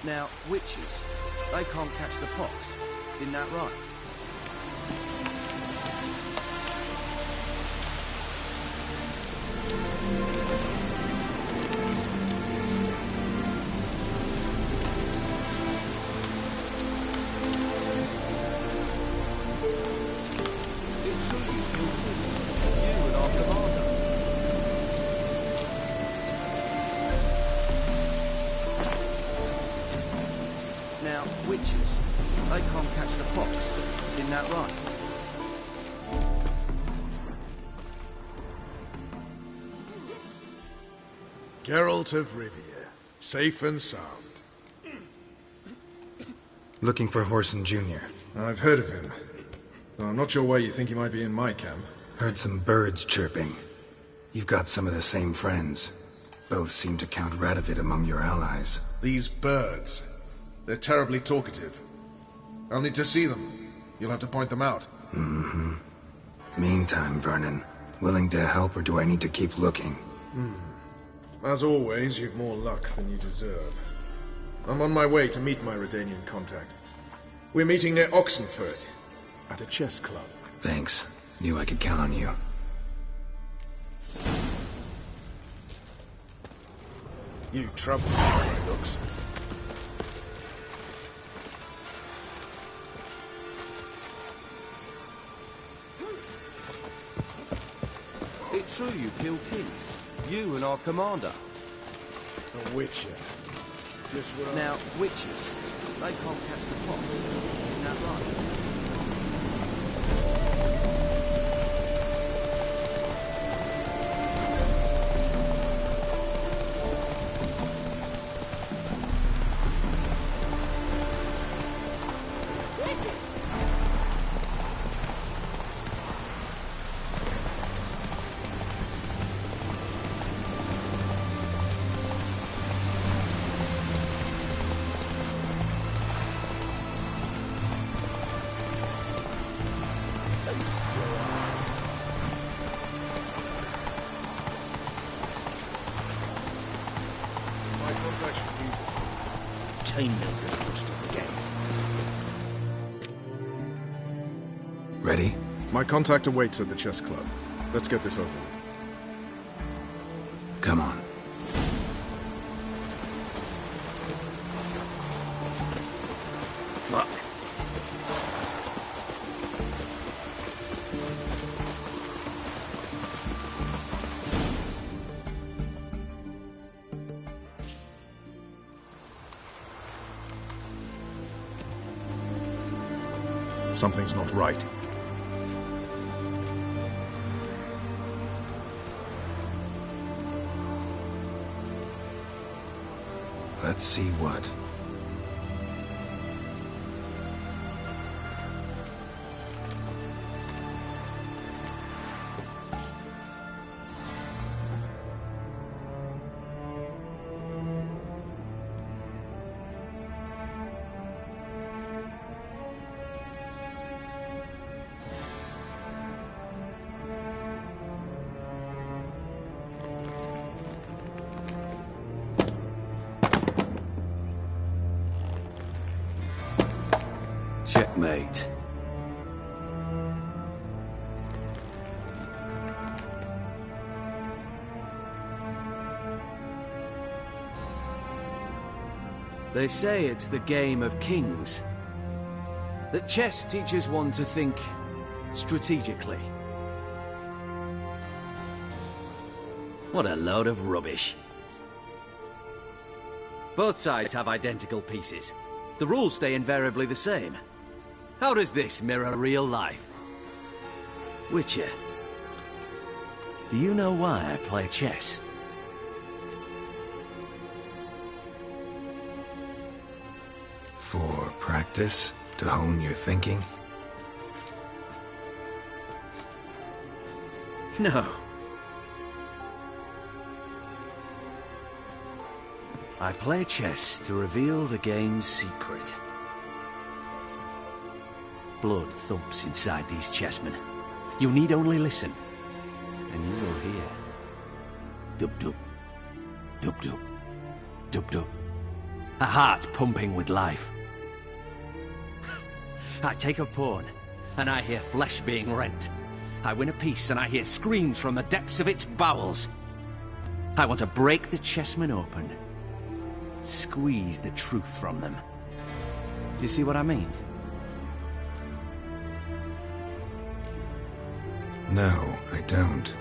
Now, witches, they can't catch the pox. Isn't that right? It's true you killed me. You and our commander. Now, witches, they can't catch the pox. Isn't that right? Geralt of Rivia, safe and sound. Looking for Horson Jr. I've heard of him. Though I'm not sure why you think he might be in my camp. Heard some birds chirping. You've got some of the same friends. Both seem to count Radovid among your allies. These birds. They're terribly talkative. I'll need to see them. You'll have to point them out. Mm-hmm. Meantime, Vernon, willing to help or do I need to keep looking? As always, you've more luck than you deserve. I'm on my way to meet my Redanian contact. We're meeting near Oxenford, at a chess club. Thanks. Knew I could count on you. You trouble me, by my looks. It's true you killed kings. You and our commander. A witcher. Just what Now, witches, they can't catch the fox. Isn't that right? Chainmail's gonna bust up again. Ready? My contact awaits at the chess club. Let's get this over with. Come on. Fuck. Something's not right. Let's see what. Checkmate. They say it's the game of kings. That chess teaches one to think strategically. What a load of rubbish. Both sides have identical pieces. The rules stay invariably the same. How does this mirror real life? Witcher, do you know why I play chess? For practice? To hone your thinking? No. I play chess to reveal the game's secret. Blood thumps inside these chessmen. You need only listen, and you will hear. Dub-dub, dub-dub, dub-dub. A heart pumping with life. I take a pawn, and I hear flesh being rent. I win a piece, and I hear screams from the depths of its bowels. I want to break the chessmen open. Squeeze the truth from them. You see what I mean? No, I don't.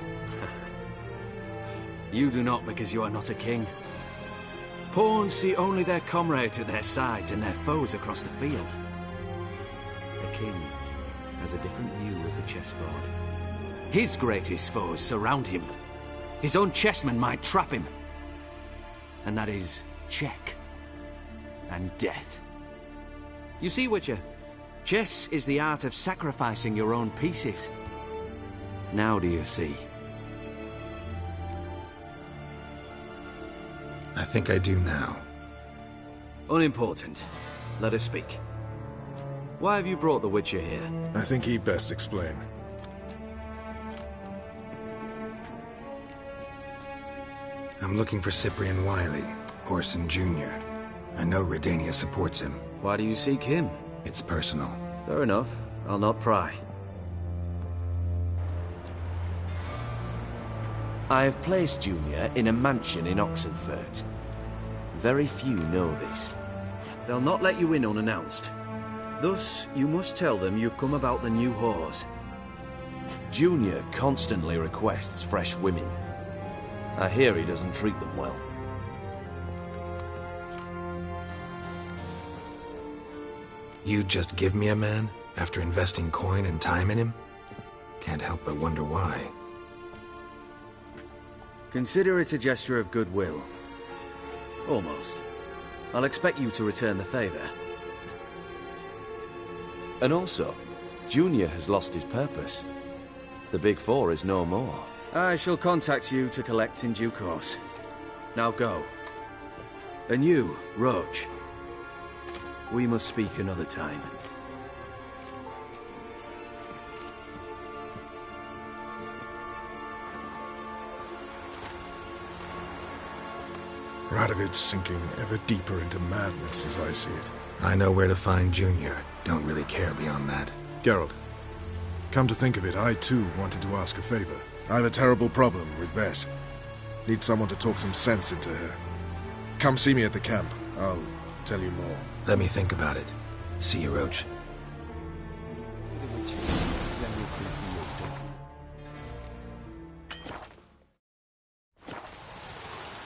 You do not because you are not a king. Pawns see only their comrades at their sides and their foes across the field. A king has a different view of the chessboard. His greatest foes surround him. His own chessmen might trap him. And that is check and death. You see, Witcher, chess is the art of sacrificing your own pieces. Now do you see? I think I do now. Unimportant. Let us speak. Why have you brought the Witcher here? I think he'd best explain. I'm looking for Cyprian Wiley, Orson Jr. I know Redania supports him. Why do you seek him? It's personal. Fair enough. I'll not pry. I have placed Junior in a mansion in Oxenfurt. Very few know this. They'll not let you in unannounced. Thus, you must tell them you've come about the new whores. Junior constantly requests fresh women. I hear he doesn't treat them well. You'd just give me a man after investing coin and time in him? Can't help but wonder why. Consider it a gesture of goodwill. Almost. I'll expect you to return the favor. And also, Junior has lost his purpose. The Big Four is no more. I shall contact you to collect in due course. Now go. And you, Roach. We must speak another time. Radovid's sinking ever deeper into madness as I see it. I know where to find Junior. Don't really care beyond that. Geralt, come to think of it, I too wanted to ask a favor. I have a terrible problem with Vess. Need someone to talk some sense into her. Come see me at the camp. I'll tell you more. Let me think about it. See you, Roach.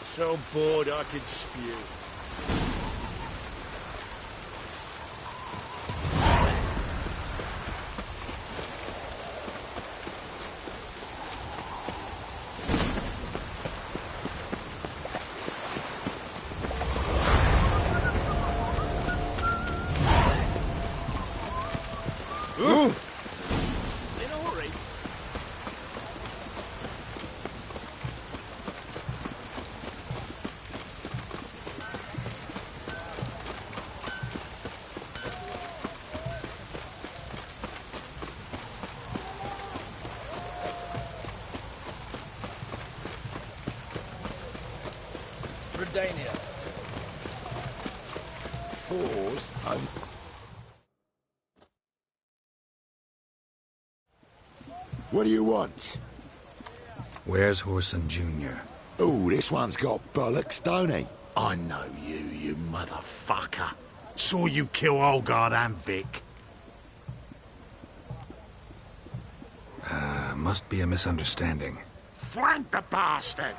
So bored I could spew. Redania. Pause. What do you want? Where's Whoreson Jr.? Oh, this one's got bollocks, don't he? I know you, you motherfucker. Saw you kill Olgard and Vic. Must be a misunderstanding. Flank the bastard!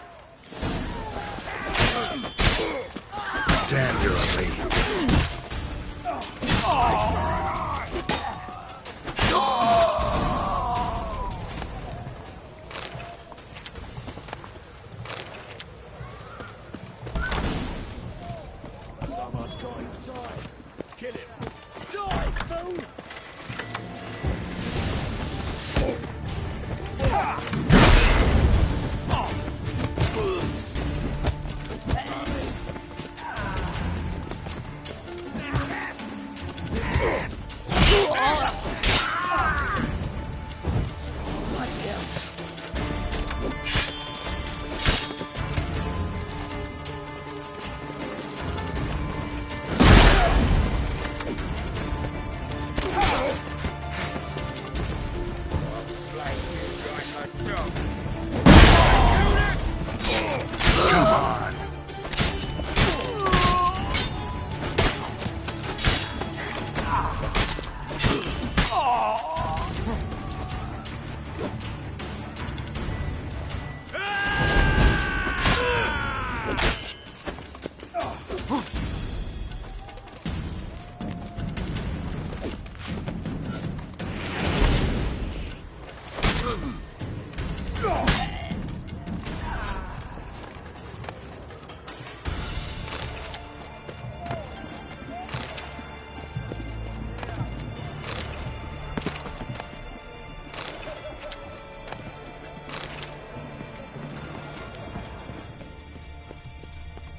Damn, you're ugly. Someone's got inside. Kill him. Die, fool!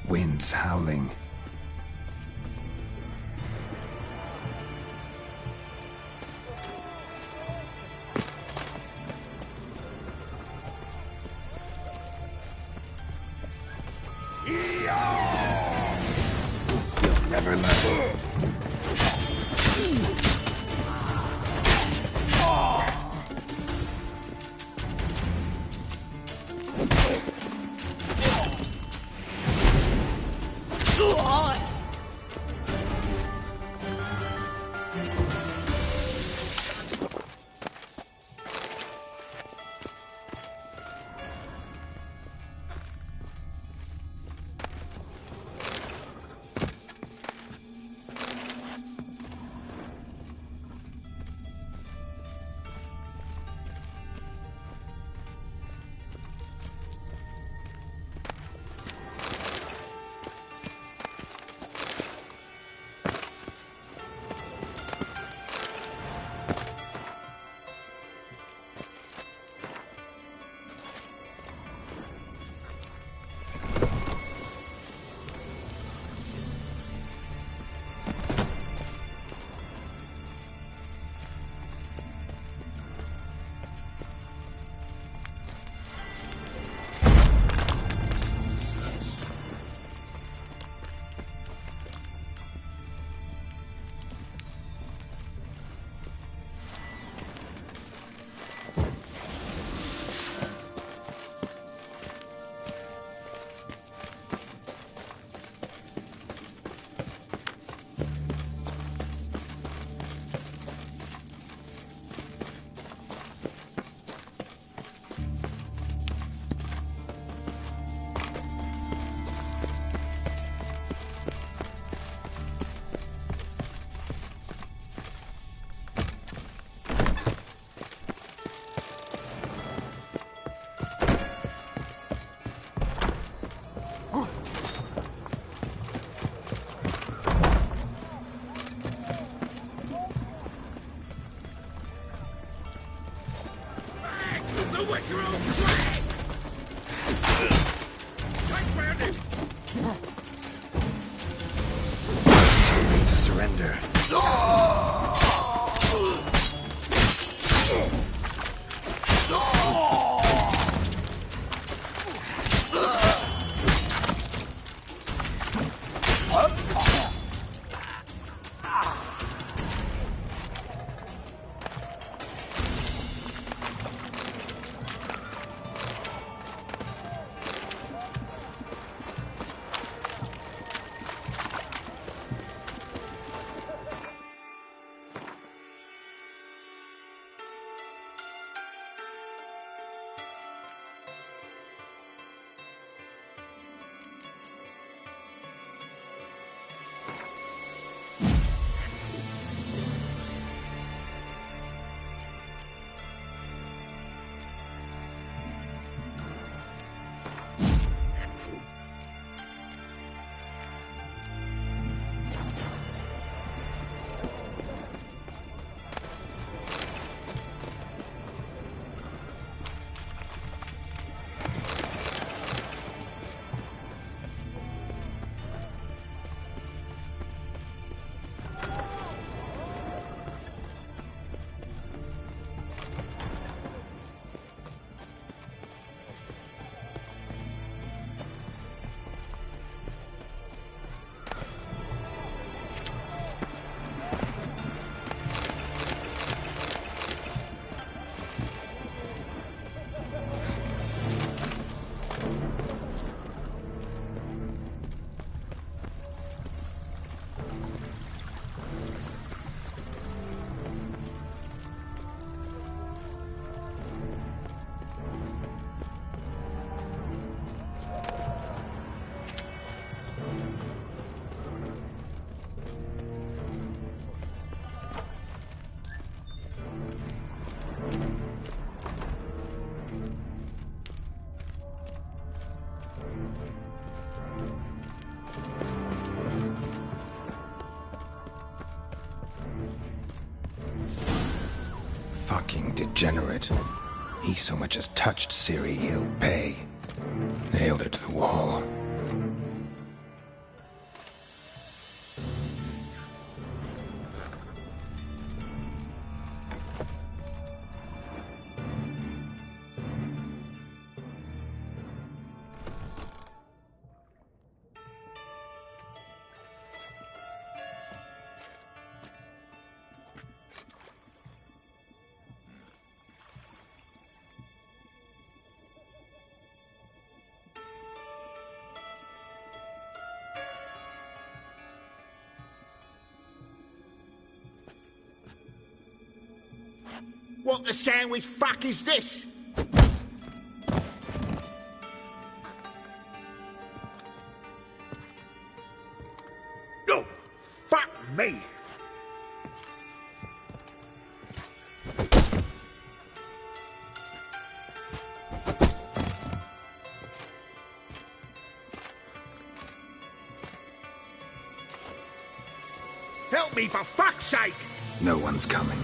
Winds howling. never learn. To surrender. Fucking degenerate. He so much as touched Ciri, he'll pay. Nailed her to the wall. What the sandwich fuck is this? No, fuck me. Help me, for fuck's sake! No one's coming.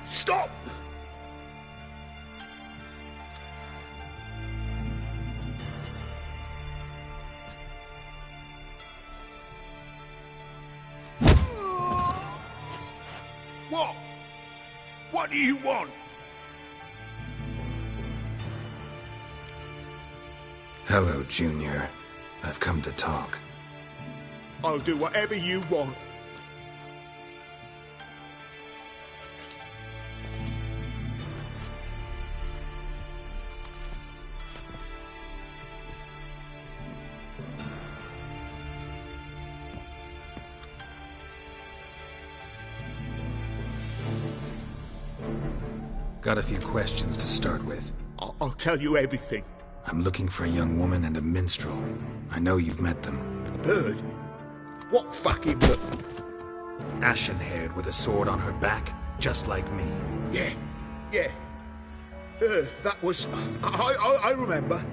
Stop! What? What do you want? Hello, Junior. I've come to talk. I'll do whatever you want. Got a few questions to start with. I'll tell you everything. I'm looking for a young woman and a minstrel. I know you've met them. A bird? What fucking bird? Ashen-haired with a sword on her back, just like me. Yeah. That was... I remember.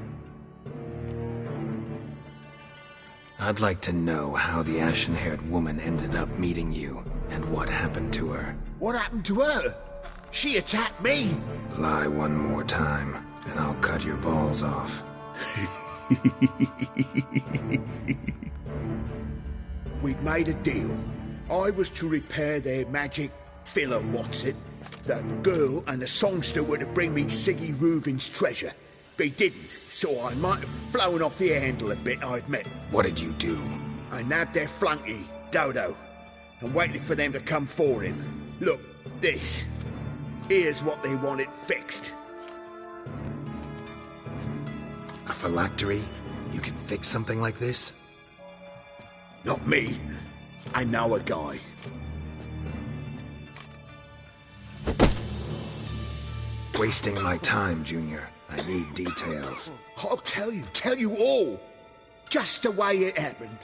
I'd like to know how the ashen-haired woman ended up meeting you, and what happened to her. What happened to her? She attacked me. Lie one more time, and I'll cut your balls off. We'd made a deal. I was to repair their magic filler, The girl and the songster were to bring me Siggy Reuven's treasure. They didn't, so I might have flown off the handle a bit, I admit. What did you do? I nabbed their flunky, Dodo, and waited for them to come for him. Look, this. Here's what they wanted fixed. A phylactery? You can fix something like this? Not me. I know a guy. Wasting my time, Junior. I need details. I'll tell you all. Just the way it happened.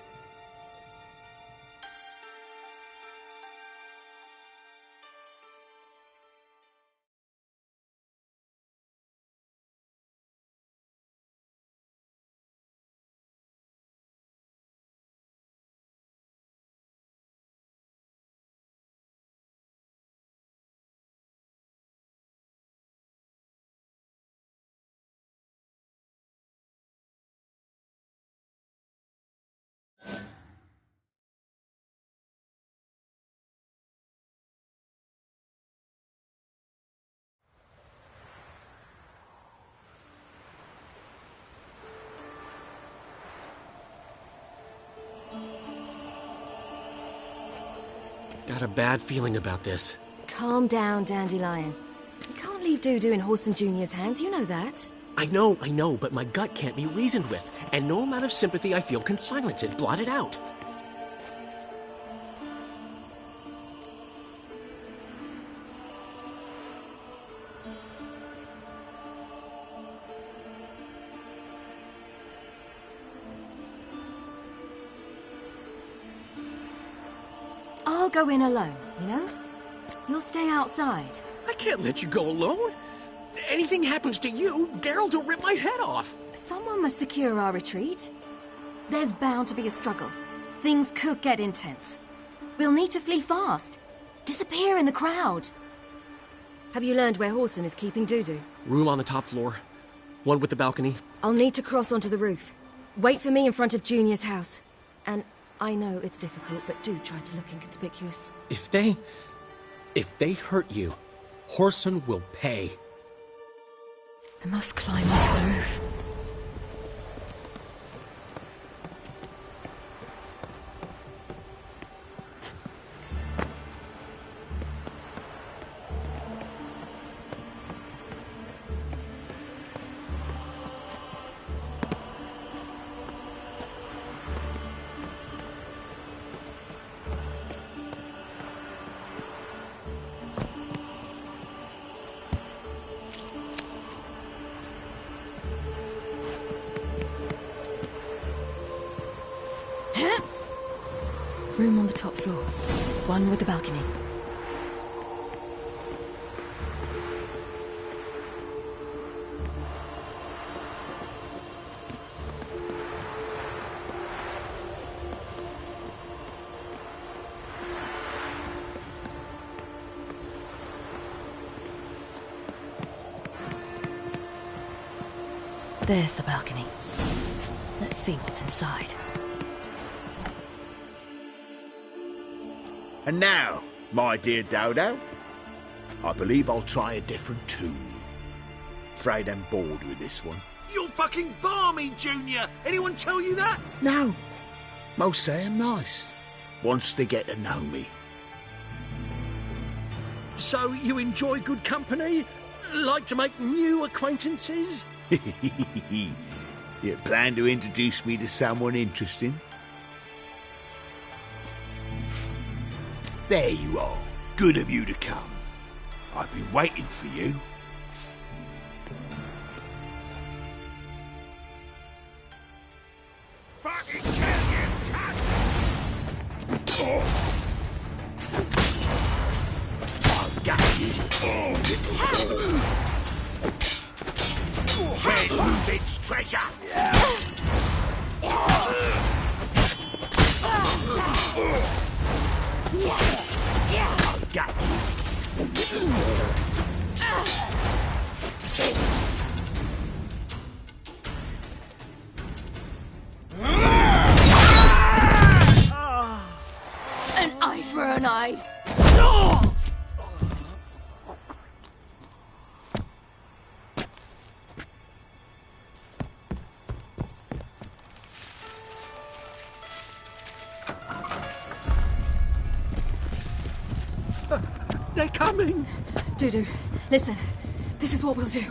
Got a bad feeling about this. Calm down, Dandelion. You can't leave Dudu in Horson Jr.'s hands, you know that. I know, but my gut can't be reasoned with, and no amount of sympathy I feel can silence it, blot it out. I'll go in alone, you know? You'll stay outside. I can't let you go alone. Anything happens to you, Geralt will rip my head off. Someone must secure our retreat. There's bound to be a struggle. Things could get intense. We'll need to flee fast. Disappear in the crowd. Have you learned where Horson is keeping Dudu? Room on the top floor. One with the balcony. I'll need to cross onto the roof. Wait for me in front of Junior's house. And I know it's difficult, but do try to look inconspicuous. If they hurt you, Horson will pay. I must climb onto the roof. Room on the top floor. One with the balcony. There's the balcony. Let's see what's inside. And now, my dear Dodo, I believe I'll try a different tune. Afraid I'm bored with this one. You're fucking balmy, Junior! Anyone tell you that? No. Most say I'm nice. Once they get to know me. So you enjoy good company? Like to make new acquaintances? You plan to introduce me to someone interesting? There you are. Good of you to come. I've been waiting for you. Fucking kill you, cunt! I've got you. Where's Reuben's treasure? I've got you. An eye for an eye. They're coming! Dudu, listen. This is what we'll do.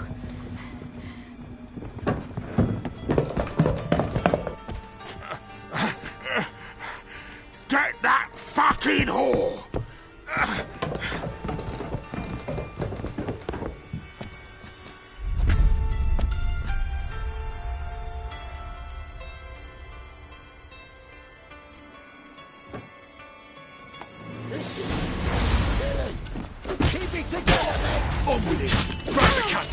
Get that fucking whore! Keep it together, mates! On with it! Grab the cut!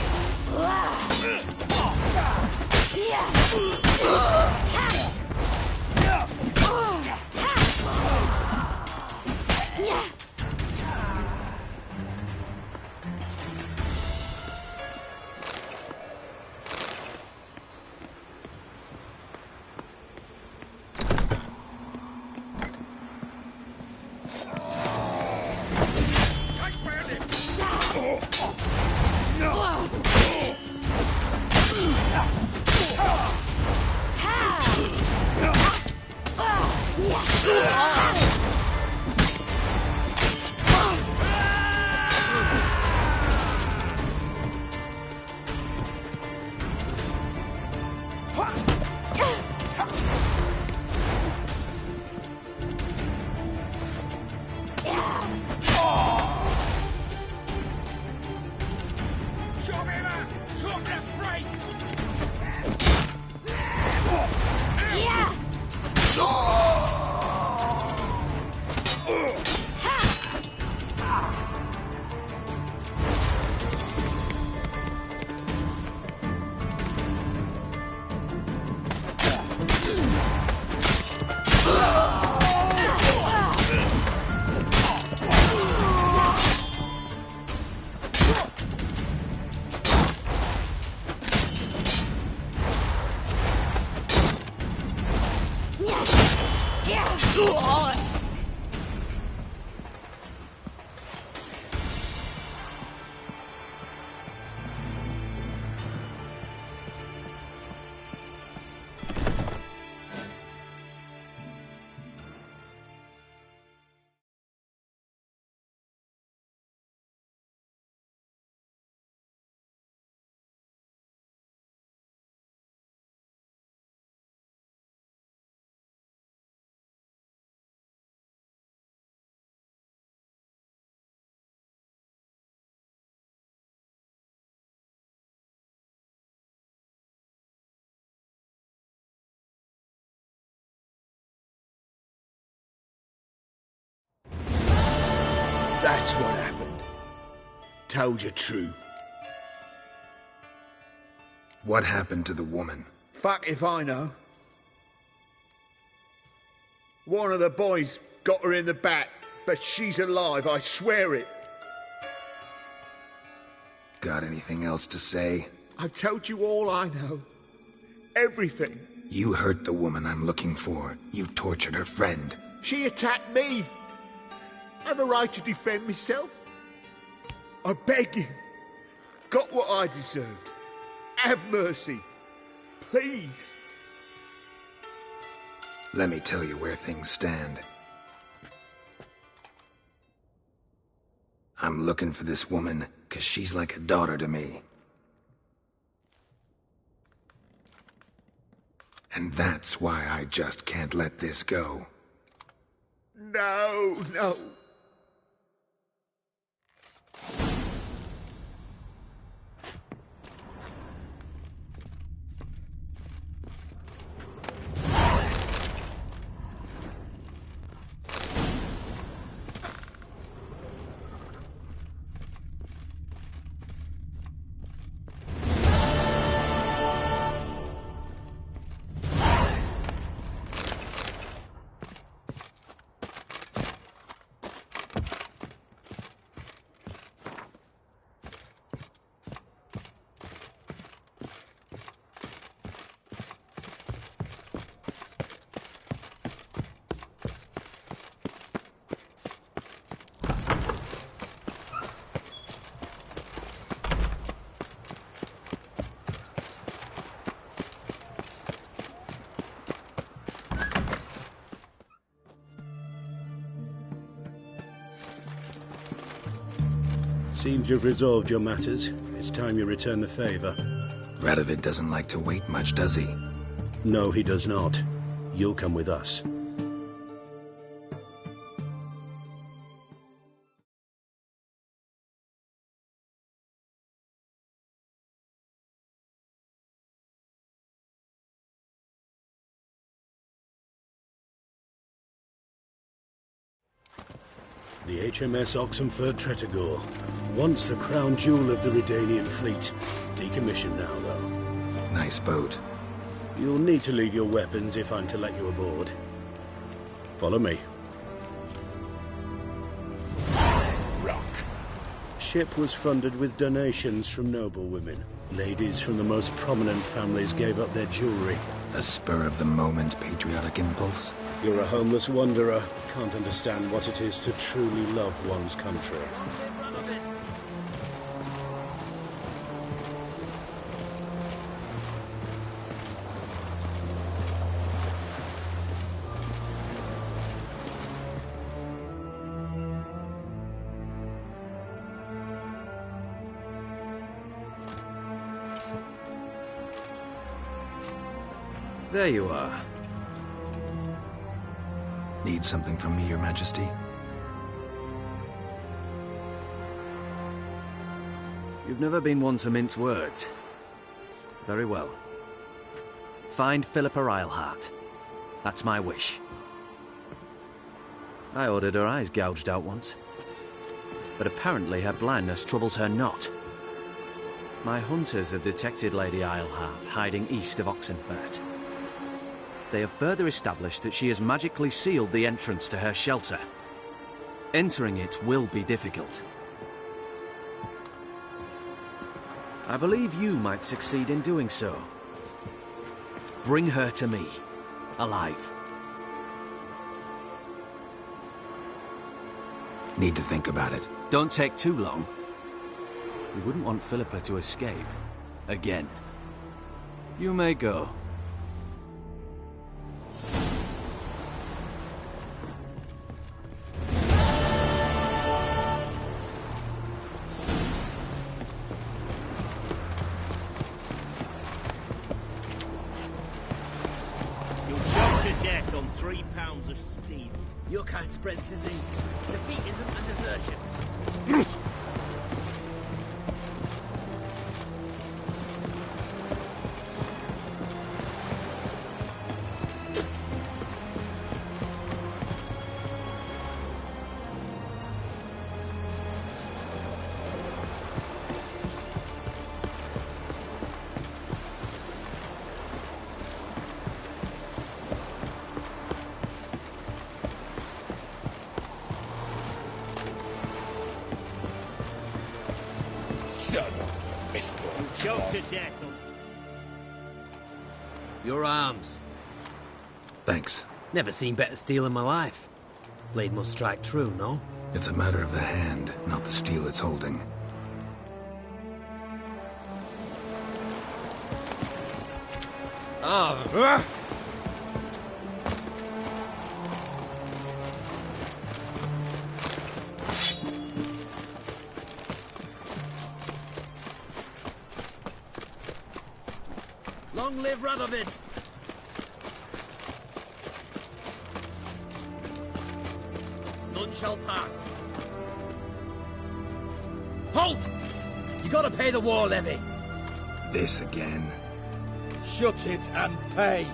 That's what happened. Told you true. What happened to the woman? Fuck if I know. One of the boys got her in the back, but she's alive, I swear it. Got anything else to say? I've told you all I know. Everything. You hurt the woman I'm looking for. You tortured her friend. She attacked me. I have a right to defend myself. I beg you. Got what I deserved. Have mercy. Please. Let me tell you where things stand. I'm looking for this woman, 'cause she's like a daughter to me. And that's why I just can't let this go. No, no. Seems you've resolved your matters. It's time you return the favor. Radovid doesn't like to wait much, does he? No, he does not. You'll come with us. The HMS Oxenford Tretogor, once the crown jewel of the Redanian fleet. Decommissioned now, though. Nice boat. You'll need to leave your weapons if I'm to let you aboard. Follow me. Rock. Ship was funded with donations from noble women. Ladies from the most prominent families gave up their jewelry. A spur-of-the-moment patriotic impulse? You're a homeless wanderer. Can't understand what it is to truly love one's country. There you are. Need something from me, Your Majesty? You've never been one to mince words. Very well. Find Philippa Eilhart. That's my wish. I ordered her eyes gouged out once. But apparently her blindness troubles her not. My hunters have detected Lady Eilhart hiding east of Oxenfurt. They have further established that she has magically sealed the entrance to her shelter. Entering it will be difficult. I believe you might succeed in doing so. Bring her to me, alive. Need to think about it. Don't take too long. We wouldn't want Philippa to escape. Again. You may go. On 3 pounds of steel. Your kind spreads disease. Defeat isn't a desertion. Son of a misborn. Choked to death. Your arms. Thanks. Never seen better steel in my life. Blade must strike true, no? It's a matter of the hand, not the steel it's holding. Oh. Long live Radovid! None shall pass. Halt! You gotta pay the war levy. This again? Shut it and pay.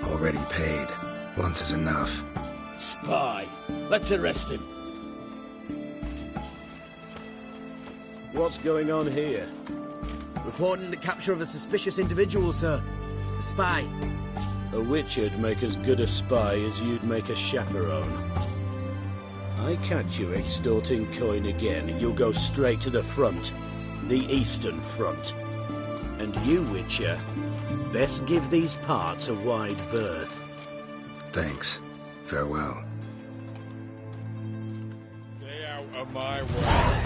Already paid. Once is enough. Spy. Let's arrest him. What's going on here? Reporting the capture of a suspicious individual, sir. A spy. A witcher'd make as good a spy as you'd make a chaperone. I catch you extorting coin again, you'll go straight to the front. The Eastern Front. And you, Witcher, best give these parts a wide berth. Thanks. Farewell. Stay out of my way.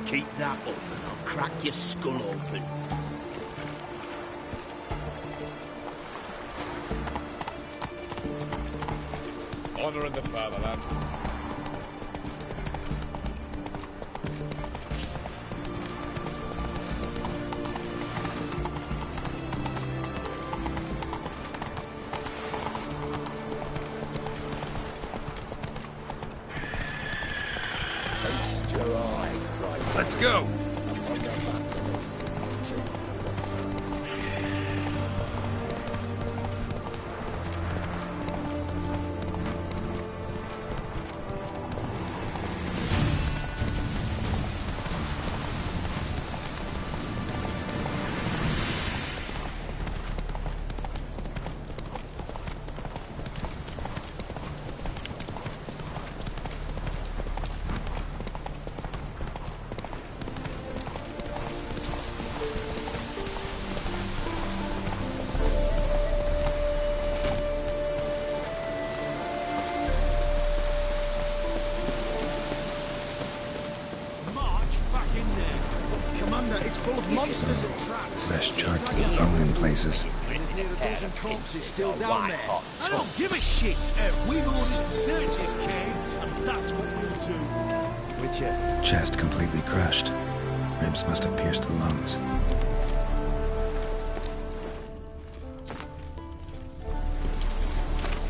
Keep that up and I'll crack your skull open. Honor in the fatherland. Feast your eyes, right? Let's go! It's full of monsters and traps. Fresh charred to the bone in places. Near a dozen corpses still down there. I don't give a shit. We've orders to search this cave, and that's what we'll do. Witcher. Chest completely crushed. Ribs must have pierced the lungs.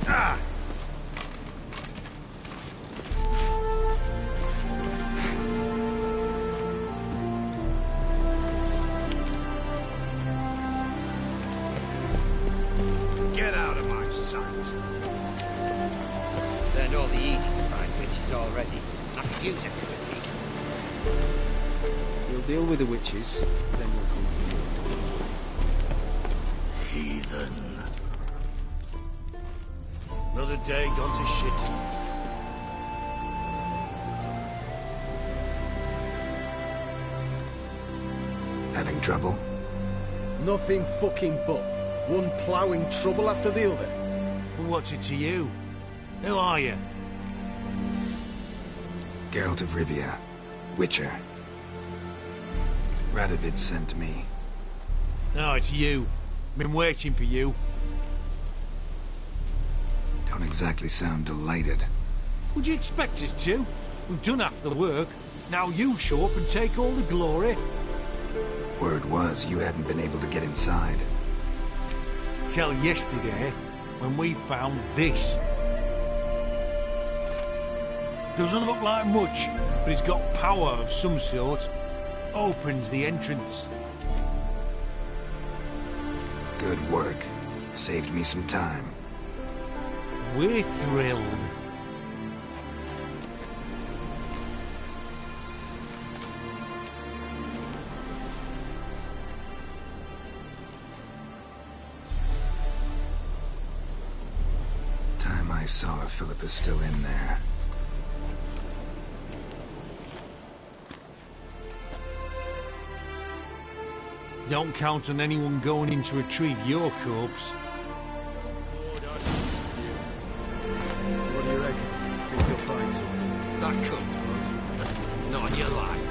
Ah! Get out of my sight. Learned all the easy-to-find witches already. I could use it quickly. We'll deal with the witches, then we'll come for you. Heathen. Another day gone to shit. Having trouble? Nothing fucking but. One ploughing trouble after the other. Well, what's it to you? Who are you? Geralt of Rivia. Witcher. Radovid sent me. No, it's you. Been waiting for you. Don't exactly sound delighted. Would you expect us to? We've done half the work. Now you show up and take all the glory. Word was you hadn't been able to get inside. Till yesterday, when we found this. Doesn't look like much, but it's got power of some sort. Opens the entrance. Good work. Saved me some time. We're thrilled. I saw if Philip is still in there. Don't count on anyone going in to retrieve your corpse. What do you reckon? Think you'll find something? Not comfortable. Not in your life.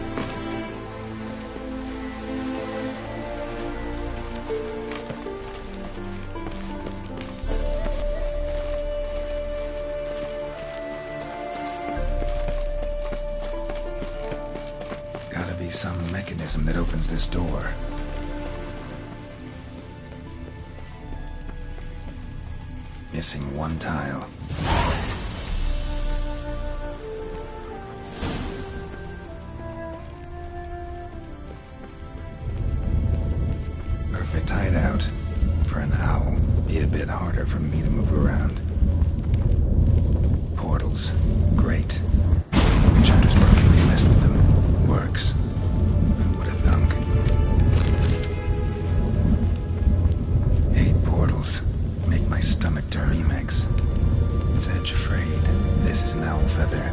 Gotta be some mechanism that opens this door. Missing one tile. Perfect hideout. For an owl. Be a bit harder for me to move around. Portals. Great. Witch hunters probably messed with them. Works. Who would have thunk? 8 portals. Make my stomach turn. Emacs. It's edge frayed. This is an owl feather.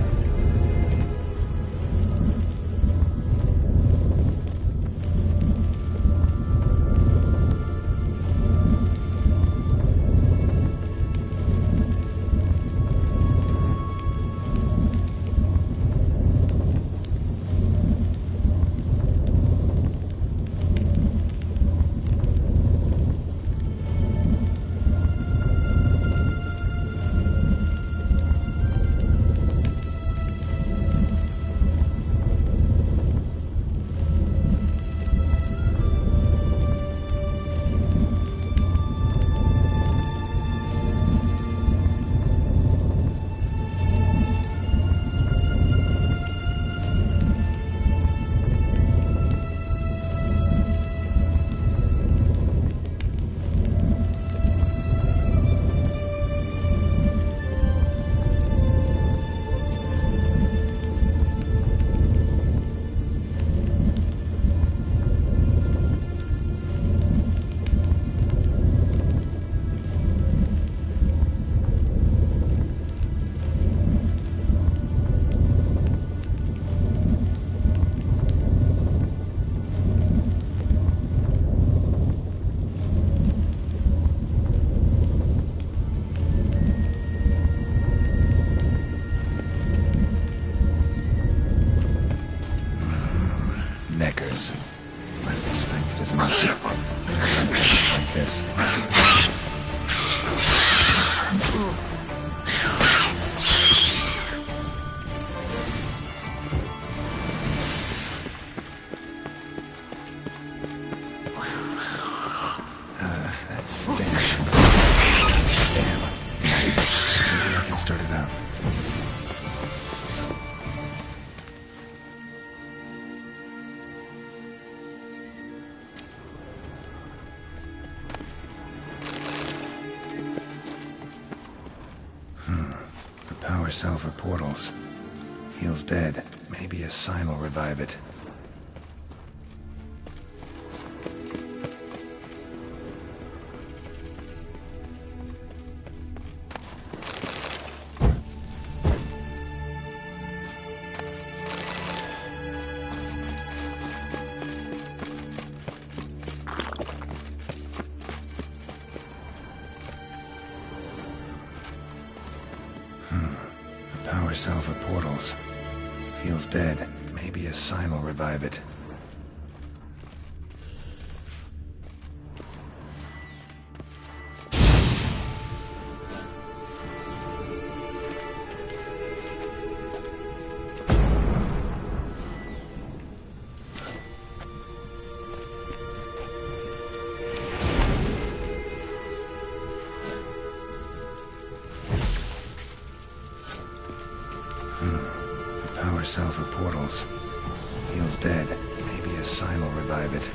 Neckers. Might have expected as much. Like this. That stinks. Damn. Maybe I can start it out. Power cell for portals. Feels dead. Maybe a sign will revive it. Power cell for portals. Feels dead. Maybe a sign will revive it. Power cell for portals. Feels dead. Maybe a sign will revive it.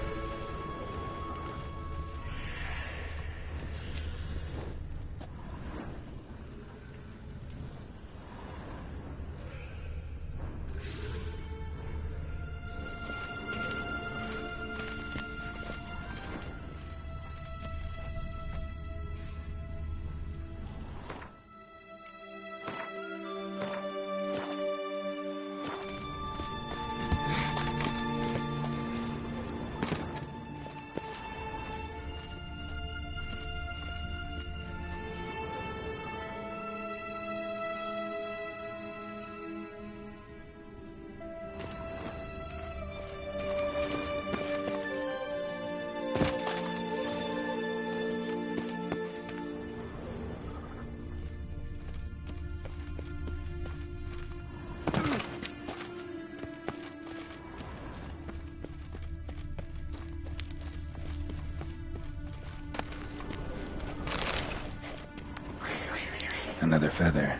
another feather.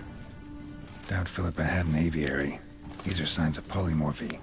Doubt Philippa had an aviary. These are signs of polymorphy.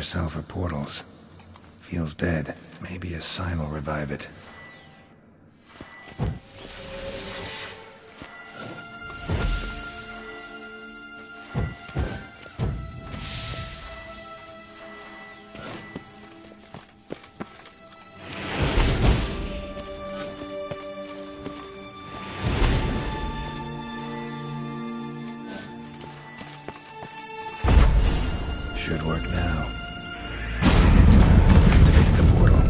poor cell for portals. Feels dead. Maybe a sign will revive it. Should work now. Activated the portal.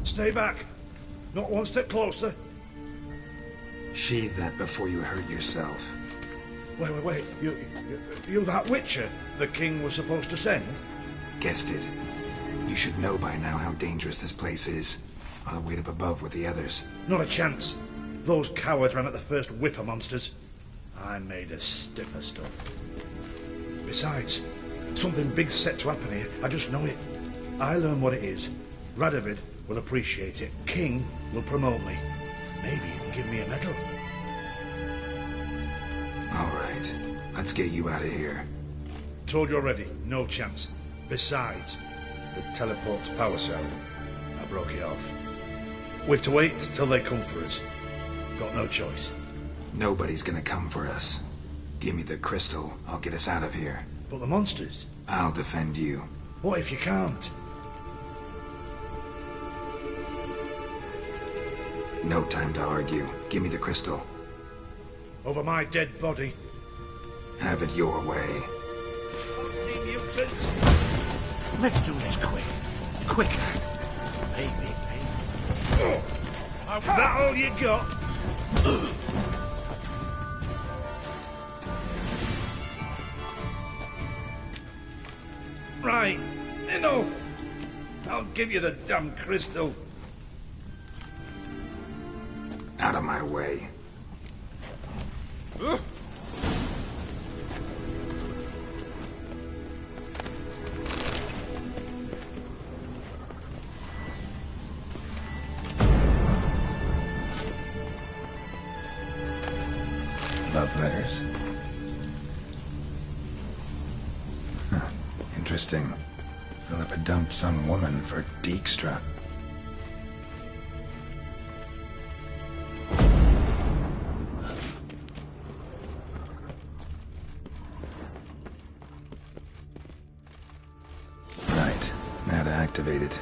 Stay back. Not one step closer. Sheathe that before you hurt yourself. Wait. You that Witcher the king was supposed to send? Guessed it. You should know by now how dangerous this place is. I'll wait up above with the others. Not a chance. Those cowards ran at the first whiff of monsters. I'm made of stiffer stuff. Besides, something big's set to happen here. I just know it. I learn what it is. Radovid will appreciate it. King will promote me. Maybe even give me a medal. All right. Let's get you out of here. Told you already. No chance. Besides, the teleport's power cell. I broke it off. We've to wait till they come for us. Got no choice. Nobody's gonna come for us. Give me the crystal. I'll get us out of here. But the monsters? I'll defend you. What if you can't? No time to argue. Give me the crystal. Over my dead body. Have it your way. Let's do this quick. Quicker. Maybe. Is that all you got? Right. Enough. I'll give you the damn crystal. Out of my way. Love letters. Huh. Interesting. Philippa dumped some woman for Dijkstra. Right. Now to activate it.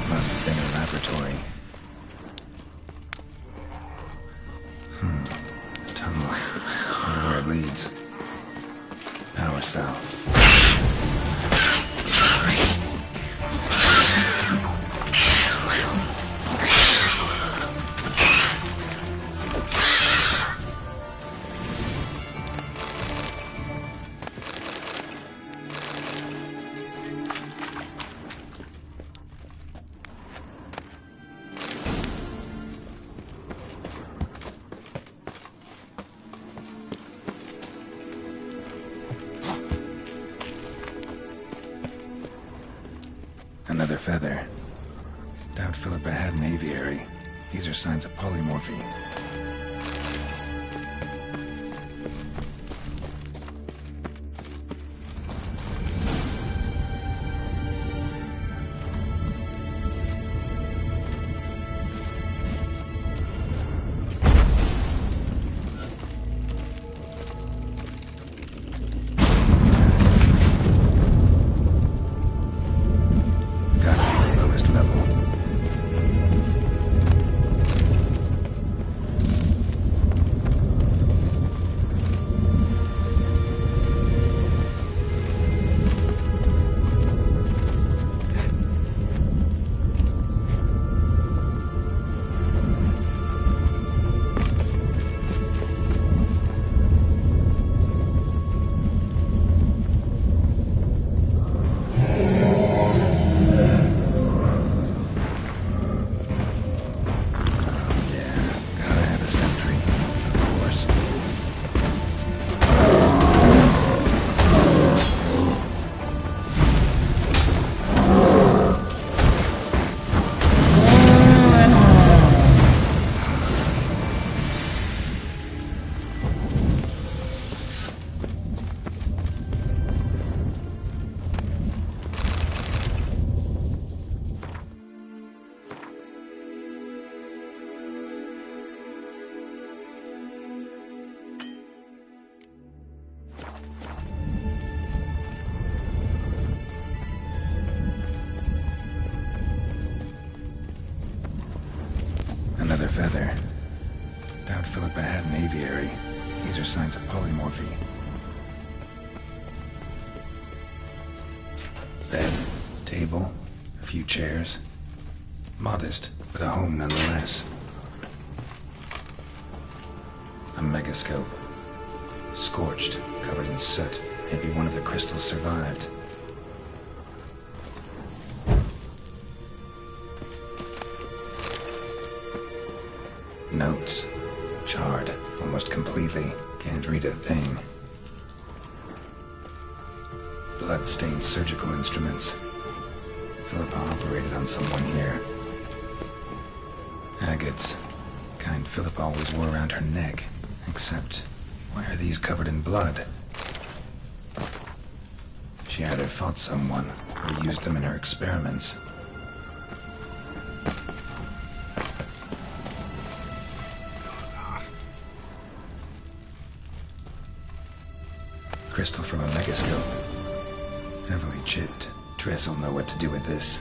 Must have been a laboratory. A tunnel. Wonder where it leads. Power cell. Another feather. Doubt Philippa had an aviary. These are signs of polymorphy. feather. Doubt Philippa had an aviary. These are signs of polymorphy. Bed, table, a few chairs. Modest, but a home nonetheless. A megascope. Scorched, covered in soot. Maybe one of the crystals survived. Notes. Charred, almost completely. Can't read a thing. Blood-stained surgical instruments. Philippa operated on someone here. Agates. Kind Philippa always wore around her neck. Except, why are these covered in blood? She either fought someone, or used them in her experiments. Crystal from a megascope. Heavily chipped. Triss will know what to do with this.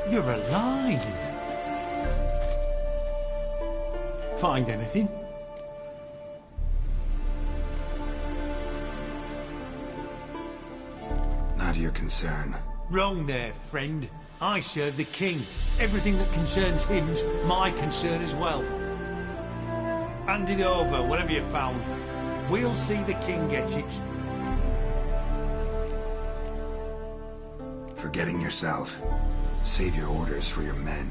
You're alive. Find anything? Not your concern. Wrong there, friend. I serve the king. Everything that concerns him's my concern as well. Hand it over, whatever you found. We'll see the king gets it. Forgetting yourself. Save your orders for your men.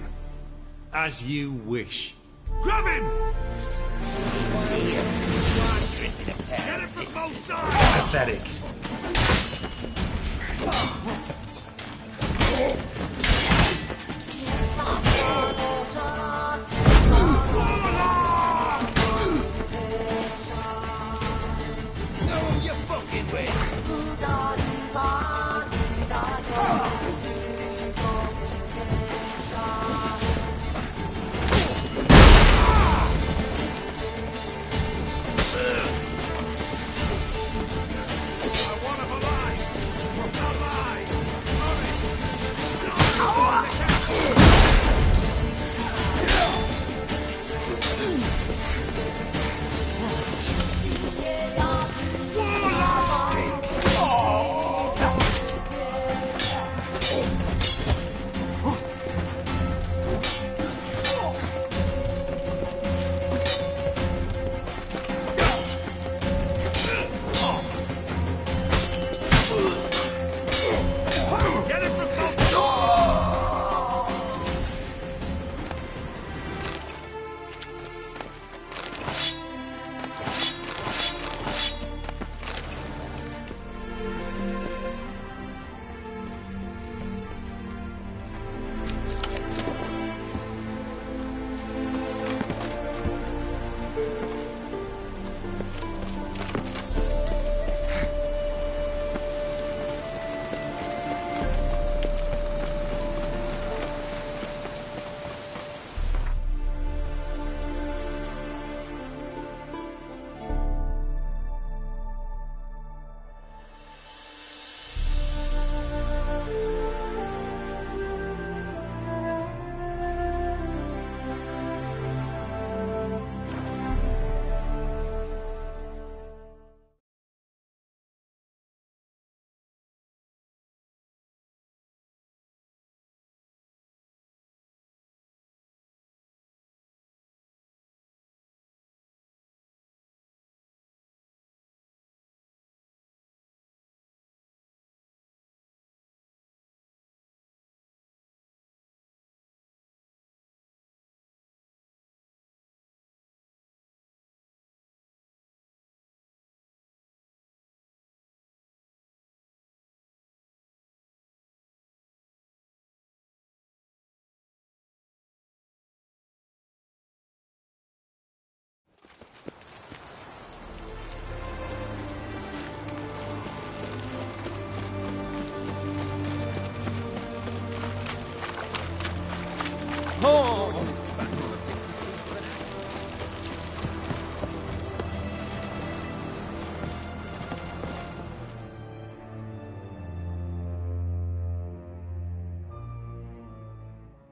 As you wish. Grab him! Get him from both sides! Pathetic. No, you fucking way.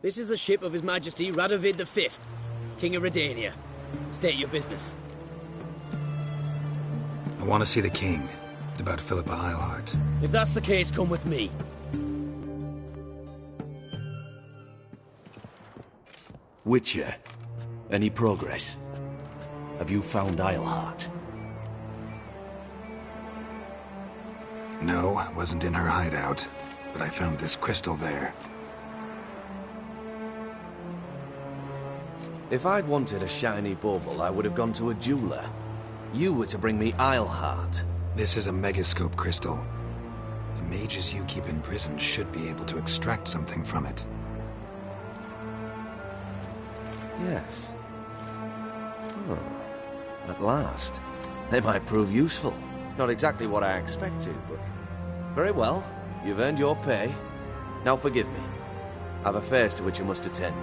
This is the ship of His Majesty Radovid V, King of Redania. State your business. I want to see the king. It's about Philippa Eilhart. If that's the case, come with me. Witcher, any progress? Have you found Eilhart? No, I wasn't in her hideout, but I found this crystal there. If I'd wanted a shiny bauble, I would have gone to a jeweler. You were to bring me Eilhart. This is a megascope crystal. The mages you keep in prison should be able to extract something from it. Yes. Oh, at last. They might prove useful. Not exactly what I expected, but... Very well. You've earned your pay. Now forgive me. I've affairs to which I must attend.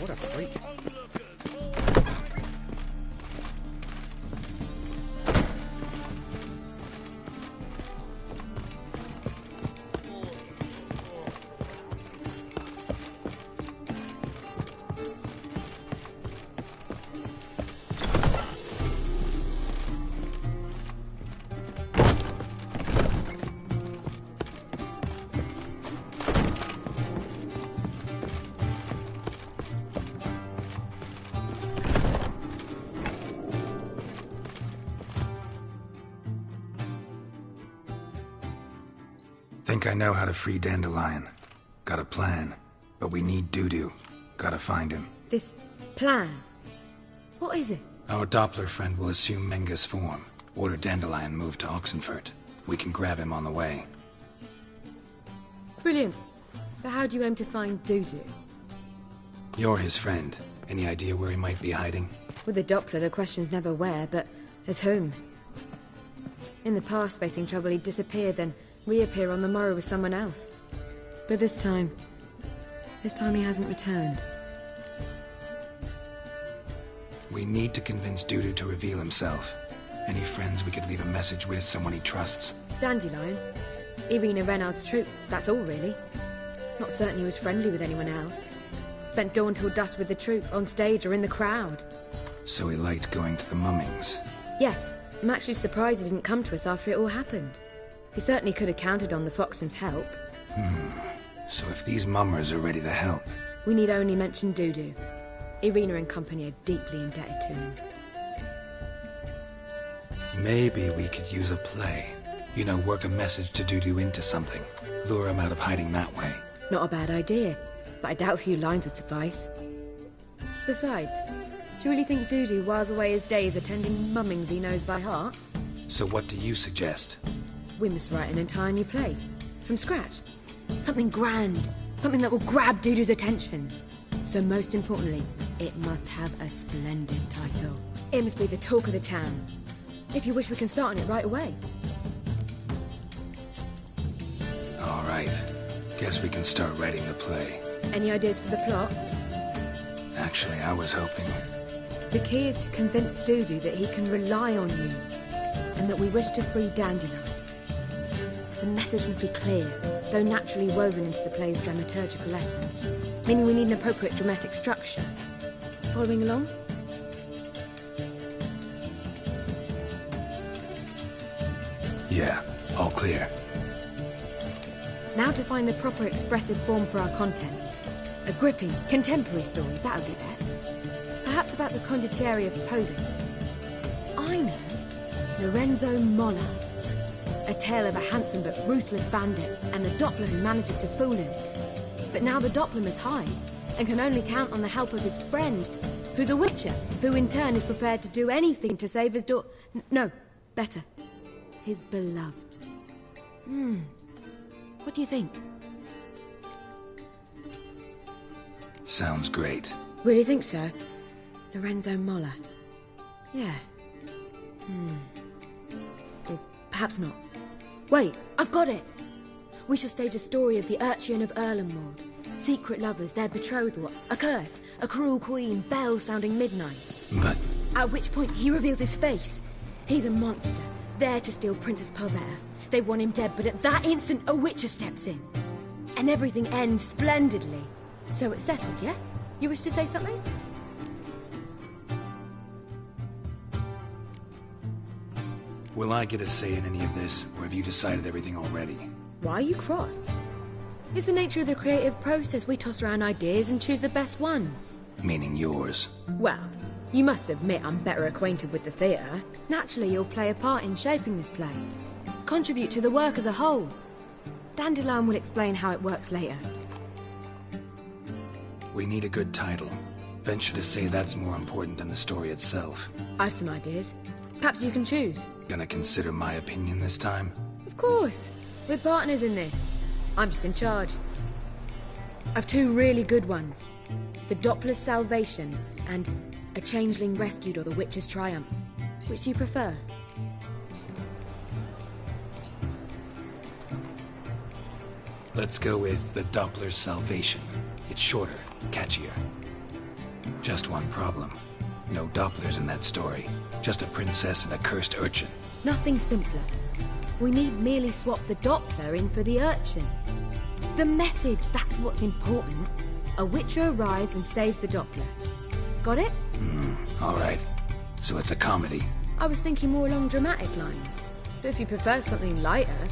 What a freak. think I know how to free Dandelion. Got a plan. But we need Dudu. Gotta find him. This plan? What is it? Our Doppler friend will assume Menga's form. Order Dandelion moved to Oxenfurt. We can grab him on the way. Brilliant. But how do you aim to find Dudu? You're his friend. Any idea where he might be hiding? With the Doppler, the question's never where, but as whom. In the past, facing trouble, he'd disappear, then reappear on the morrow with someone else. But this time he hasn't returned. We need to convince Dudu to reveal himself. Any friends we could leave a message with, someone he trusts? Dandelion. Irina Renard's troop, that's all really. Not certain he was friendly with anyone else. Spent dawn till dusk with the troop, on stage or in the crowd. So he liked going to the mummings? Yes, I'm actually surprised he didn't come to us after it all happened. He certainly could have counted on the Foxton's help. So if these mummers are ready to help... We need only mention Dudu. Irina and company are deeply indebted to him. Maybe we could use a play. You know, work a message to Dudu into something. Lure him out of hiding that way. Not a bad idea, but I doubt a few lines would suffice. Besides, do you really think Dudu whiles away his days attending mummings he knows by heart? So what do you suggest? We must write an entire new play. From scratch. Something grand. Something that will grab Dudu's attention. So most importantly, it must have a splendid title. It must be the talk of the town. If you wish, we can start on it right away. All right. Guess we can start writing the play. Any ideas for the plot? Actually, I was hoping... The key is to convince Dudu that he can rely on you, and that we wish to free Dandelion. The message must be clear, though naturally woven into the play's dramaturgical essence, meaning we need an appropriate dramatic structure. Following along? Yeah, all clear. Now to find the proper expressive form for our content. A gripping, contemporary story, that would be best. Perhaps about the condottieri of Polis. I know. Lorenzo Molla. A tale of a handsome but ruthless bandit and the Doppler who manages to fool him. But now the Doppler must hide and can only count on the help of his friend, who's a witcher, who in turn is prepared to do anything to save his no, better. His beloved. What do you think? Sounds great. Really think so? Lorenzo Molla. Yeah. Or perhaps not. Wait, I've got it! We shall stage a story of the Urchin of Erlenwald. Secret lovers, their betrothal, a curse, a cruel queen, bells sounding midnight. But... At which point he reveals his face. He's a monster, there to steal Princess Pavetta. They want him dead, but at that instant a witcher steps in. And everything ends splendidly. So it's settled, yeah? You wish to say something? Will I get a say in any of this, or have you decided everything already? Why are you cross? It's the nature of the creative process. We toss around ideas and choose the best ones. Meaning yours. Well, you must admit I'm better acquainted with the theatre. Naturally, you'll play a part in shaping this play. Contribute to the work as a whole. Dandelion will explain how it works later. We need a good title. Venture to say that's more important than the story itself. I've some ideas. Perhaps you can choose. Gonna consider my opinion this time? Of course. We're partners in this. I'm just in charge. I've two really good ones. The Doppler's Salvation and A Changeling Rescued or the Witch's Triumph. Which do you prefer? Let's go with The Doppler's Salvation. It's shorter, catchier. Just one problem. No Dopplers in that story. Just a princess and a cursed urchin. Nothing simpler. We need merely swap the Doppler in for the urchin. The message, that's what's important. A witcher arrives and saves the Doppler. Got it? All right. So it's a comedy. I was thinking more along dramatic lines. But if you prefer something lighter...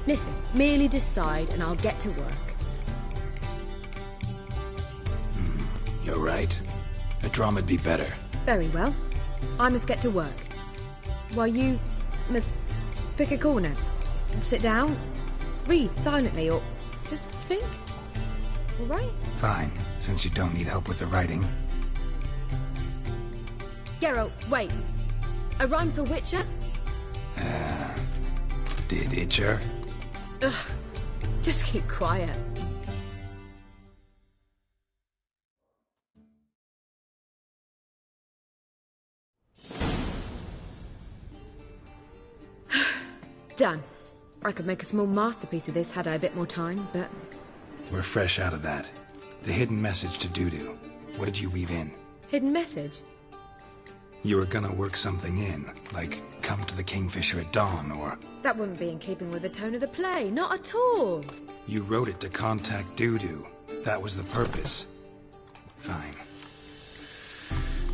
Listen, merely decide and I'll get to work. You're right. A drama'd be better. Very well. I must get to work. While you must pick a corner. Sit down. Read silently or just think. All right? Fine, since you don't need help with the writing. Geralt, wait. A rhyme for Witcher? Did Itcher? Ugh. Just keep quiet. Done. I could make a small masterpiece of this had I a bit more time, but... We're fresh out of that. The hidden message to Dudu. What did you weave in? Hidden message? You were gonna work something in, like come to the Kingfisher at dawn, or... That wouldn't be in keeping with the tone of the play, not at all. You wrote it to contact Dudu. That was the purpose. Fine.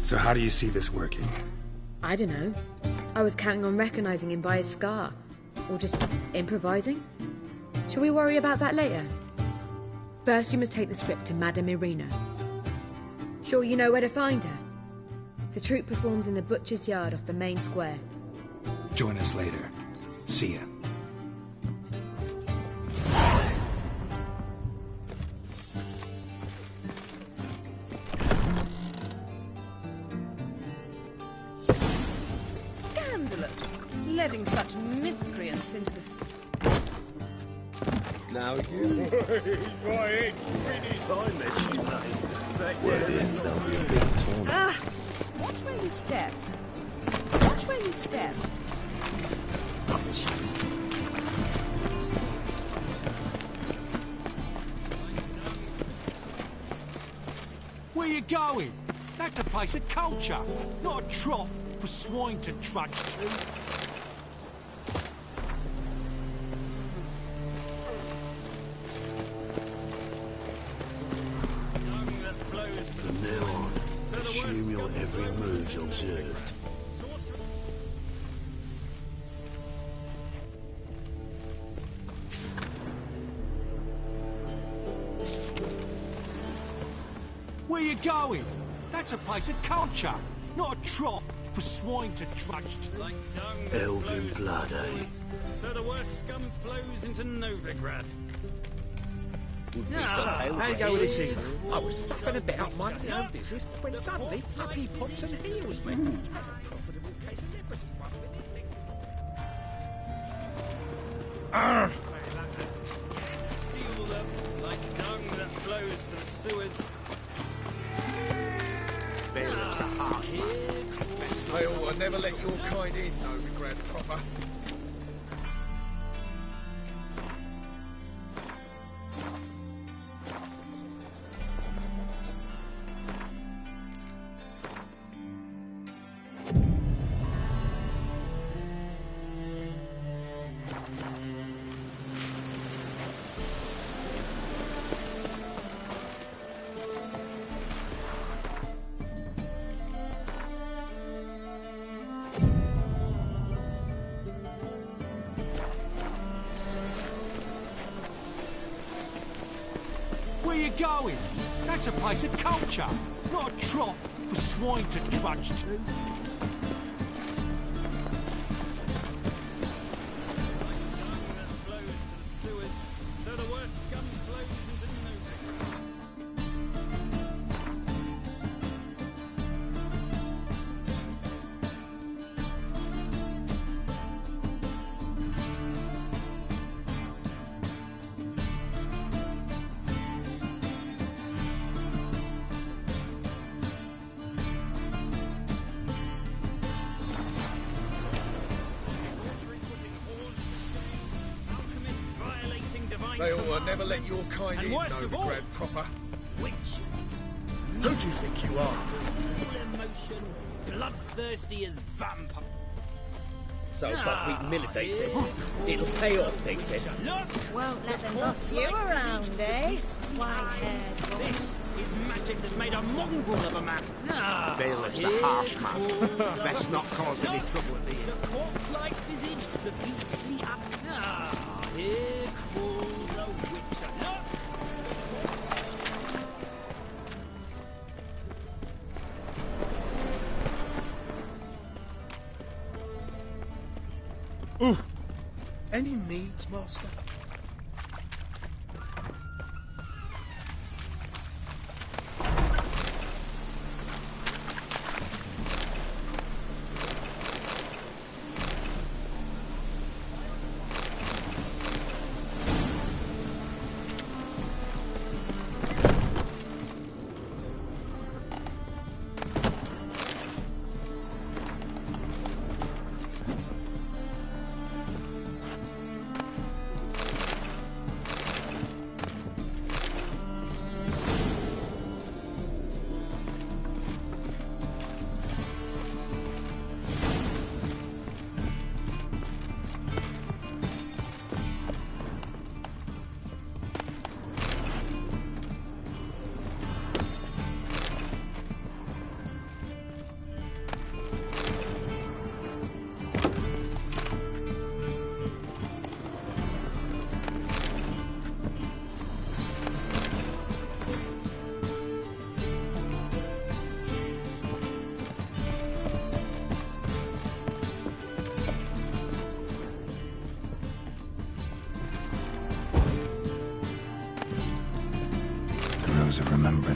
So how do you see this working? I don't know. I was counting on recognizing him by his scar. Or just improvising? Shall we worry about that later? First, you must take the script to Madame Irina. Sure you know where to find her? The troupe performs in the butcher's yard off the main square. Join us later. See ya. Scandalous. Letting such miscreants into this... Now you... Right, finish. I met you, mate. Word is there'll be a big tournament. Ah! Watch where you step. Watch where you step. Where you going? That's a place of culture, not a trough for swine to trudge to. From now on, assume your every move's observed. Where you going? That's a place of culture, not a trough for swine to trudge to. Like dung that Elven flows blood, to the eh? seas, so the worst scum flows into Novigrad. How you go with this thing? I was faffing about minding my own business when suddenly up he pops and heals me. Arrgh! Fuel them like dung that flows to the sewers. Bailiffs are harsh, man. They ought to never let your kind in, Novigrad proper. Where you going? That's a place of culture, not a trough for swine to trudge to. So the worst scum flows into Novigrad. They ought to never let your kind And in, worst of all, Novigrad proper. witches. Who do you think you are? All emotion, bloodthirsty as vampire. So buckwheat millet, they said. It'll pay off, they said. Won't let them boss you around, eh? White-haired. This is magic that's made a mongrel of a man. Bailiff's a harsh man. Best not cause any trouble at the inn. The corpse-like visage, the beastly up. Here crawls a witcher. Look! Any meads, master?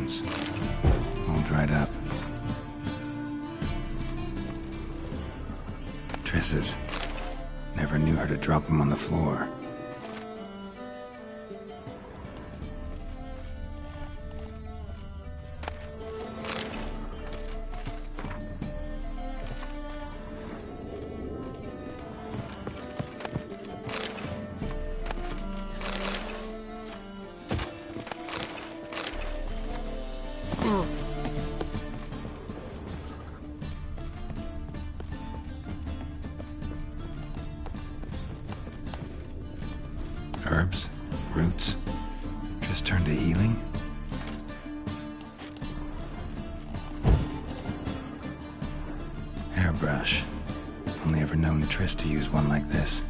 wounds. All dried up. Triss's. Never knew her to drop them on the floor. Herbs, roots, just turned to healing? Hairbrush. Only ever known Triss to use one like this.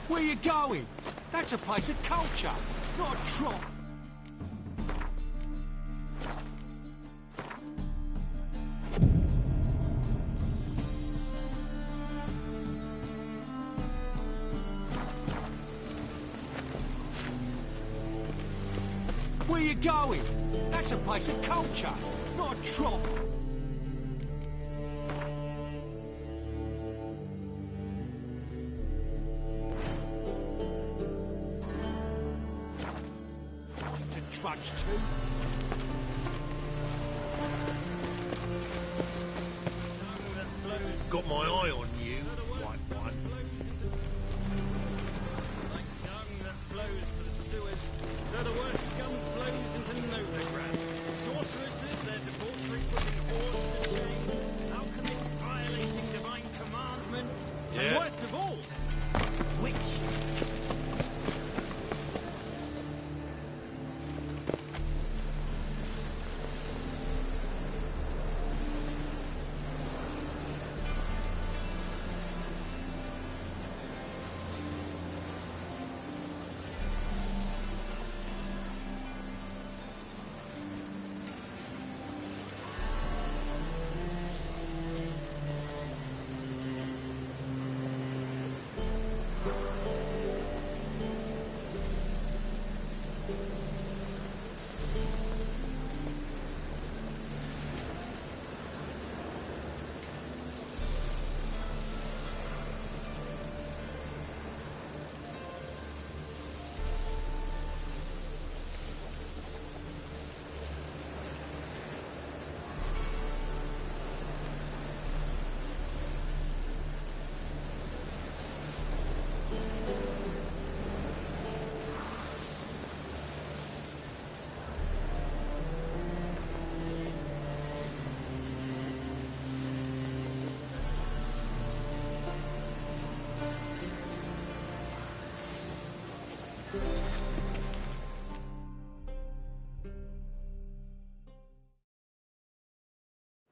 Where you going? That's a place of culture, not a trot. Where you going? That's a place of culture, not a trot. Trudge too. Got my eye on you, white one. Like dung that flows to the sewers, so the worst scum flows into Novigrad. Sorceresses, their debauchery putting whores to shame. Alchemists violating divine commandments. And worst of all, witch.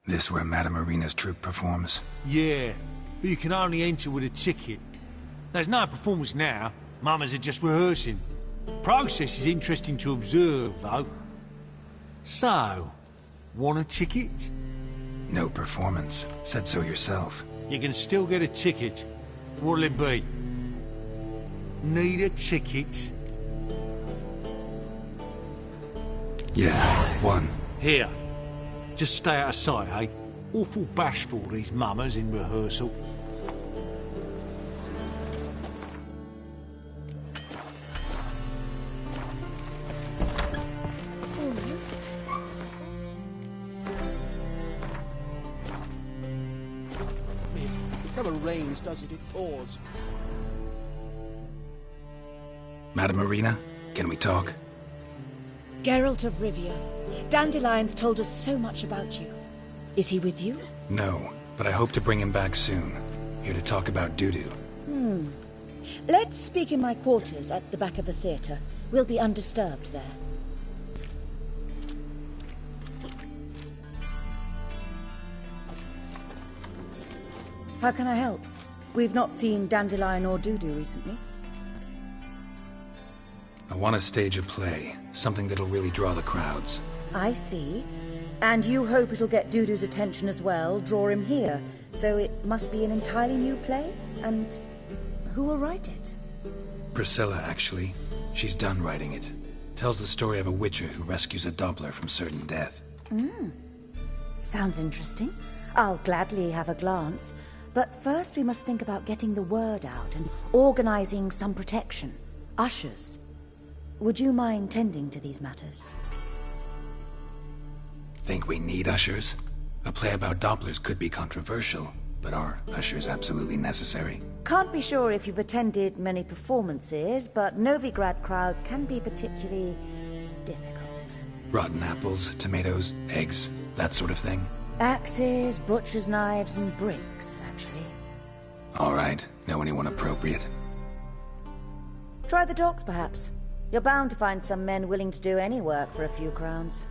This where Madame Marina's troupe performs? Yeah, but you can only enter with a ticket. There's no performance now. Mamas are just rehearsing. Process is interesting to observe, though. So, want a ticket? No performance. Said so yourself. You can still get a ticket. What'll it be? Need a ticket? Yeah, one. Here. Just stay out of sight, eh? Awful bashful, these mamas in rehearsal. It never rains, doesn't it? Pours. Madame Marina, can we talk? Geralt of Rivia. Dandelion's told us so much about you. Is he with you? No, but I hope to bring him back soon. Here to talk about Dudu. Let's speak in my quarters at the back of the theatre. We'll be undisturbed there. How can I help? We've not seen Dandelion or Dudu recently. I want to stage a play, something that'll really draw the crowds. I see. And you hope it'll get Dudu's attention as well, draw him here. So it must be an entirely new play? And who will write it? Priscilla, actually. She's done writing it. Tells the story of a witcher who rescues a Doppler from certain death. Sounds interesting. I'll gladly have a glance. But first we must think about getting the word out and organizing some protection. Ushers. Would you mind tending to these matters? Think we need ushers? A play about Dopplers could be controversial, but are ushers absolutely necessary? Can't be sure if you've attended many performances, but Novigrad crowds can be particularly difficult. Rotten apples, tomatoes, eggs, that sort of thing? Axes, butcher's knives, and bricks, actually. All right. Know anyone appropriate? Try the docks, perhaps. You're bound to find some men willing to do any work for a few crowns.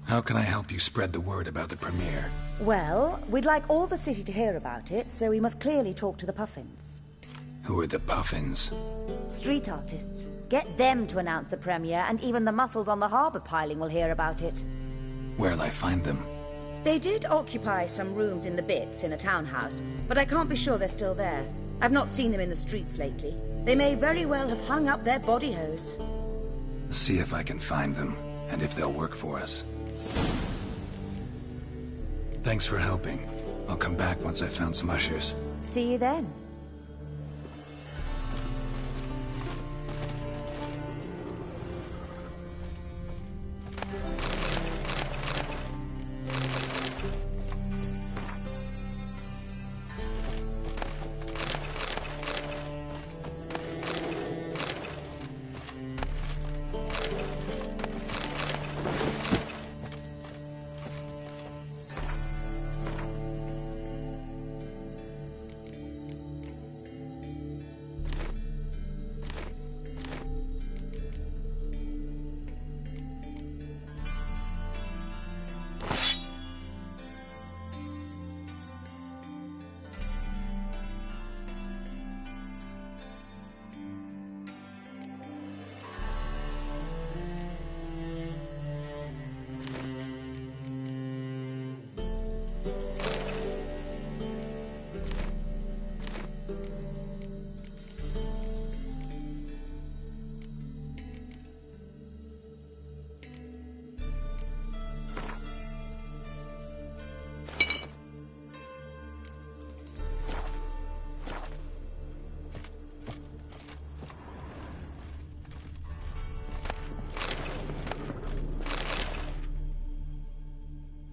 How can I help you spread the word about the premiere? Well, we'd like all the city to hear about it, so we must clearly talk to the Puffins. Who are the Puffins? Street artists. Get them to announce the premiere, and even the muscles on the harbour piling will hear about it. Where'll I find them? They did occupy some rooms in the Bits in a townhouse, but I can't be sure they're still there. I've not seen them in the streets lately. They may very well have hung up their body hose. See if I can find them, and if they'll work for us. Thanks for helping. I'll come back once I've found some ushers. See you then.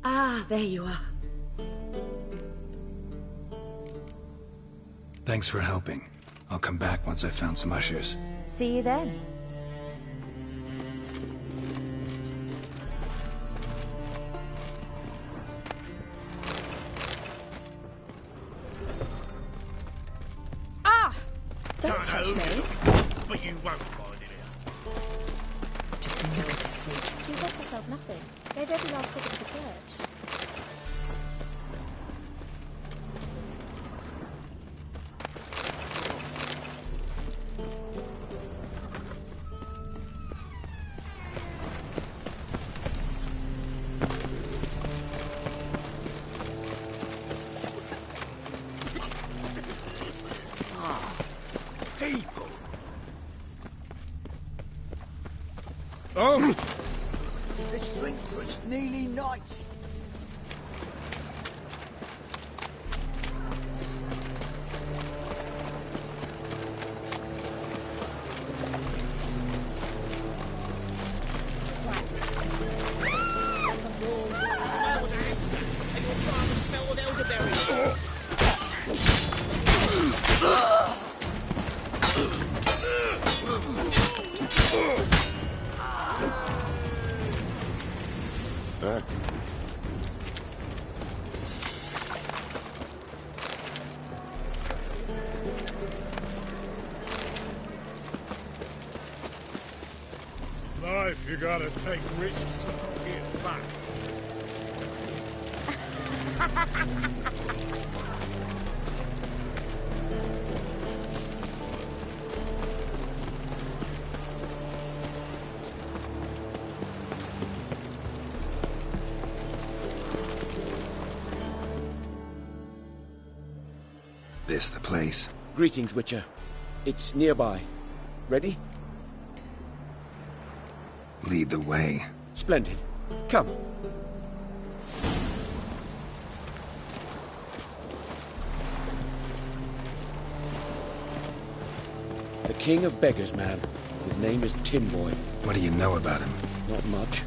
Ah, there you are. Thanks for helping. I'll come back once I've found some ushers. See you then. Ah! Don't touch me. But you won't find it out. Just look at the freak. She's left herself nothing. Gave every last copy to the church. People. Let's drink for it's nearly night. Life, you gotta take risks to get back. Ha! This the place? Greetings, Witcher. It's nearby. Ready? Lead the way. Splendid. Come. The King of Beggars, man. His name is Tin Boy. What do you know about him? Not much.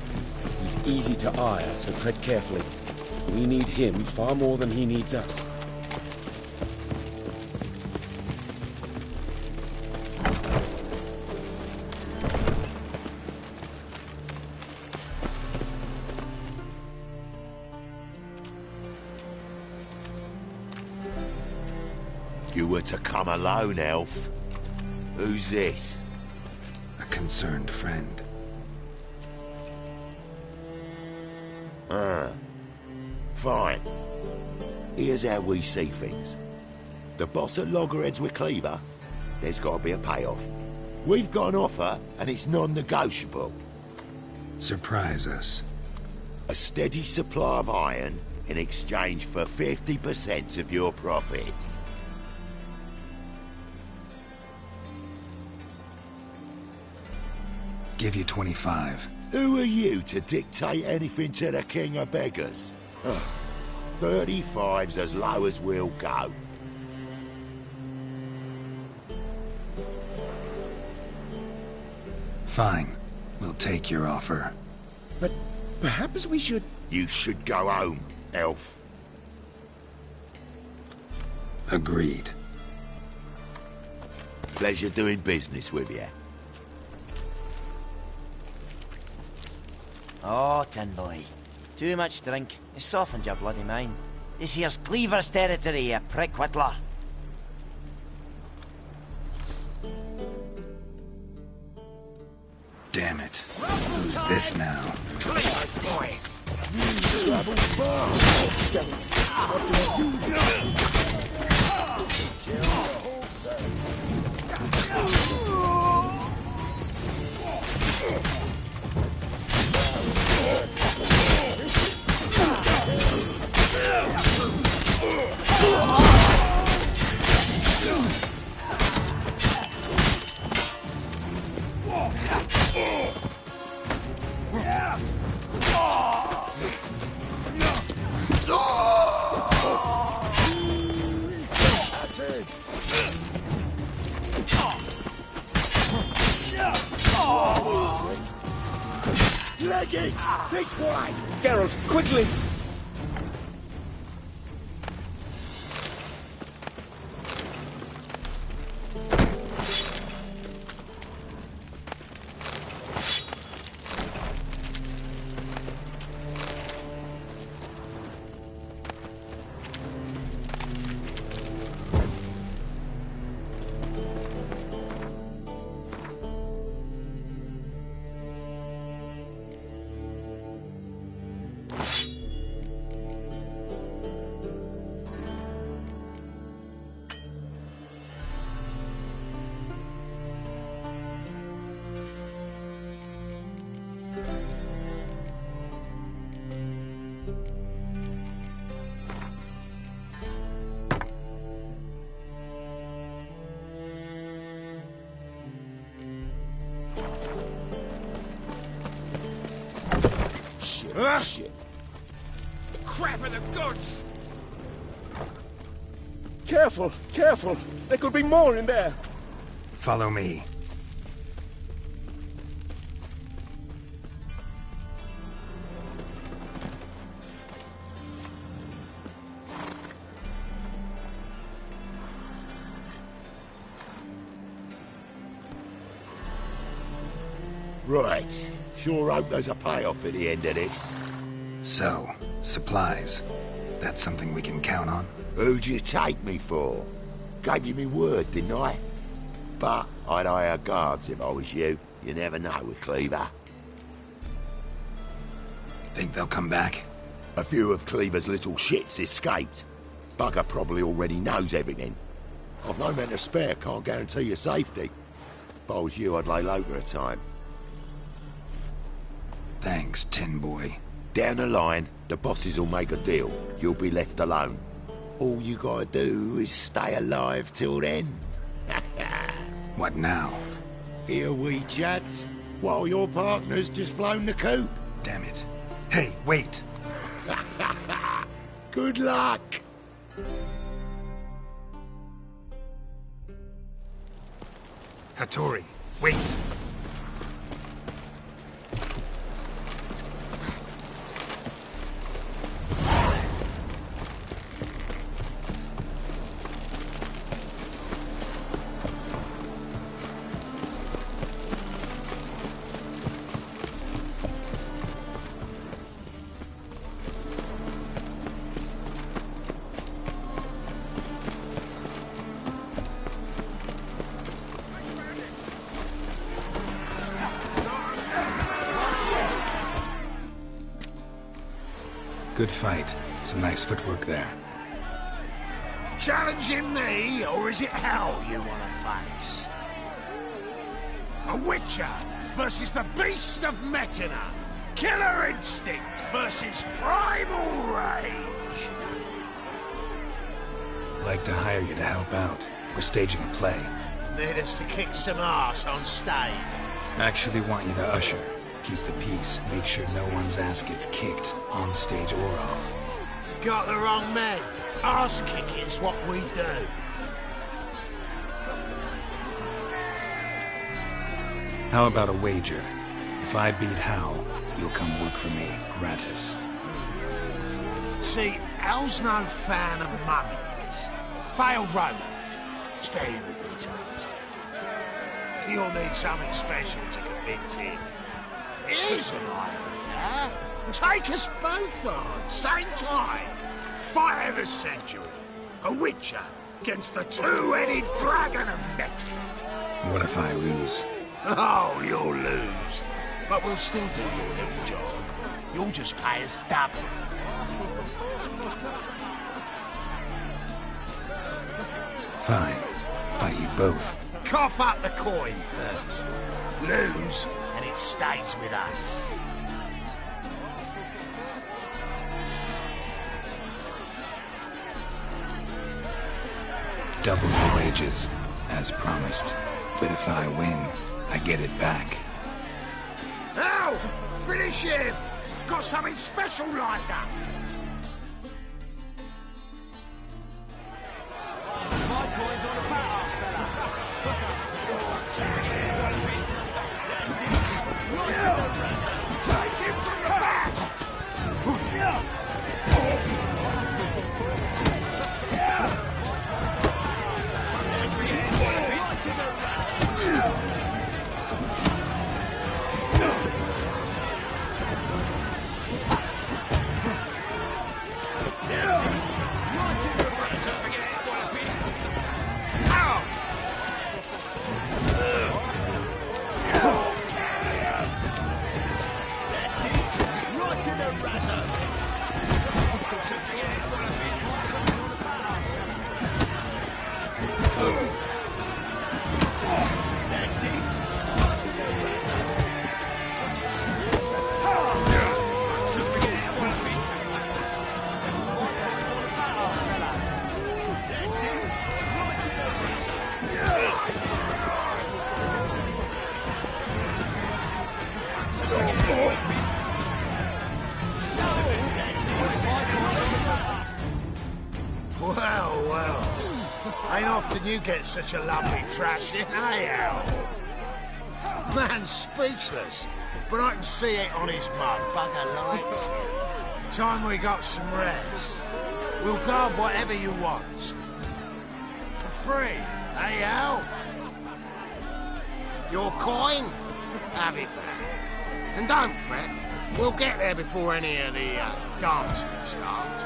He's easy to ire, so tread carefully. We need him far more than he needs us. You were to come alone, elf. Who's this? A concerned friend. Fine. Here's how we see things. The boss at Loggerheads with Cleaver, there's got to be a payoff. We've got an offer, and it's non-negotiable. Surprise us. A steady supply of iron in exchange for 50% of your profits. Give you 25. Who are you to dictate anything to the King of Beggars? 35's as low as we'll go. Fine. We'll take your offer. But perhaps we should... You should go home, elf. Agreed. Pleasure doing business with you. Oh, Tin Boy. Too much drink. It softens your bloody mind. This here's Cleaver's territory, you prick whittler. Damn it. Who's this now? Cleaver's boys! Leg it! This way! Geralt, quickly! Shit. Crap of the gods! Careful, careful! There could be more in there! Follow me. Right. Sure hope there's a payoff at the end of this. So, supplies. That's something we can count on? Who'd you take me for? Gave you me word, didn't I? But I'd hire guards if I was you. You never know with Cleaver. Think they'll come back? A few of Cleaver's little shits escaped. Bugger probably already knows everything. I've no men to spare, can't guarantee your safety. If I was you, I'd lay low for a time. Thanks, Tin Boy. Down the line, the bosses will make a deal. You'll be left alone. All you gotta do is stay alive till then. What now? Here we chat, while your partner's just flown the coop. Damn it. Hey, wait! Good luck! Hattori, wait! Good fight. Some nice footwork there. Challenging me, or is it hell you want to face? A Witcher versus the Beast of Mechana. Killer instinct versus primal rage. Like to hire you to help out. We're staging a play. Need us to kick some ass on stage. Actually want you to usher. Keep the peace. Make sure no one's ass gets kicked, on stage or off. Got the wrong man. Ass kicking's what we do. How about a wager? If I beat Hal, you'll come work for me, gratis. See, Hal's no fan of mummies. Failed romance. Stay in the details. So you'll need something special to convince him. Here's an idea. Take us both on, same time. Fight of the century. A Witcher against the two-headed dragon of metal. What if I lose? Oh, you'll lose. But we'll still do your little job. You'll just pay us double. Fine. Fight you both. Cough up the coin first. Lose, and it stays with us. Double your wages, as promised. But if I win, I get it back. Now, finish him! Got something special lined up. My coin's on the fat ass, fella. Take him from the back! Well. Ain't often you get such a lovely thrashing, eh, Al? Man's speechless, but I can see it on his mug. Bugger likes it. Time we got some rest. We'll guard whatever you want. For free, eh, Al? Your coin? Have it back. And don't fret, we'll get there before any of the dancing starts.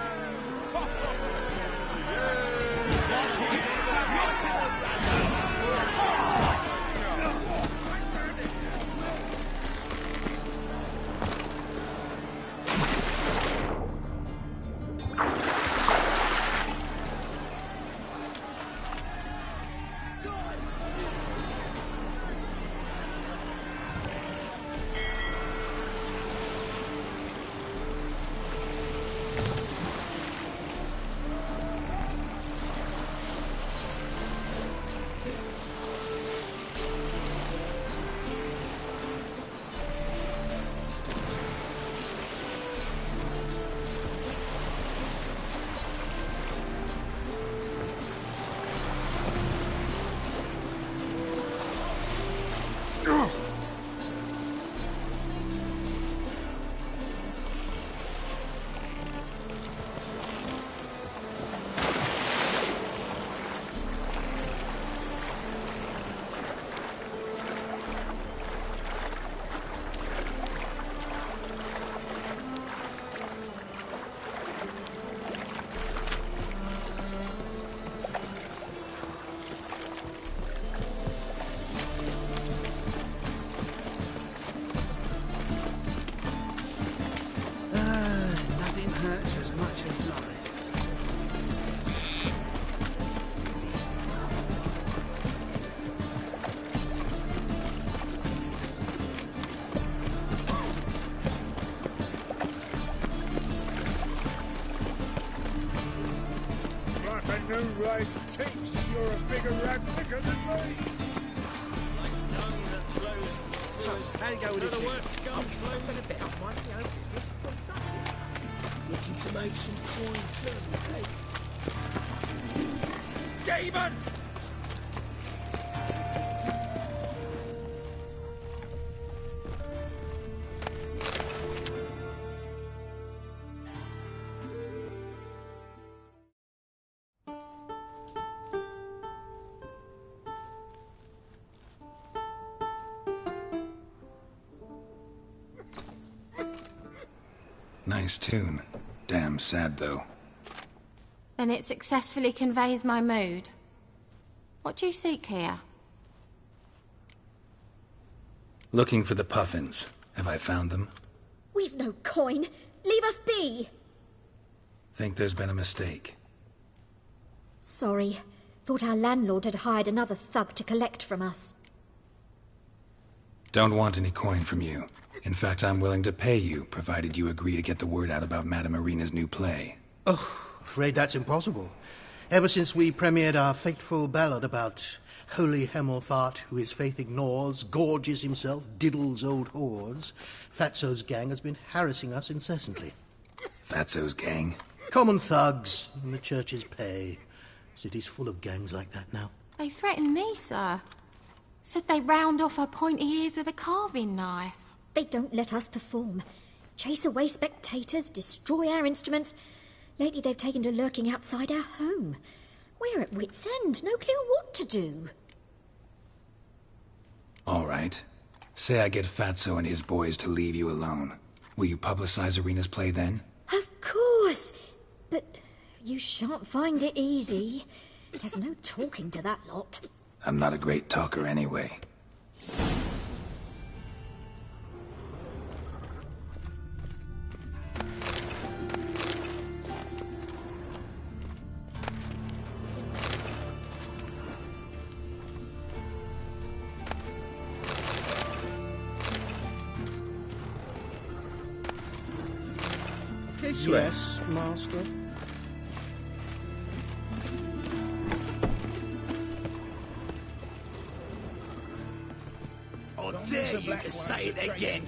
no right thinks you're a bigger rag picker than me. Like dung that flows to the sewers. How you go with so this? the worst scum I'm flows. fucking about minding my own business when suddenly Looking to make some coin too, eh? Demon! Nice tune. Damn sad, though. Then it successfully conveys my mood. What do you seek here? Looking for the puffins. Have I found them? We've no coin. Leave us be. Think there's been a mistake. Sorry. Thought our landlord had hired another thug to collect from us. Don't want any coin from you. In fact, I'm willing to pay you, provided you agree to get the word out about Madame Irina's new play. Oh, afraid that's impossible. Ever since we premiered our fateful ballad about holy Hemelfart, who his faith ignores, gorges himself, diddles old whores, Fatso's gang has been harassing us incessantly. Fatso's gang? Common thugs in the church's pay. City's full of gangs like that now. They threatened me, sir. Said they round off her pointy ears with a carving knife. They don't let us perform. Chase away spectators, destroy our instruments. Lately they've taken to lurking outside our home. We're at wit's end, no clue what to do. All right. Say I get Fatso and his boys to leave you alone. Will you publicize Irina's play then? Of course. But you shan't find it easy. There's no talking to that lot. I'm not a great talker anyway. Yes, Master. I dare you to say it again.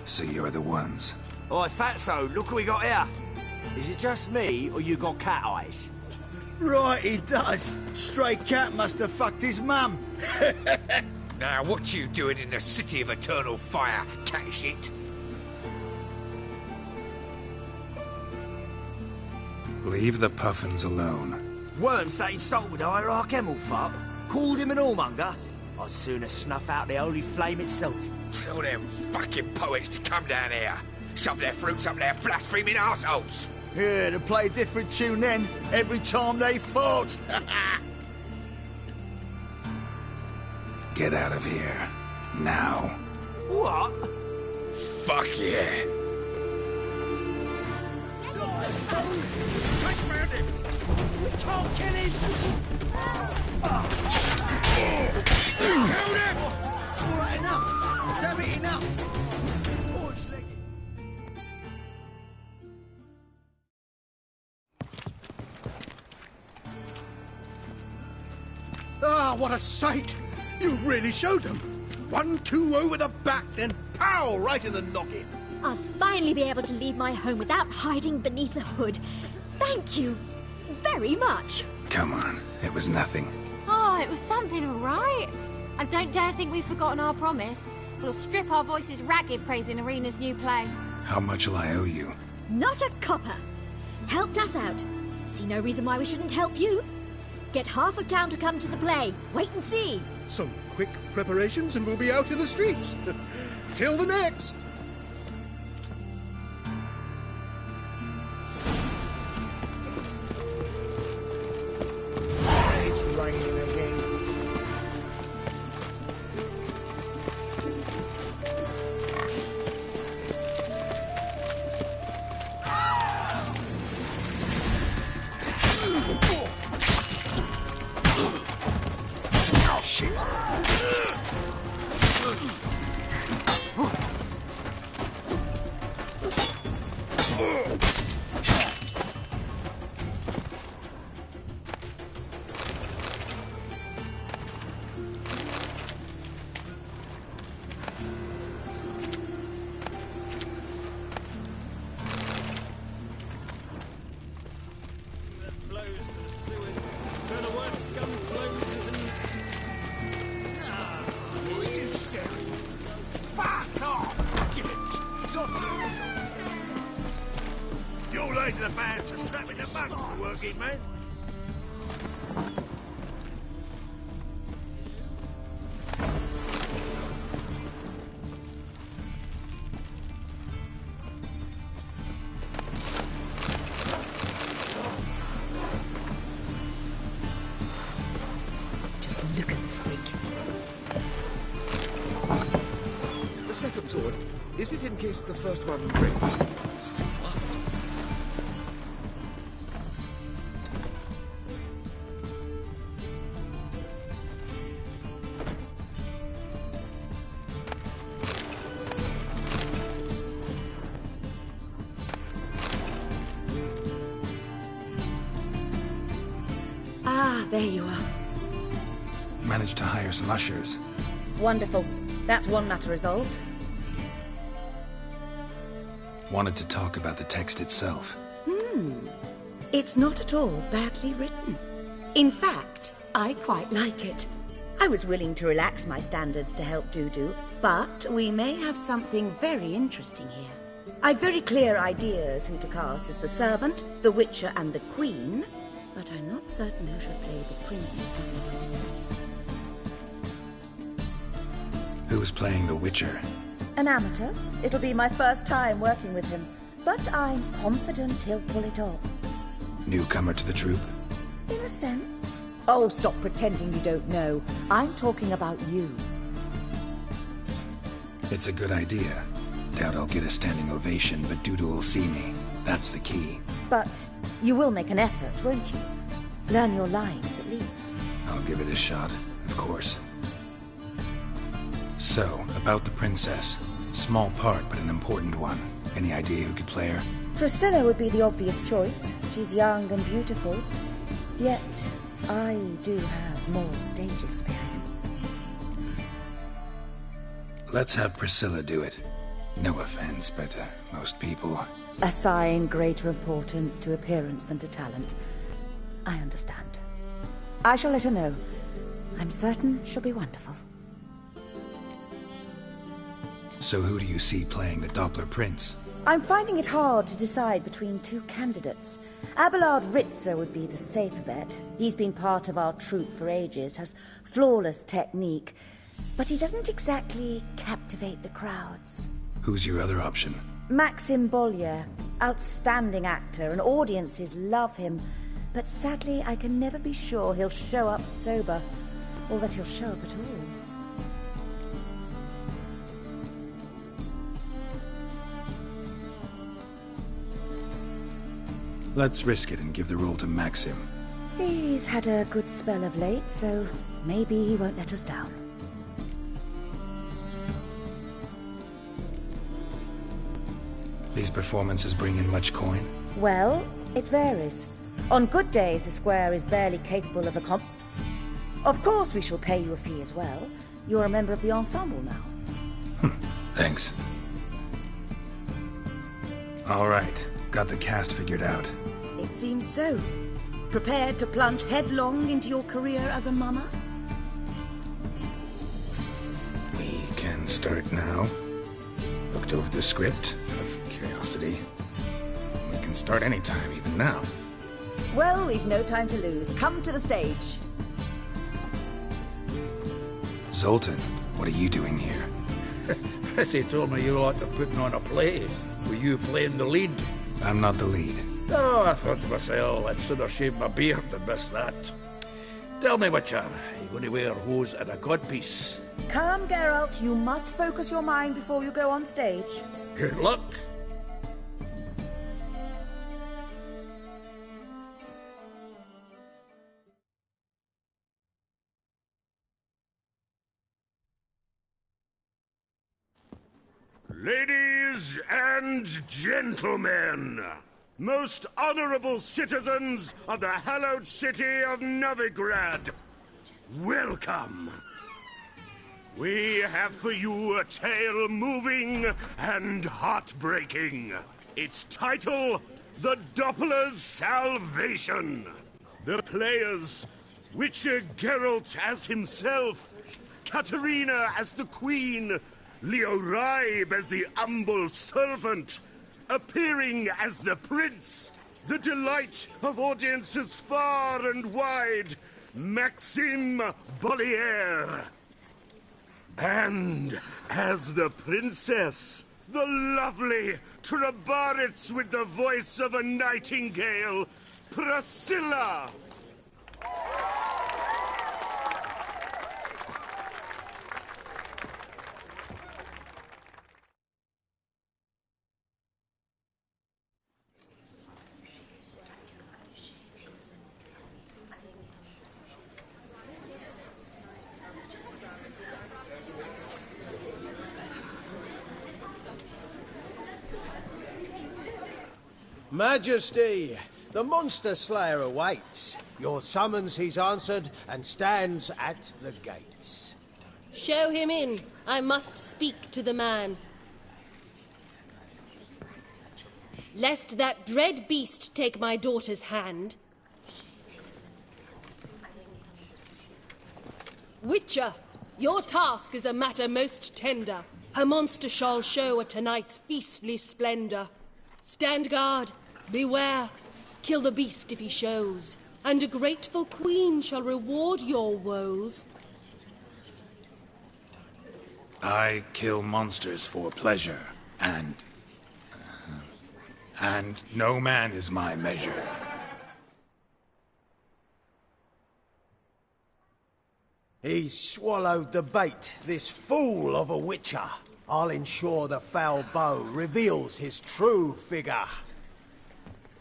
So you're the ones. Oi, Fatso, look what we got here. Is it just me, or you got cat eyes? Right, he does. Stray cat must have fucked his mum. Now, what you doing in the city of eternal fire, cat shit? Leave the puffins alone. Worms that insulted Hierarch Hemelfart, called him an whoremonger. I'd sooner snuff out the holy flame itself. Tell them fucking poets to come down here. Shove their fruits up their blaspheming arseholes. Yeah, to play a different tune then, every time they fought. Get out of here. Now. What? Fuck yeah. We can't kill him! Kill him! All right, enough. Damn it, enough. Ah, what a sight! You really showed them. 1-2 over the back, then pow, right in the noggin. I'll finally be able to leave my home without hiding beneath a hood. Thank you very much. Come on, it was nothing. Oh, it was something, all right. And don't dare think we've forgotten our promise. We'll strip our voices ragged praising Irina's new play. How much will I owe you? Not a copper. Helped us out. See no reason why we shouldn't help you. Get half of town to come to the play. Wait and see. Some quick preparations and we'll be out in the streets. Till the next. It's raining again. Shit. it, man. Just look at the freak. The second sword, is it in case the first one breaks? Smart. Ah, there you are. Managed to hire some ushers. Wonderful. That's one matter resolved. Wanted to talk about the text itself. It's not at all badly written. In fact, I quite like it. I was willing to relax my standards to help Dudu, but we may have something very interesting here. I've very clear ideas who to cast as the servant, the witcher, and the queen, but I'm not certain who should play the prince and the princess. Who's playing the Witcher? An amateur. It'll be my first time working with him, but I'm confident he'll pull it off. Newcomer to the troupe? In a sense. Oh, stop pretending you don't know. I'm talking about you. It's a good idea. Doubt I'll get a standing ovation, but Dudu will see me. That's the key. But you will make an effort, won't you? Learn your lines, at least. I'll give it a shot, of course. So, about the princess. Small part, but an important one. Any idea who could play her? Priscilla would be the obvious choice. She's young and beautiful. Yet, I do have more stage experience. Let's have Priscilla do it. No offense, but most people... Assign greater importance to appearance than to talent. I understand. I shall let her know. I'm certain she'll be wonderful. So who do you see playing the Doppler Prince? I'm finding it hard to decide between two candidates. Abelard Ritzer would be the safer bet. He's been part of our troupe for ages, has flawless technique, but he doesn't exactly captivate the crowds. Who's your other option? Maxim Bollier, outstanding actor, and audiences love him, but sadly I can never be sure he'll show up sober, or that he'll show up at all. Let's risk it and give the role to Maxim. He's had a good spell of late, so maybe he won't let us down. These performances bring in much coin? Well, it varies. On good days, the square is barely capable of Of course we shall pay you a fee as well. You're a member of the ensemble now. Thanks. All right. Got the cast figured out. It seems so. Prepared to plunge headlong into your career as a mama? We can start now. Looked over the script, out of curiosity. We can start anytime, even now. Well, we've no time to lose. Come to the stage. Zoltan, what are you doing here? Prissy told me you like to putting on a play. Were you playing the lead? I'm not the lead. Oh, I thought to myself, I'd sooner shave my beard than miss that. Tell me, Witcher, are you going to wear hose and a codpiece? Calm, Geralt. You must focus your mind before you go on stage. Good luck. Ladies and gentlemen, most honorable citizens of the hallowed city of Novigrad, welcome. We have for you a tale moving and heartbreaking. Its title, The Doppler's Salvation. The players, Witcher Geralt as himself, Katerina as the Queen, Leo Raib as the humble servant, appearing as the prince, the delight of audiences far and wide, Maxime Bollier. And as the princess, the lovely Trabaritz with the voice of a nightingale, Priscilla. Majesty, the monster slayer awaits. Your summons he's answered and stands at the gates. Show him in. I must speak to the man. Lest that dread beast take my daughter's hand. Witcher, your task is a matter most tender. Her monster shall show at tonight's feastly splendor. Stand guard, beware, kill the beast if he shows, and a grateful queen shall reward your woes. I kill monsters for pleasure, and no man is my measure. He's swallowed the bait, this fool of a witcher. I'll ensure the foul bow reveals his true figure.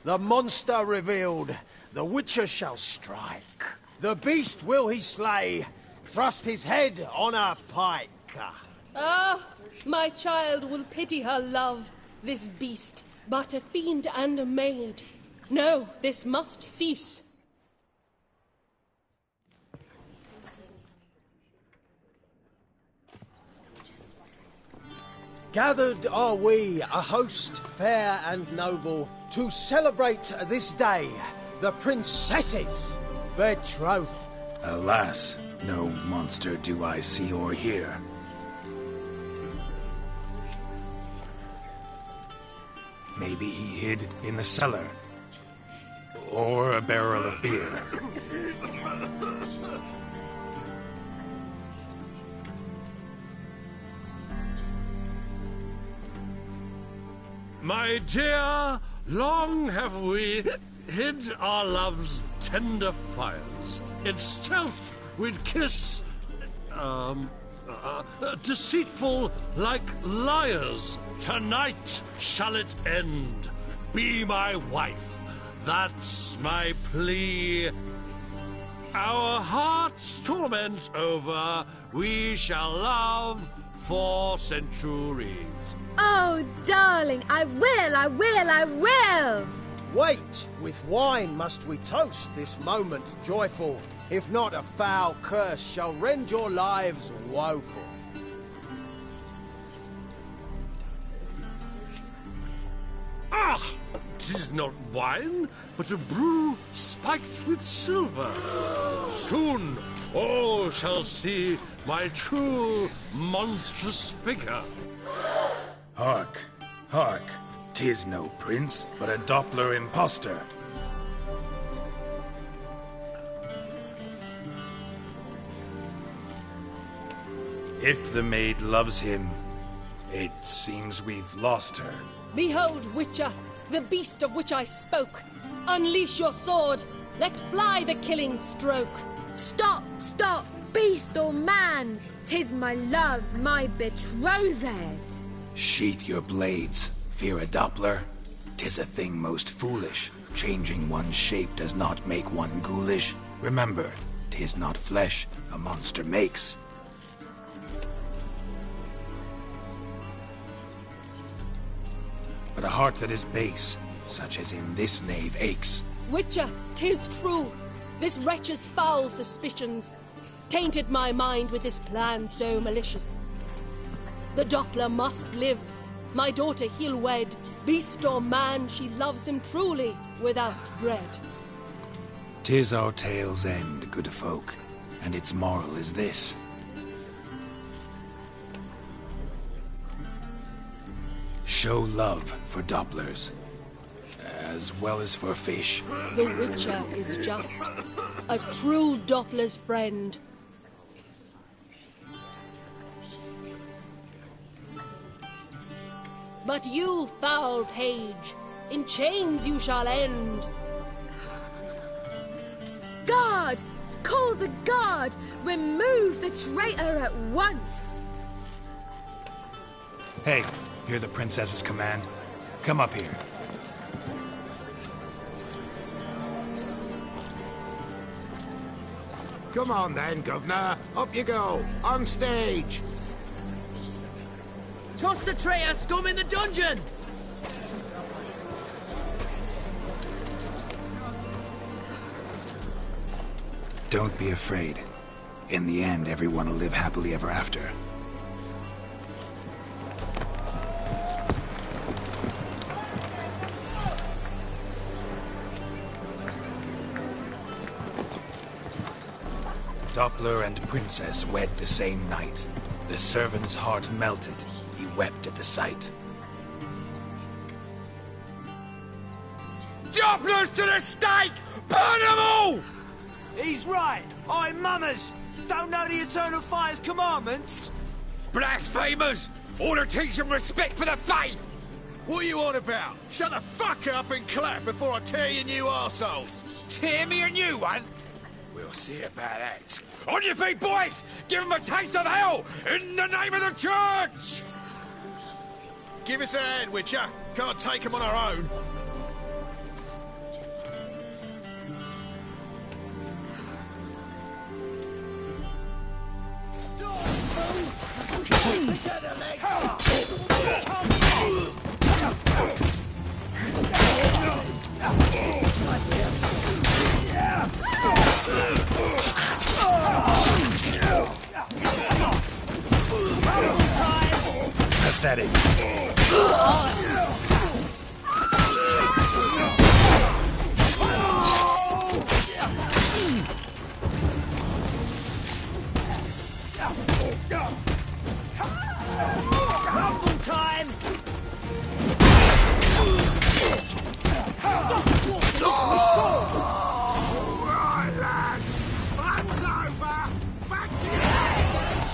The monster revealed, the witcher shall strike. The beast will he slay, thrust his head on a pike. Ah, my child will pity her love, this beast, but a fiend and a maid. No, this must cease. Gathered are we, a host fair and noble, to celebrate this day, the princess's betrothal. Alas, no monster do I see or hear. Maybe he hid in the cellar, or a barrel of beer. My dear, long have we hid our love's tender fires. In stealth we'd kiss, deceitful like liars. Tonight shall it end. Be my wife, that's my plea. Our hearts' torment over, we shall love for centuries. Oh, darling, I will! Wait, with wine must we toast this moment joyful. If not, a foul curse shall rend your lives woeful. Ah! 'Tis not wine, but a brew spiked with silver. Soon all shall see my true monstrous figure. Hark, hark, 'tis no prince, but a Doppler impostor. If the maid loves him, it seems we've lost her. Behold, Witcher, the beast of which I spoke. Unleash your sword. Let fly the killing stroke. Stop, stop, beast or man! 'Tis my love, my betrothed. Sheath your blades, fear a Doppler. 'Tis a thing most foolish. Changing one's shape does not make one ghoulish. Remember, 'tis not flesh a monster makes. But a heart that is base, such as in this knave, aches. Witcher, 'tis true. This wretch's foul suspicions tainted my mind with this plan so malicious. The Doppler must live. My daughter he'll wed. Beast or man, she loves him truly, without dread. 'Tis our tale's end, good folk, and its moral is this. Show love for Dopplers. as well as for fish. The Witcher is just a true Doppler's friend. But you, foul page, in chains you shall end. Guard! Call the guard! Remove the traitor at once! Hey, hear the princess's command? Come up here. Come on then, Governor. Up you go. On stage. Toss the traitor scum in the dungeon! Don't be afraid. In the end, everyone will live happily ever after. Doppler and Princess wed the same night. The servant's heart melted. He wept at the sight. Dopplers to the stake! Burn them all! He's right. I'm mummers. Don't know the Eternal Fire's commandments. Blasphemers! Order teach them respect for the faith! What are you on about? Shut the fuck up and clap before I tear you new arseholes! Tear me a new one? We'll see about that. On your feet, boys! Give them a taste of hell in the name of the church! Give us a hand, Witcher. Can't take them on our own. Pathetic. Rumble time! Stop walking into the sword! Right, lads. Fun's over. Back to your houses.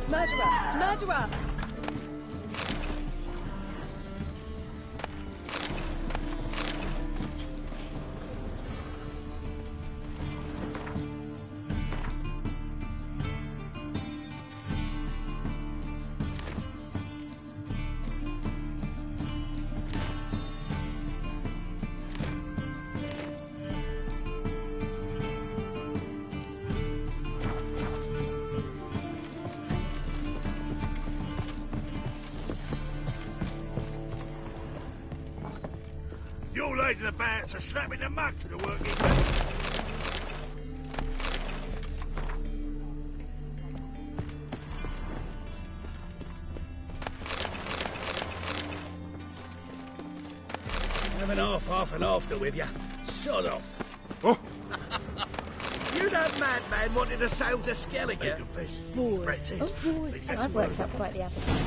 Murderer! Murderer! Your lads of the bats are slapping the muck to the working. Have an half and after with you. Sod off. Oh. You that madman wanted to sail to Skellige? Wars. Oh, wars. I've worked up quite the appetite.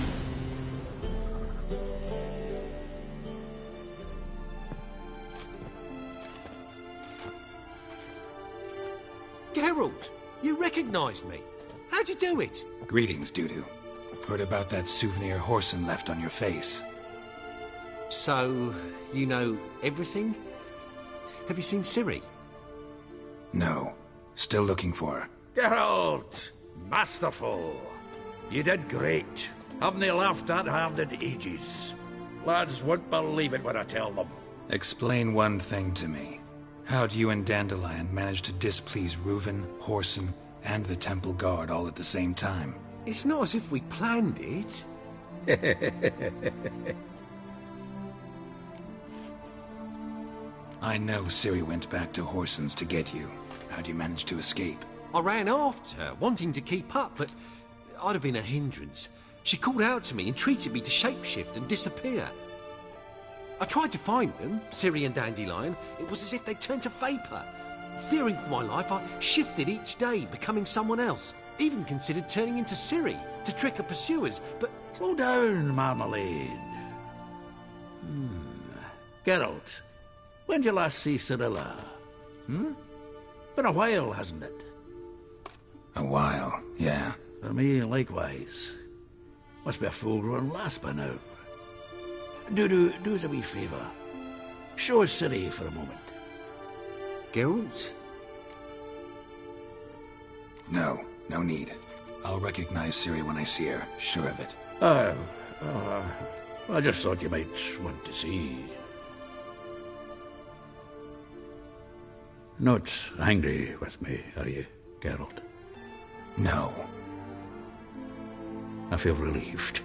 Geralt, you recognised me. How'd you do it? Greetings, Dudu. Heard about that souvenir Whoreson left on your face. So, you know everything? Have you seen Ciri? No. Still looking for her. Geralt! Masterful. You did great. Haven't they laughed that hard in ages? Lads won't believe it when I tell them. Explain one thing to me. How'd you and Dandelion manage to displease Reuven, Whoreson, and the Temple Guard all at the same time? It's not as if we planned it. I know Ciri went back to Whoreson's to get you. How'd you manage to escape? I ran after her, wanting to keep up, but I'd have been a hindrance. She called out to me and treated me to shapeshift and disappear. I tried to find them, Ciri and Dandelion. It was as if they'd turned to vapour. Fearing for my life, I shifted each day, becoming someone else. Even considered turning into Ciri to trick her pursuers, but... Slow down, Marmalade. Geralt, when did you last see Cirilla? Been a while, hasn't it? A while, yeah. For me, likewise. Must be a full-grown lass by now. Do us a wee favour. Show us Ciri for a moment. Geralt? No need. I'll recognize Ciri when I see her, sure of it. I just thought you might want to see. Not angry with me, are you, Geralt? No. I feel relieved.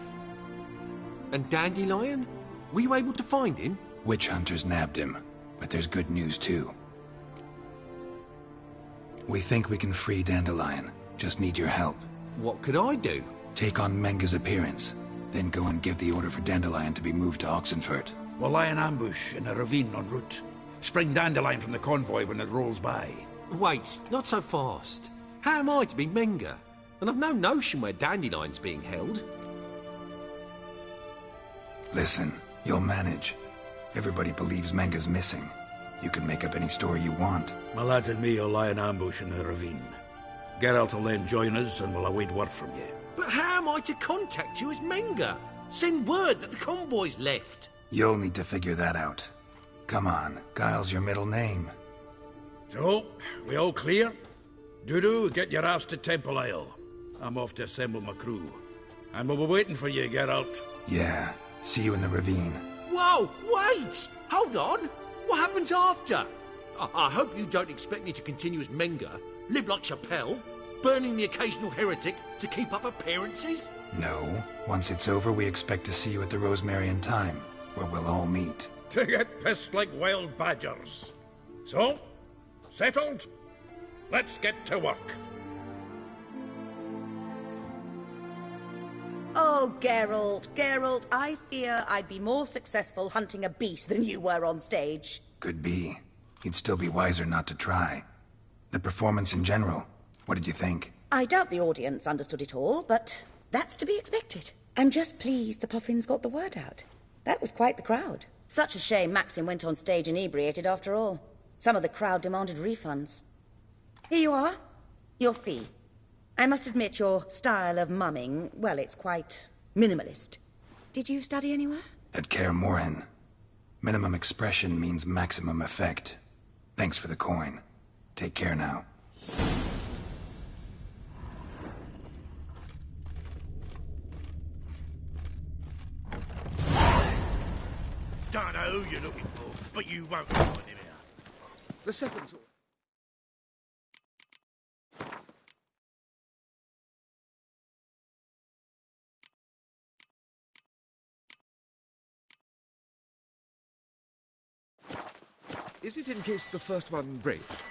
And Dandelion? Were you able to find him? Witch hunters nabbed him, but there's good news too. We think we can free Dandelion. Just need your help. What could I do? Take on Menga's appearance, then go and give the order for Dandelion to be moved to Oxenfurt. We'll lie in ambush in a ravine en route. Spring Dandelion from the convoy when it rolls by. Wait, not so fast. How am I to be Menga? And I've no notion where Dandelion's being held. Listen, you'll manage. Everybody believes Menga's missing. You can make up any story you want. My lads and me will lie in ambush in the ravine. Geralt will then join us and we'll await word from you. But how am I to contact you as Menga? Send word that the convoy's left. You'll need to figure that out. Come on, Guile's your middle name. So, we all clear? Dudu, get your ass to Temple Isle. I'm off to assemble my crew. And we'll be waiting for you, Geralt. Yeah, see you in the ravine. Whoa, wait! Hold on! What happens after? I hope you don't expect me to continue as Menga, live like Chappelle, burning the occasional heretic to keep up appearances? No. Once it's over, we expect to see you at the Rosemary and Thyme, where we'll all meet. To get pissed like wild badgers. So, settled? Let's get to work. Oh, Geralt, I fear I'd be more successful hunting a beast than you were on stage. Could be. You'd still be wiser not to try. The performance in general, what did you think? I doubt the audience understood it all, but that's to be expected. I'm just pleased the Puffins got the word out. That was quite the crowd. Such a shame Maxim went on stage inebriated after all. Some of the crowd demanded refunds. Here you are. Your fee. I must admit your style of mumming, well, it's quite minimalist. Did you study anywhere? At Kaer Morhen. Minimum expression means maximum effect. Thanks for the coin. Take care now. Don't know who you're looking for, but you won't find him here. The second sword. Is it in case the first one breaks?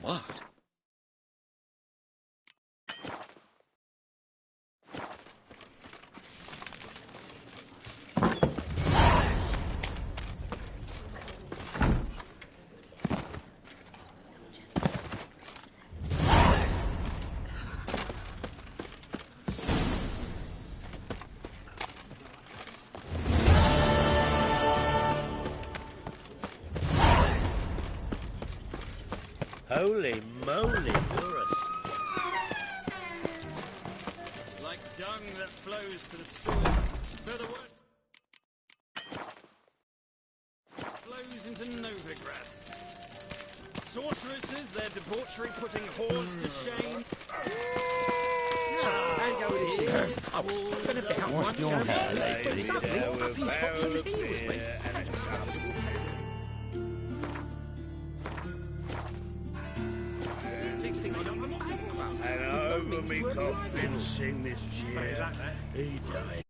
What? Holy moly, you're a... Like dung that flows to the sewers, so the worst flows into Novigrad. Sorceresses, their debauchery putting whores to shame. And go with this. I was going to bet What's one your down hair, there, but lady? suddenly up he pops and heals me. Next thing I know, I'm on bankrupt. And over me coffin sing this cheer. He died.